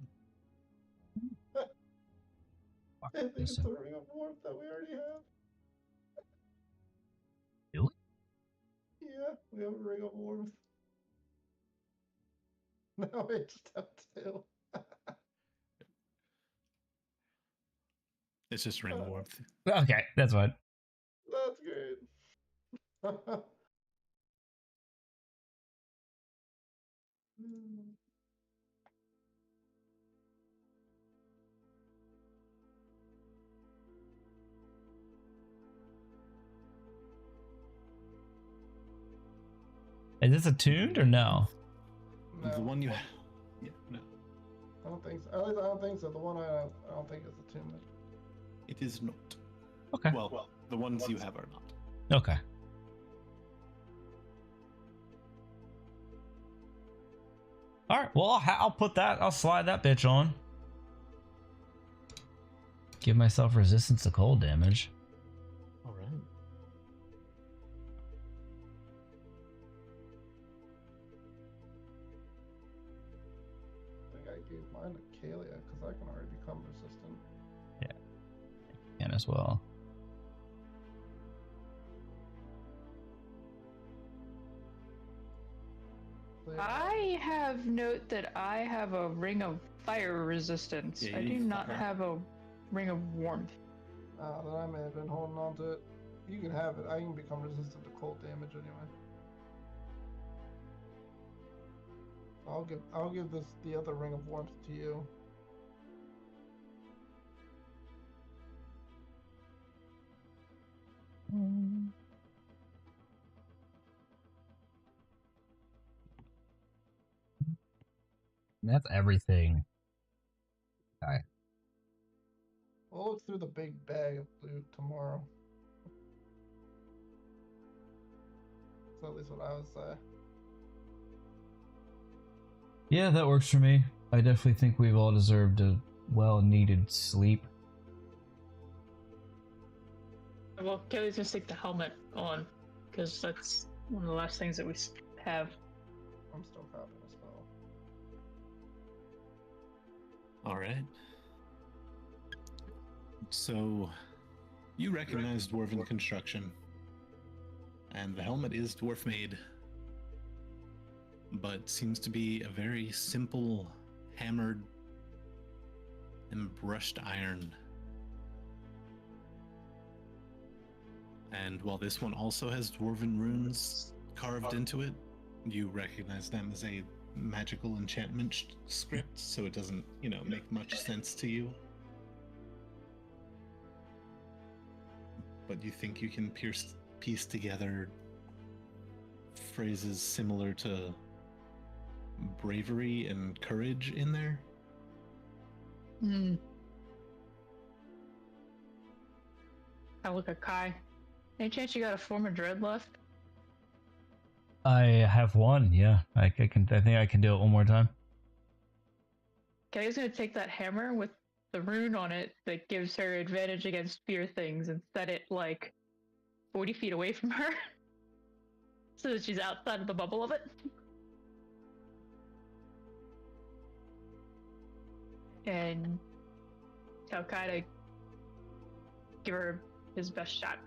I think it's the ring of warmth that we already have. Really? Yeah, we have a ring of warmth. Now I just have 2. It's just ring warmth. Okay, that's fine. That's great. Is this attuned or no? No, The one you have. Yeah, no. I don't think so. At least I don't think so. The one I have, I don't think it's attunement. It is not. Okay. Well, the ones you have are not. Okay. All right. Well, I'll put that. I'll slide that bitch on. Give myself resistance to cold damage. All right. I think I gave mine to Kalia because I can already become resistant. Can as well. I have note that I have a ring of fire resistance. Yeah, I you do need not fire. have a ring of warmth. Then I may have been holding on to it. You can have it. I can become resistant to cold damage anyway. I'll give this the other ring of warmth to you. That's everything. Okay. We'll look through the big bag of loot tomorrow. That's at least what I would say. Yeah, that works for me. I definitely think we've all deserved a well-needed sleep. Well, Kelly's gonna stick the helmet on, because that's one of the last things that we have. I'm still copying a spell. All right. So, you recognize dwarven construction, and the helmet is dwarf made, but seems to be a very simple, hammered and brushed iron. And while this one also has dwarven runes carved into it, you recognize them as a magical enchantment script, so it doesn't, make much sense to you. But you think you can piece together phrases similar to bravery and courage in there? I look at Kai. Any chance you got a form of dread left? I have one, yeah. I think I can do it one more time. Kelly's gonna take that hammer with the rune on it that gives her advantage against fear things and set it like 40 feet away from her. So that she's outside of the bubble of it. And tell Kai to give her his best shot.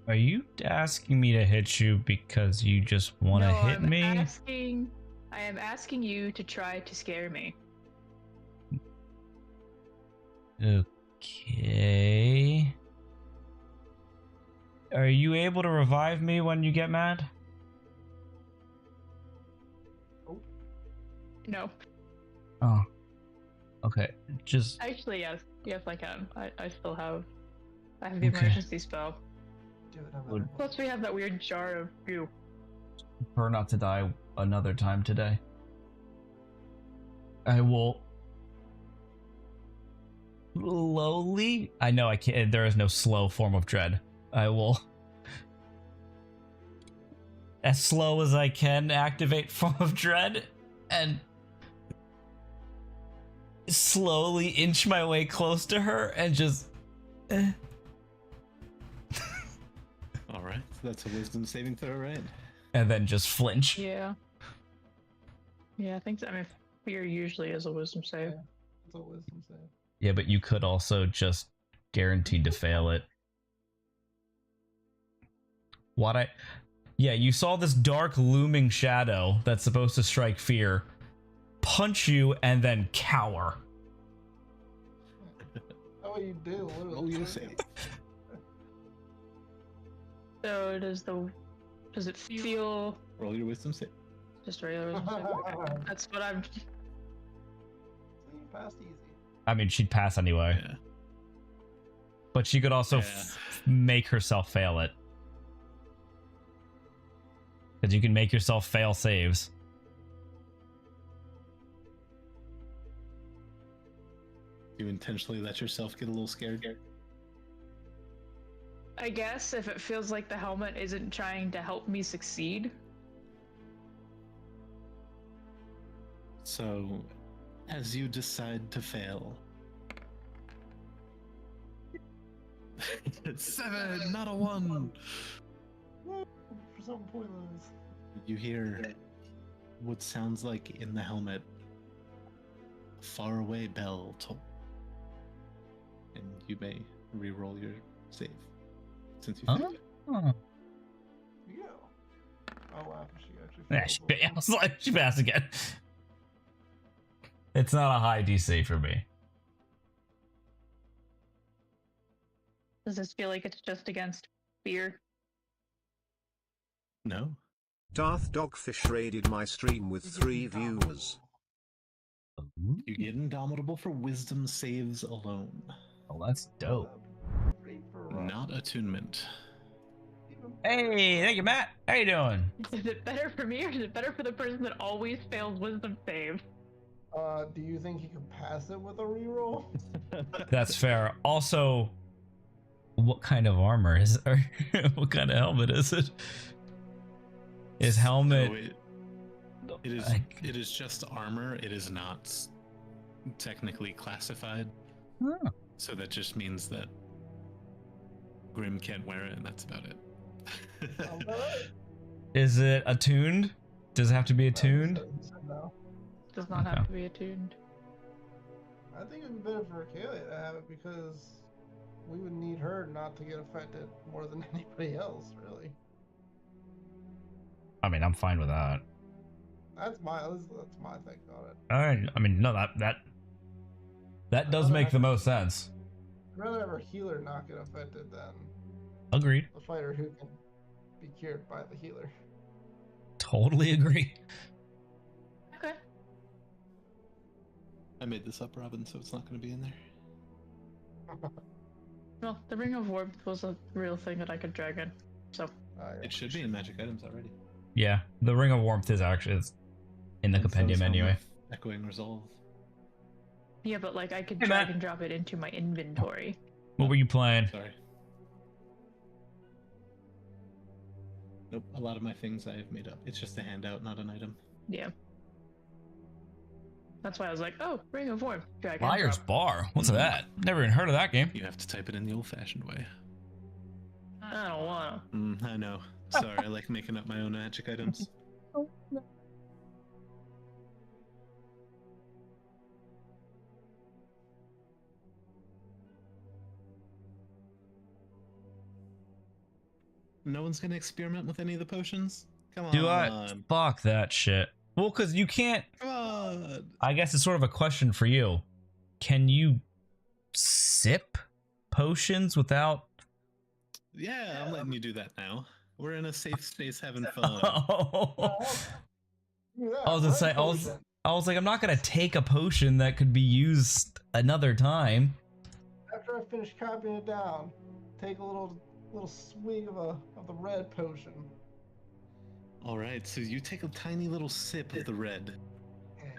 Are you asking me to hit you because you just want to hit me? I am asking you to try to scare me. Okay. Are you able to revive me when you get mad? No. Oh. Okay. Just Actually, yes. Yes, I can. I still have... I have the Okay. emergency spell. Do it over Would- there. Plus, we have that weird jar of goo. prefer not to die another time today. I will slowly. I know I can't. There is no slow form of dread. I will, as slow as I can, activate form of dread and slowly inch my way close to her and just. All right, so that's a wisdom saving throw, right? And then just flinch. Yeah. Yeah, I think so. I mean, fear usually is a wisdom save. Yeah. It's a wisdom save. Yeah, but you could also just guaranteed to fail it. Yeah, you saw this dark looming shadow that's supposed to strike fear, punch you, and then cower. Oh, you do. Literally. Roll your save. So does it feel Roll your wisdom save. just regular wisdom save? Okay. That's what I'm. So you passed easy. I mean, she'd pass anyway, Yeah. but she could also make herself fail it. Because you can make yourself fail saves. You intentionally let yourself get a little scared? I guess if it feels like the helmet isn't trying to help me succeed. So, as you decide to fail... 7, not a 1! For something pointless. You hear what sounds like in the helmet a faraway bell toll. And you may re-roll your save. Since you failed. Oh. Yeah. Oh wow, she actually. Yeah, she passed again. It's not a high DC for me. Does this feel like it's just against fear? No? Darth Dogfish raided my stream with 3 viewers. You get indomitable for wisdom saves alone. Oh, that's dope. Not attunement. Hey, thank you, Matt. How you doing? Is it better for me or is it better for the person that always fails wisdom saves? Do you think he could pass it with a reroll? That's fair. Also, what kind of armor is it? What kind of helmet is it? His helmet. So it is just armor. It is not technically classified. Huh. So that just means that Grim can't wear it, and that's about it. Alright. Is it attuned? Does it have to be attuned? He said no. Does not have to be attuned. I think it'd be better for Kalia to have it because we would need her not to get affected more than anybody else, really. I mean, I'm fine with that. That's my take on it. All right. I mean, no, that does make the most sense. I'd rather have a healer not get affected than Agreed. a fighter who can be cured by the healer. Totally agree. Okay. I made this up, Robin, so it's not going to be in there. Well, the Ring of Warmth was a real thing that I could drag in, so. Yeah. It should be in magic items already. Yeah, the Ring of Warmth is actually in the And so compendium is Helm anyway. of Echoing Resolve. Yeah, but like I could Hey, drag Matt. and drop it into my inventory. What were you playing? Sorry. Nope, a lot of my things I've made up. It's just a handout, not an item. Yeah. That's why I was like, oh, Ring of Warmth, drag and Liar's drop. Bar. What's that? Never even heard of that game. You have to type it in the old-fashioned way. I don't wanna. I know. Sorry, I like making up my own magic items. No one's gonna experiment with any of the potions? Come on. Do I? Fuck that shit. Well, because you can't. Come on. I guess it's sort of a question for you. Can you sip potions without? Yeah, I'm letting you do that now. We're in a safe space having fun. Oh. Yeah, I was gonna say, I was like, I'm not gonna take a potion that could be used another time. After I finish copying it down, take a little swig of the red potion. All right, so you take a tiny little sip of the red,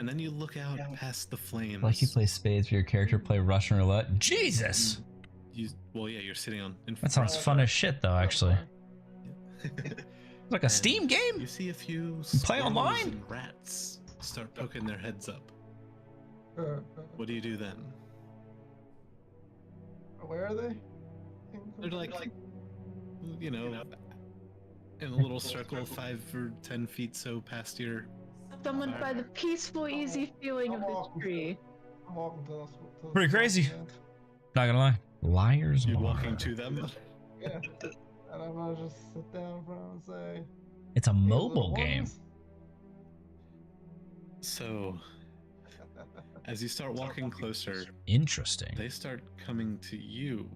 and then you look out past the flames. Like you play spades for your character, play Russian roulette. Jesus, Well, yeah, you're sitting on. that sounds fun as shit, though. Actually, like a And Steam game. You see a few play squirrels online? and rats start poking their heads up. What do you do then? Where are they? They're like, you know, in a little circle, 5 or 10 feet so past your. Summoned by the peaceful, easy feeling of this tree. I'm walking to the Pretty crazy. Not gonna lie, Liar's You're Bar. walking to them. Yeah. And I'm gonna just sit down in front of them and say, It's a "Hey, mobile little game. ones." So, as you start walking closer, Interesting. they start coming to you,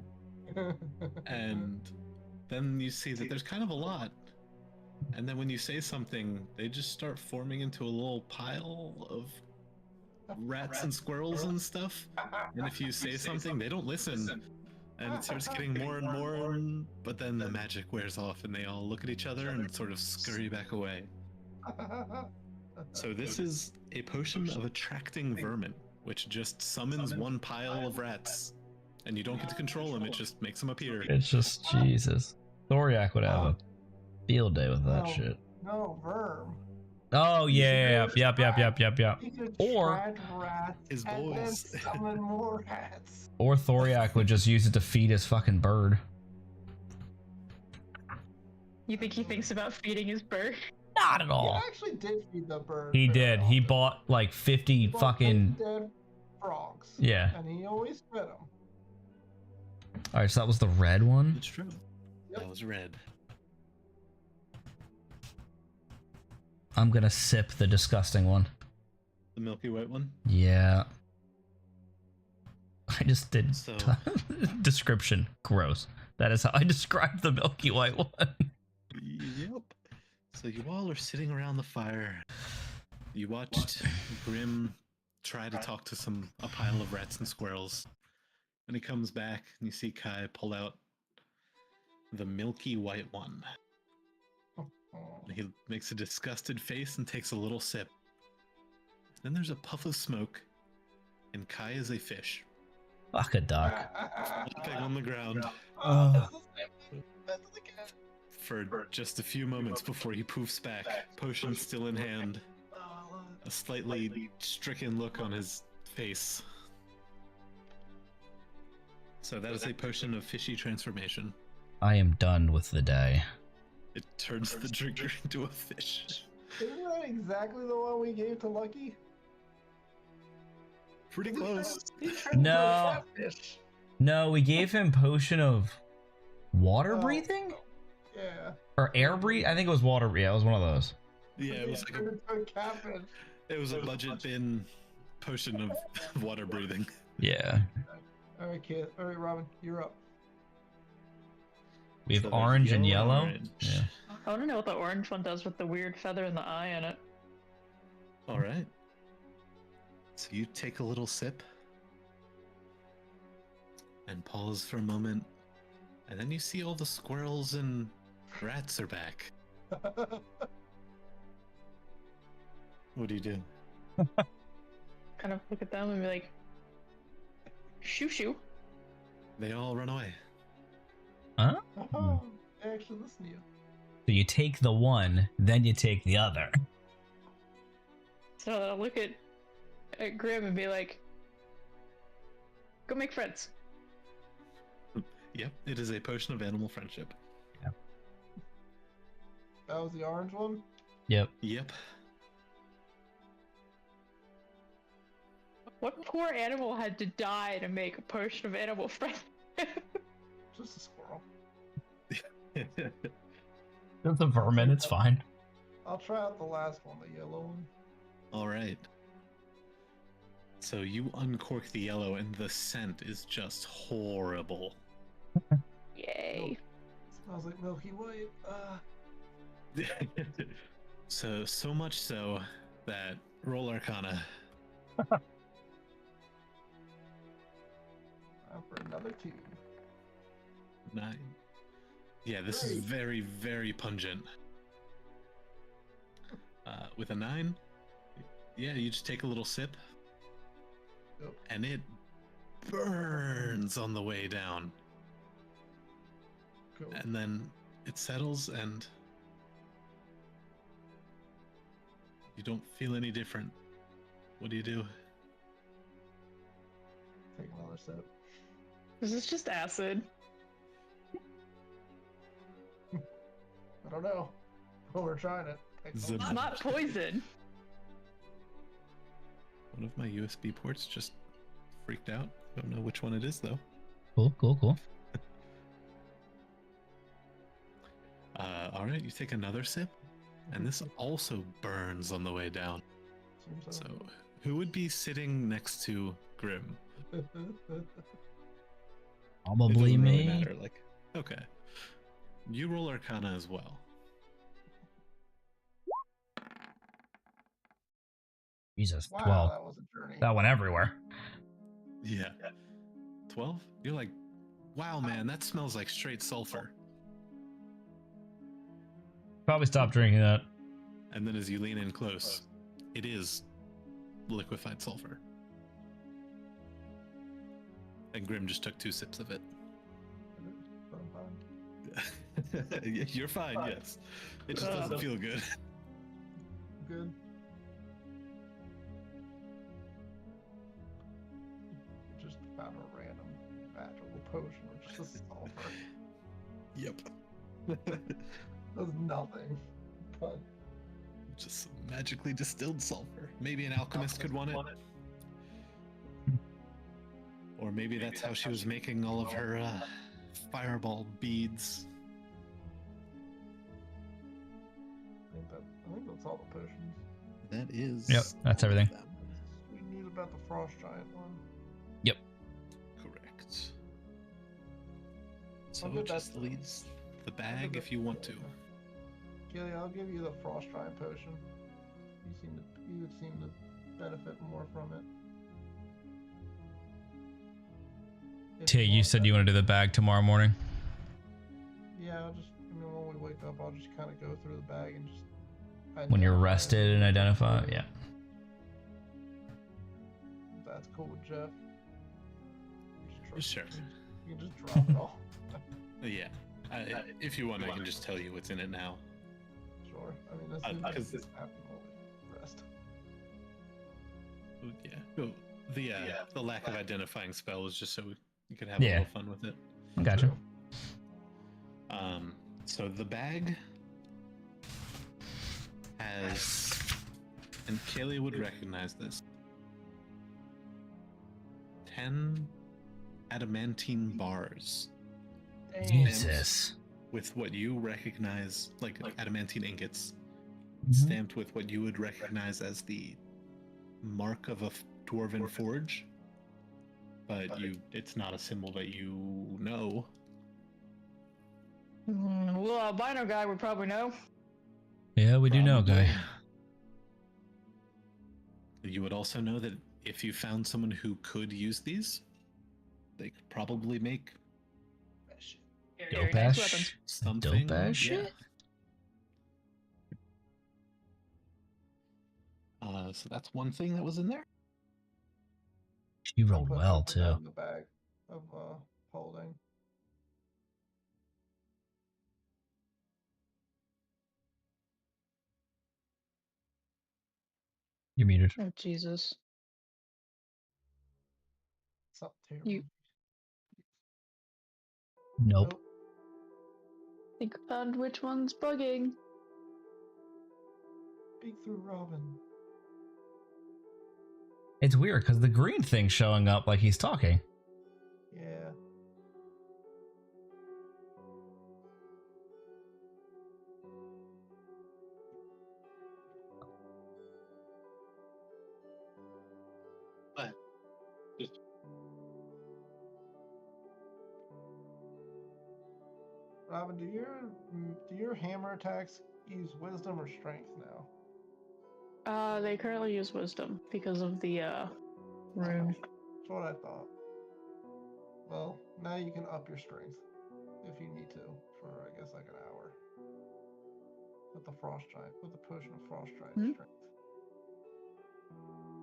and then you see that there's kind of a lot. And then when you say something, they just start forming into a little pile of rats and squirrels and stuff. And if you say something, they don't listen. And it starts getting more and more, but then the magic wears off and they all look at each other and sort of scurry back away. So this is a potion of attracting vermin, which just summons one pile of rats. And you don't get to control them, it just makes them appear. It's just Jesus. Thoriak would have a field day with that No. shit. No, Verm. Oh yeah, yep. He could Or- attract rats His and then boys. summon more rats. Or Thoriak would just use it to feed his fucking bird. You think he thinks about feeding his bird? Not at He all. actually did feed the bird. He very did. He often. bought like 50 He bought fucking. dead frogs. Yeah. And he always fed them. Alright, so that was the red one. It's true. That was red. I'm gonna sip the disgusting one. The milky white one? Yeah. I just did So- description. Gross. That is how I described the milky white one. Yep. So you all are sitting around the fire. You watched Grim try to talk to a pile of rats and squirrels. And he comes back and you see Kai pull out the milky white one. Oh. And he makes a disgusted face and takes a little sip. Then there's a puff of smoke, and Kai is a fish, Fuck a duck. flopping on the ground for just a few moments before he poofs back, potion still in hand, a slightly stricken look on his face. So that is a potion of fishy transformation. I am done with the day. It turns the drinker into a fish. Isn't that exactly the one we gave to Lucky? Pretty close. No. Catfish. No, we gave him potion of water Oh. breathing? Yeah. Or air breathe? I think it was water. Yeah, it was one of those. Yeah, it was like Turned into a catfish. it was a budget bin potion of water breathing. Yeah. All right, kid. All right, Robin, you're up. We have So there's orange and yellow yellow. and orange. Yeah. I want to know what the orange one does with the weird feather in the eye in it. All right. So you take a little sip and pause for a moment, and then you see all the squirrels and rats are back. What do you do? Kind of look at them and be like, shoo shoo. They all run away. Huh? Oh, I actually listen to you. So you take the one, then you take the other. So I'll look at Grim and be like, go make friends. Yep, it is a potion of animal friendship. That was the orange one? Yep. Yep. What poor animal had to die to make a potion of animal friendship? Just a squirrel. It's a vermin, it's fine. I'll try out the last one, the yellow one. All right. So you uncork the yellow, and the scent is just horrible. Yay. Smells like Milky White. So much so that roll Arcana. Time for another 2. 9. Yeah, this is very, very pungent. With a 9, yeah, you just take a little sip, Yep. and it burns on the way down, Cool. and then it settles, and you don't feel any different. What do you do? Take another sip. Is this just acid? I don't know. But we're trying it. Take Zip. some. Not poison. One of my USB ports just freaked out. Don't know which one it is though. Cool, cool, cool. All right, you take another sip, and this also burns on the way down. Seems So, who would be sitting next to Grim? It Probably doesn't really me. matter, like, okay. You roll Arcana as well. Jesus, Wow, 12. that was a journey. That went everywhere. Yeah. 12? You're like, wow, man, that smells like straight sulfur. Probably stop drinking that. And then as you lean in close, it is liquefied sulfur. And Grim just took 2 sips of it. But I'm fine. You're fine, yes. It just doesn't feel good. Good. Just found a random magical potion, which is just sulfur. Yep. Does nothing. But Just some magically distilled sulfur. Maybe an alchemist could want it. Or maybe that's how she was making all of her fireball beads. I think that's all the potions. That is. Yep, that's all of everything. them. We need about the frost giant one. Correct. So I'll give that just to- leaves the I'll bag give if that- you want to. Kelly, I'll give you the frost giant potion. You would seem to benefit more from it. If Tay, you want said that. you want to do the bag tomorrow morning. Yeah, I'll just, when we wake up, I'll just kind of go through the bag and just. When you're identify it. rested and identify. Yeah. that's cool with Jeff. You just Sure. You can just drop it all. Yeah. If you want, I can just tell you what's in it now. Sure. I mean, this is Because just happening all the rest. yeah. The lack of identifying spell was just so you could have a Yeah. little fun with it. Gotcha. So the bag has, and Kaylee would recognize this, 10 adamantine bars Jesus. with what you recognize, like adamantine ingots, Mhm. stamped with what you would recognize as the mark of a dwarven forge, but it's not a symbol that you know. Well, albino guy would probably know. Yeah, we do know, Probably. guy. You would also know that if you found someone who could use these, they could probably make Very Dope nice ass. weapons. something. Dope ass yeah. shit. So that's one thing that was in there. She rolled Put well that too. in the bag of holding. You're muted. Oh, Jesus. Something terrible. You- Nope. Think I found which one's bugging. Speak through Robin. It's weird because the green thing's showing up like he's talking. Yeah. Robin, do your hammer attacks use wisdom or strength now? They currently use wisdom because of the rune. That's what I thought. Well, now you can up your strength if you need to for I guess like an hour. With the frost giant, with the potion of frost giant Hmm? strength.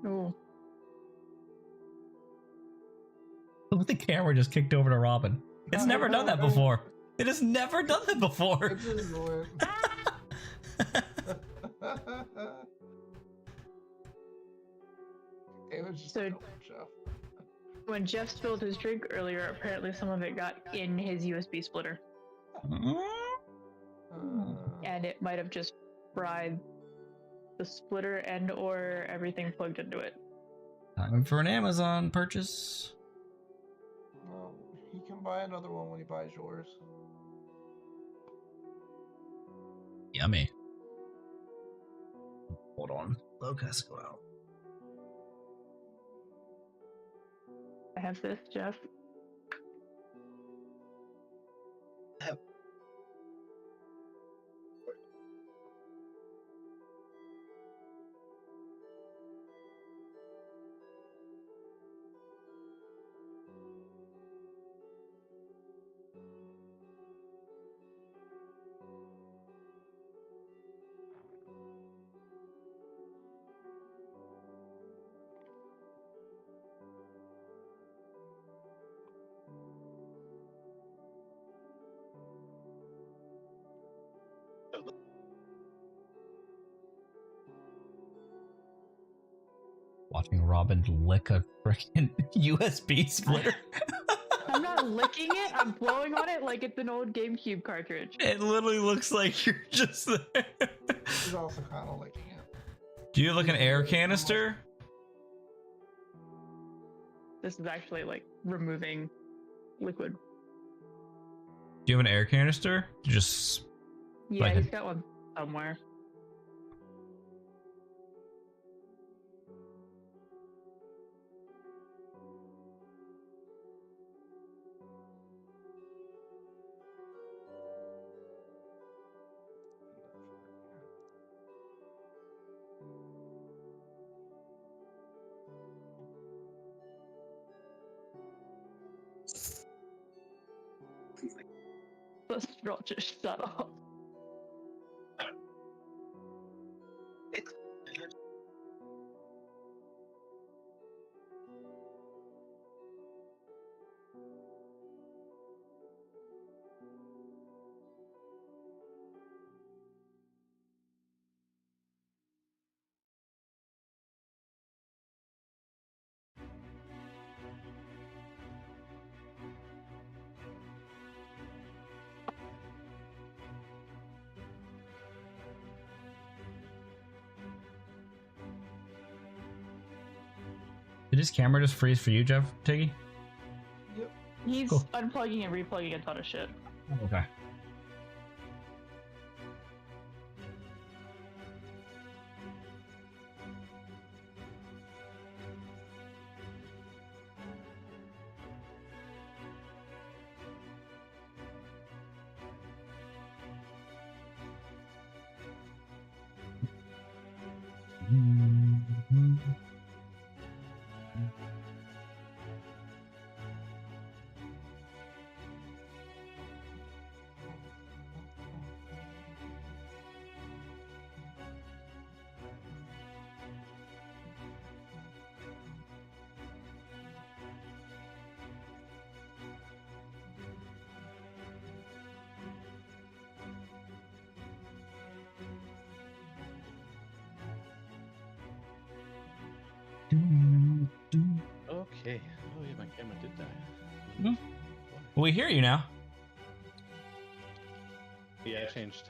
Oh, The camera just kicked over to Robin. It's never done that before. It has never done that before. It's just going. It was just So- a Jeff. when Jeff spilled his drink earlier, apparently some of it got in his USB splitter, and it might have just fried the splitter and/or everything plugged into it. Time for an Amazon purchase. Well, he can buy another one when he buys yours. Yummy. Hold on. Locust go out. I have this, Jeff. Watching Robin lick a freaking USB splitter. I'm not licking it, I'm blowing on it like it's an old GameCube cartridge. It literally looks like you're just there. He's also kind of licking it. Do you have like an air canister? This is actually like removing liquid. Do you have an air canister? Just Yeah, Like he's got one somewhere. The straw just shut off. Did his camera just freeze for you, Jeff Tiggy? Yep. He's Cool. unplugging and replugging a ton of shit. Okay. Okay. Oh yeah, my camera did die. Hmm. We hear you now. Yeah, I changed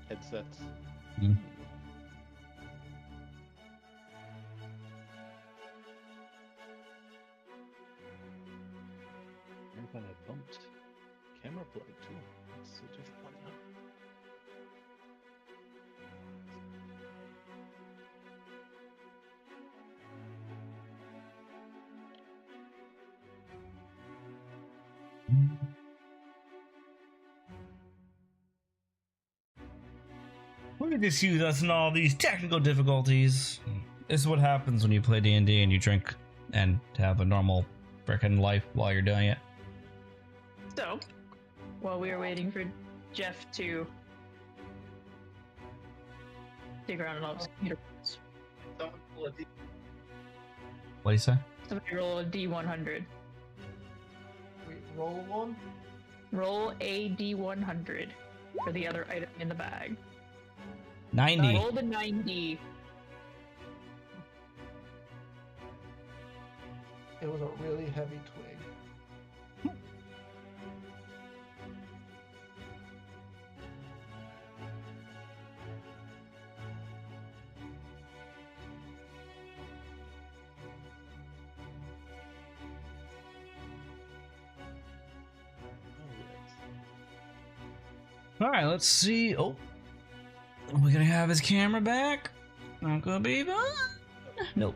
headsets. Hmm. And then I bumped camera plug too. That's just fun. Look at this, use us and all these technical difficulties. This is what happens when you play D&D and you drink and have a normal frickin' life while you're doing it. So, while we were waiting for Jeff to dig around in all his computer files, What do you say? somebody roll a D100. Wait, roll one? Roll a D100 for the other item in the bag. 90. Roll the 90. It was a really heavy twig. All right, let's see. Oh, are we gonna have his camera back? Not gonna be fun. Nope.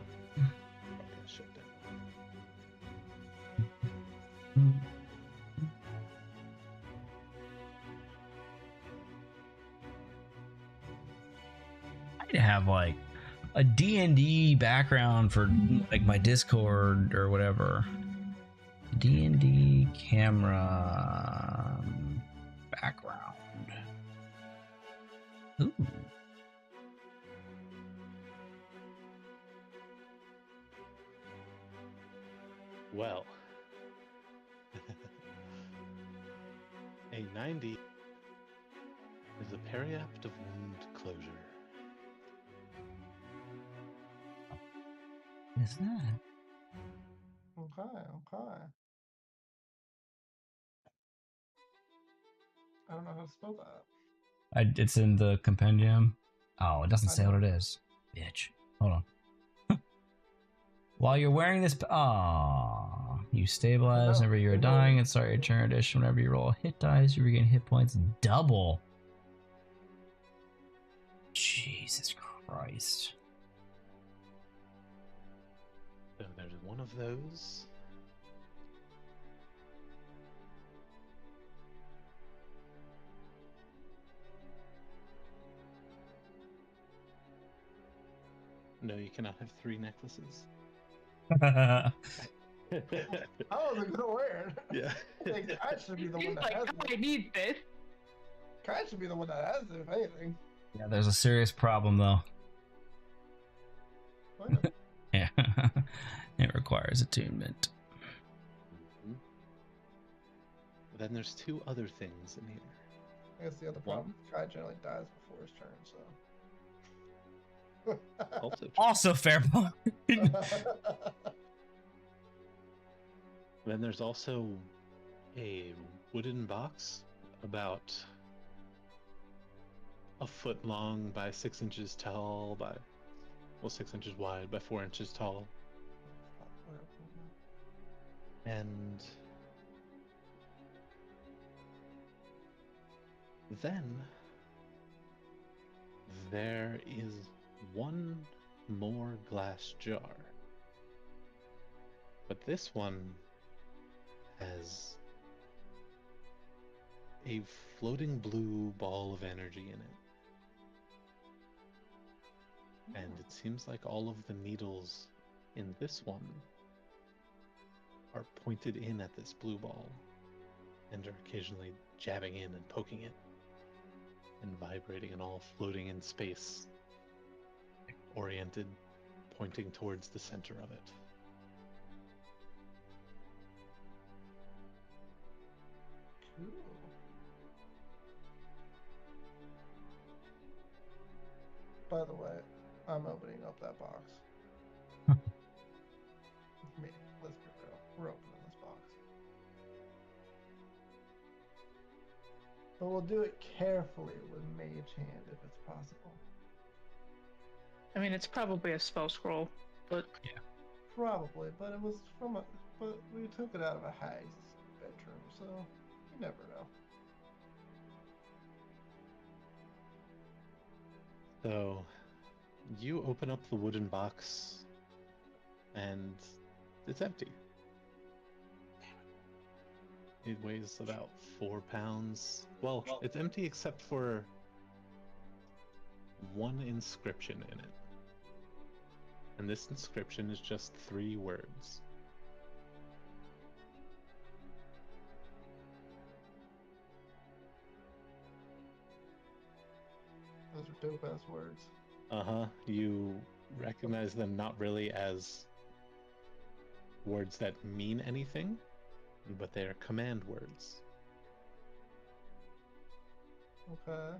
Shut down. I need to have like a D&D background for like my Discord or whatever. D&D camera background. Ooh. Well, a 90 is a periapt of wound closure. Is that? Okay, okay. I don't know how to spell that. It's in the compendium. Oh, it doesn't I say know. what it is. Bitch. Hold on. While you're wearing this, you stabilize know, whenever you're I know. dying and start your turn addition. Whenever you roll hit dice, you regain hit points double. Jesus Christ. So there's one of those. No, you cannot have 3 necklaces. I wasn't gonna wear it. Yeah. I think I should be the one He's that like, has I it. need this. Kai should be the one that has it, if anything. Yeah, there's a serious problem though. Why not? Yeah. It requires attunement. Mhm. Then there's 2 other things in here. I guess the other One. problem, Kai generally dies before his turn, so. Also true. Also fair point. Then there's also a wooden box about a foot long by 6 inches tall by well, 6 inches wide by 4 inches tall. And then there is one more glass jar. But this one has a floating blue ball of energy in it. And it seems like all of the needles in this one are pointed in at this blue ball and are occasionally jabbing in and poking it and vibrating and all floating in space, oriented, pointing towards the center of it. Cool. By the way, I'm opening up that box. With me, let's be real. We're opening this box. But we'll do it carefully with Mage Hand if it's possible. I mean, it's probably a spell scroll, but Probably, but it was from a. But we took it out of a hag's bedroom, so you never know. So, you open up the wooden box, and it's empty. It weighs about 4 pounds. Well, it's empty except for one inscription in it. And this inscription is just 3 words. Those are dope ass words. Uh-huh. You recognize them not really as words that mean anything, but they are command words. Okay.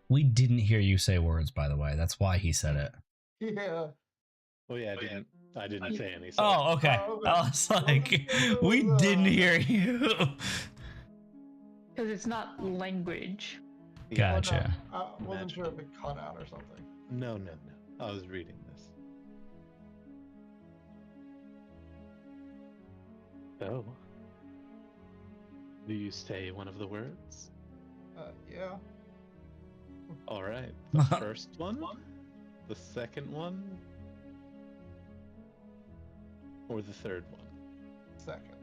We didn't hear you say words, by the way. That's why he said it. Yeah. Oh yeah, I didn't say any. So Oh, okay. Oh, I was like, we didn't hear you. because it's not language. yeah. Well, Gotcha. no, I wasn't sure if it cut out or something. No. I was reading this. Oh. Do you say one of the words? Yeah. All right. The first one, the second one, or the third one? Second.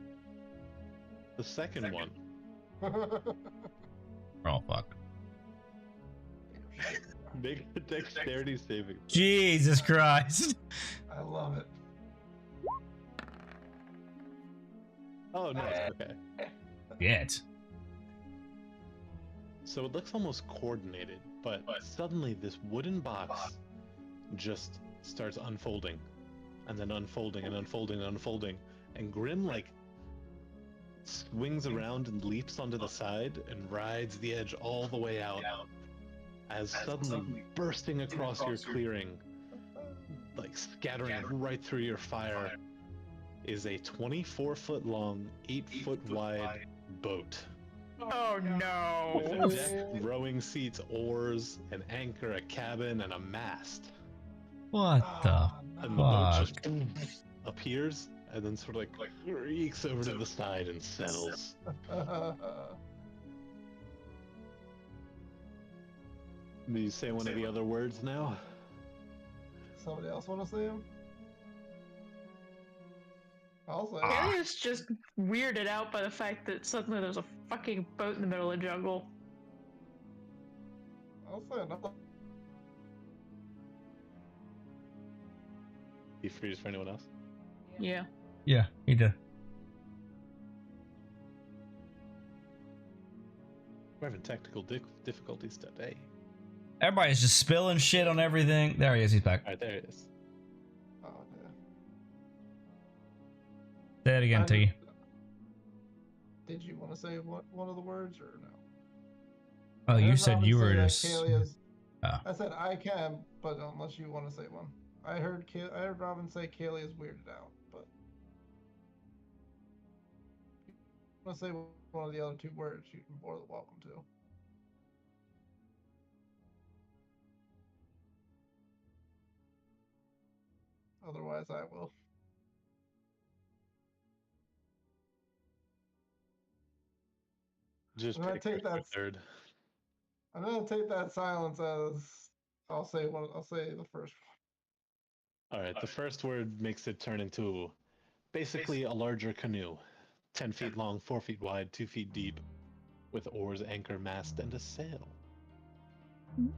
The second one. Oh, fuck. Make a dexterity saving. Jesus Christ. I love it. Oh no, okay. Shit. So it looks almost coordinated, but suddenly this wooden box just starts unfolding, and then unfolding and unfolding and unfolding, and Grim swings around and leaps onto the side and rides the edge all the way out, as suddenly bursting across your clearing, like scattering right through your fire, is a 24-foot long, 8-foot wide boat. Oh no! With a deck, rowing seats, oars, an anchor, a cabin, and a mast. What the Ah, And the boat fuck? just appears and then sort of like reeks over to the side and settles. no. Do you say one of the other words now? Somebody else want to say him? I'll say. Harry's just weirded out by the fact that suddenly there's a fucking boat in the middle of the jungle. I'll say another. You freeze for anyone else? Yeah. Yeah, he did. We're having technical difficulties today. Everybody's just spilling shit on everything. There he is. He's back. Alright, there it is. Oh, yeah. Say it again, Tiggy. Did you want to say one of the words or no? Oh, I you heard said Robin you say were that just. Kalia's- Oh. I said I can, but unless you want to say one. I heard Robin say Kaylee is weirded out, but if you want to say one of the other 2 words, you're more than welcome to. Otherwise, I will. Just I'm gonna pick take first or that. third. I'm gonna take that silence as I'll say one. I'll say the first All right, the first word makes it turn into basically a larger canoe, 10 feet long, 4 feet wide, 2 feet deep, with oars, anchor, mast, and a sail. one.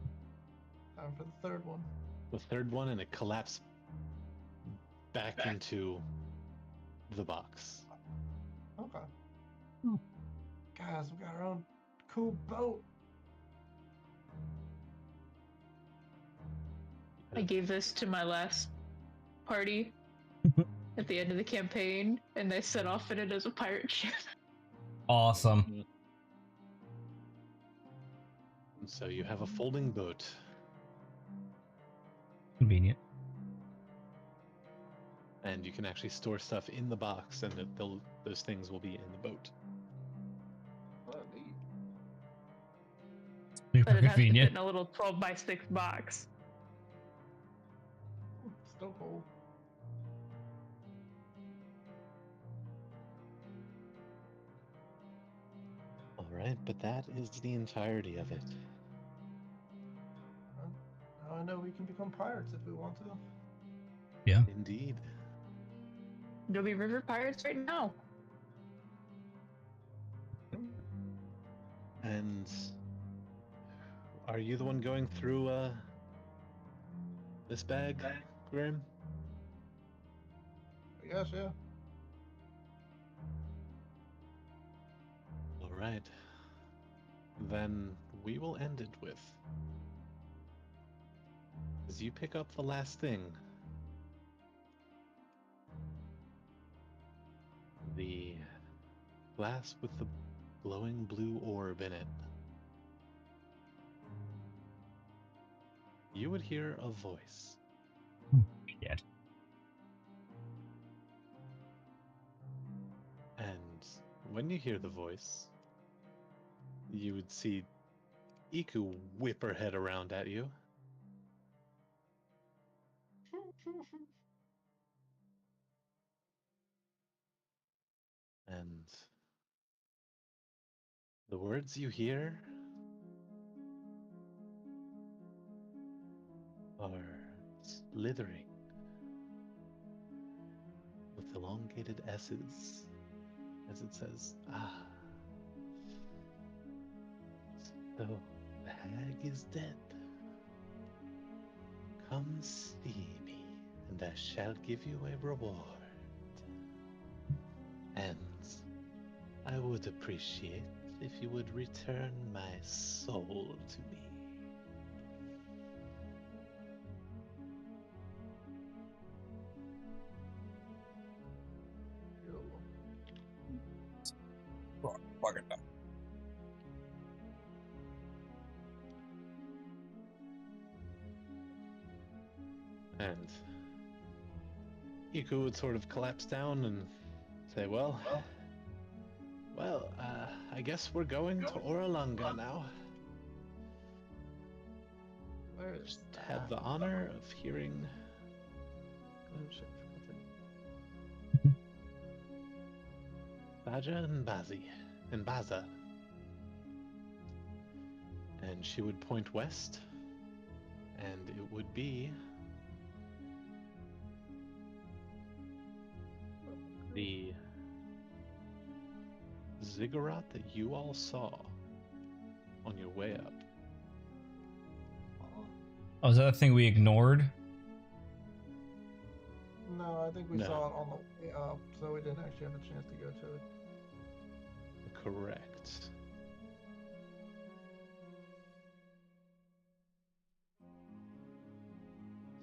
Time for the third one. The third one, and it collapsed back into the box. Okay. Hmm. Guys, we got our own cool boat. I gave this to my last party at the end of the campaign, and they set off in it as a pirate ship. Awesome. So you have a folding boat. Convenient. And you can actually store stuff in the box, and those things will be in the boat. Oh, neat. Super But it has to fit convenient. in a little 12x6 box. Still cool. All right, but that is the entirety of it. Now I know we can become pirates if we want to. Indeed. You'll be river pirates right now. And are you the one going through this bag, Grim? I guess, yeah. All right. Then we will end it with, as you pick up the last thing, the glass with the glowing blue orb in it. You would hear a voice. Shit. And when you hear the voice, you would see Iku whip her head around at you. And the words you hear are slithering with elongated S's as it says, "Ah, so the hag is dead. Come see me, and I shall give you a reward. And I would appreciate if you would return my soul to me." And Iku would sort of collapse down and say, well, I guess we're going to Oralunga now. Where is Just had the honor of hearing... Oh shit, I forgot that. Baja and Baza. And she would point west, and it would be the ziggurat that you all saw on your way up. Oh, is that a thing we ignored? No, I think we No. saw it on the way up, so we didn't actually have a chance to go to it. Correct.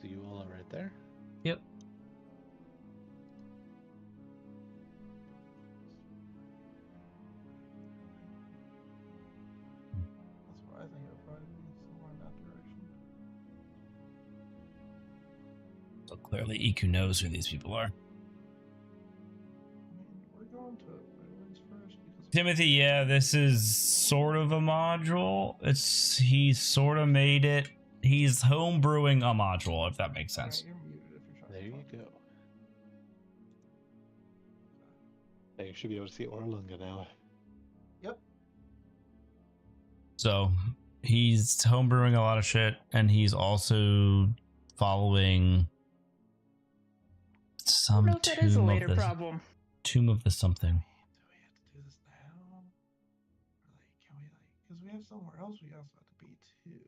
So you all are right there? Yep. That's where I think it would probably be somewhere in that direction. So clearly Iku knows who these people are. I mean, we're going to ruins first because Timothy, yeah, this is sort of a module. He sort of made it. He's homebrewing a module, if that makes sense. Alright, you're muted if you're trying There to you talk. go. Hey, you should be able to see Orlunga now. Yep. So he's homebrewing a lot of shit, and he's also following I don't some know if that is a tomb later of the problem. something. Do we have to do this now? Or can we because we have somewhere else we also have to be too.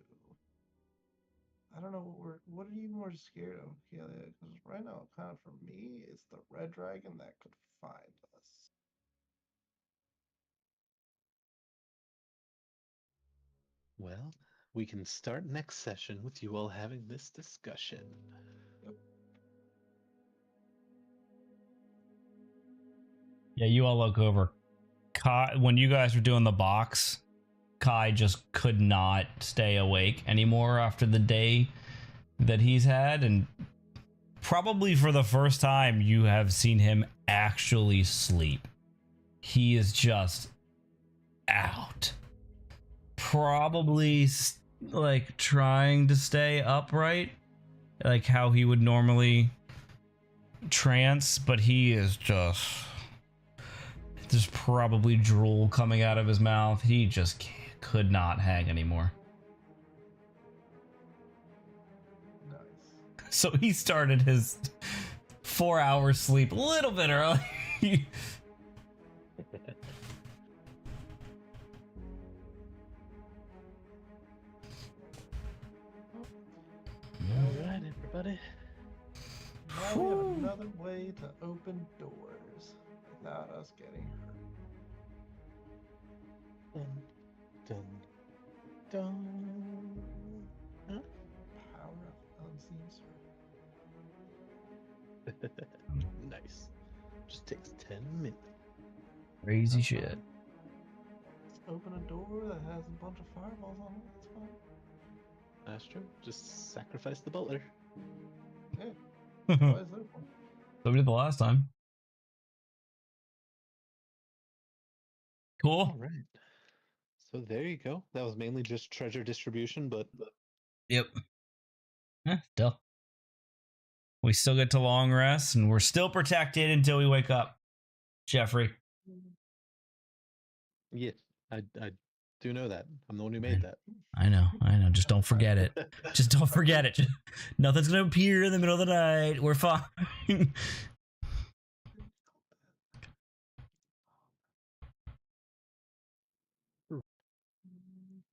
I don't know what are you more scared of, Kalia? Because right now, kind of for me, it's the red dragon that could find us. Well, we can start next session with you all having this discussion. Yeah, you all look over. Kai, when you guys were doing the box, Kai just could not stay awake anymore after the day that he's had, and probably for the first time you have seen him actually sleep. He is just out. Probably like trying to stay upright, like how he would normally trance, but he is just there's probably drool coming out of his mouth. He just could not hang anymore. Nice. So he started his 4 hour sleep a little bit early. All right, everybody. Now we have another way to open doors without us getting hurt. Dun, dun, dun. Huh? Power of unseen servant. Nice. Just takes 10 minutes. Crazy That's shit. fine. Let's open a door that has a bunch of fireballs on it. That's fine. That's true. Just sacrifice the butler. Yeah. So Why is that one? we did the last time. All Cool. right. So there you go. That was mainly just treasure distribution, but Yep. Still. We still get to long rest, and we're still protected until we wake up. Jeffrey. yeah, I do know that. I'm the one who made that. I know. Just don't forget it. Just don't forget it. Nothing's gonna appear in the middle of the night. We're fine.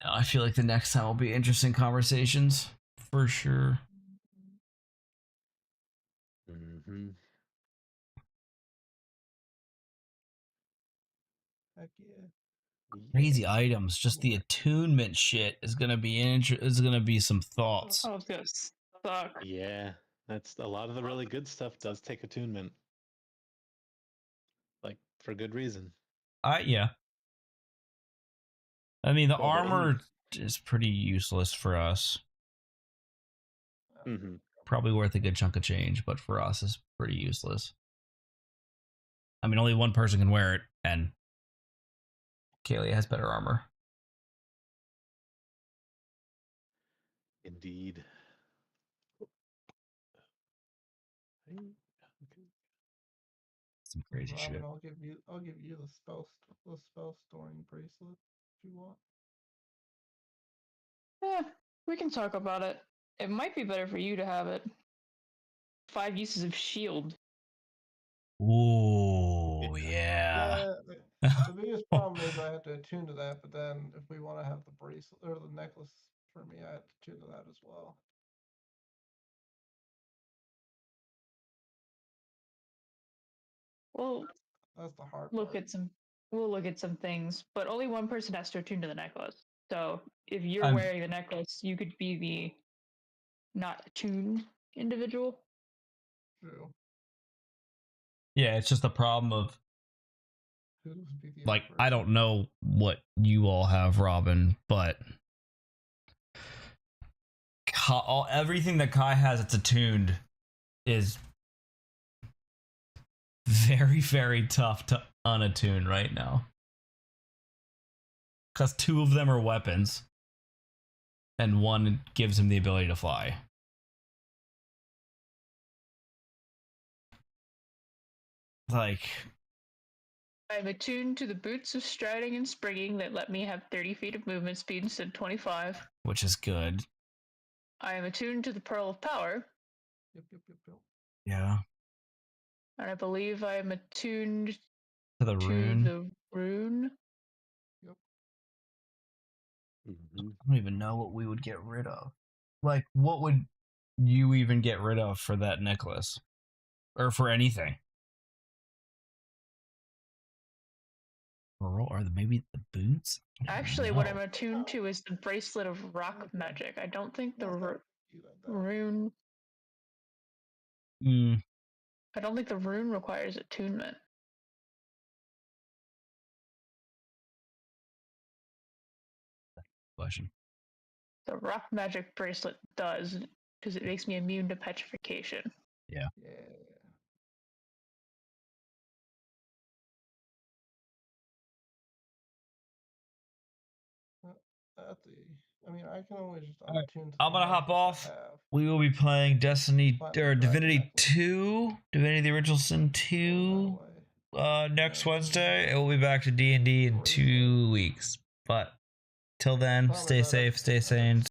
I feel like the next time will be interesting conversations for sure. Mm-hmm. Heck yeah. Crazy items. Just the attunement shit is gonna be is gonna be some thoughts. Oh, it's gonna suck. Yeah, that's a lot of the really good stuff does take attunement. Like, for good reason. Yeah. I mean, the Well, the armor is pretty useless for us. Mm-hmm. Probably worth a good chunk of change, but for us, it's pretty useless. I mean, only one person can wear it, and Kalia has better armor. Indeed. Okay. Some crazy Robin, shit. I'll give you the spell storing bracelet if you want. Yeah, we can talk about it. It might be better for you to have it. 5 uses of shield. Ooh, yeah. The biggest problem is I have to attune to that, but then if we want to have the bracelet or the necklace for me, I have to attune to that as well. Well, That's the hard look part. at some. We'll look at some things, but only one person has to attune to the necklace. So if you're I'm- wearing the necklace, you could be the not attuned individual. True. Yeah, it's just the problem of Who would be the like other I person? don't know what you all have, Robin, but everything that Kai has that's attuned is very, very tough to unattune right now. Because 2 of them are weapons, and 1 gives him the ability to fly. Like, I'm attuned to the boots of striding and springing that let me have 30 feet of movement speed instead of 25. Which is good. I am attuned to the Pearl of Power, Yep. Yeah. and I believe I am attuned To the to rune. the rune. Mm-hmm. I don't even know what we would get rid of. Like, what would you even get rid of for that necklace? Or for anything? Or maybe the boots? I don't Actually, what know. I'm attuned to is the bracelet of rock magic. I don't think the You like that. rune. Mm, I don't think the rune requires attunement. question. The rock magic bracelet does, because it makes me immune to petrification. Yeah. Yeah. I mean, I can always just Alright, unattune to I'm the gonna hop necklace off. I have. We will be playing Destiny Platinum or Dragon Divinity necklace. 2, Divinity the Original Sin Go 2 that way. next Yeah, Wednesday. It will be back to D&D in 2 weeks. But till then, Probably stay better. safe, stay sane.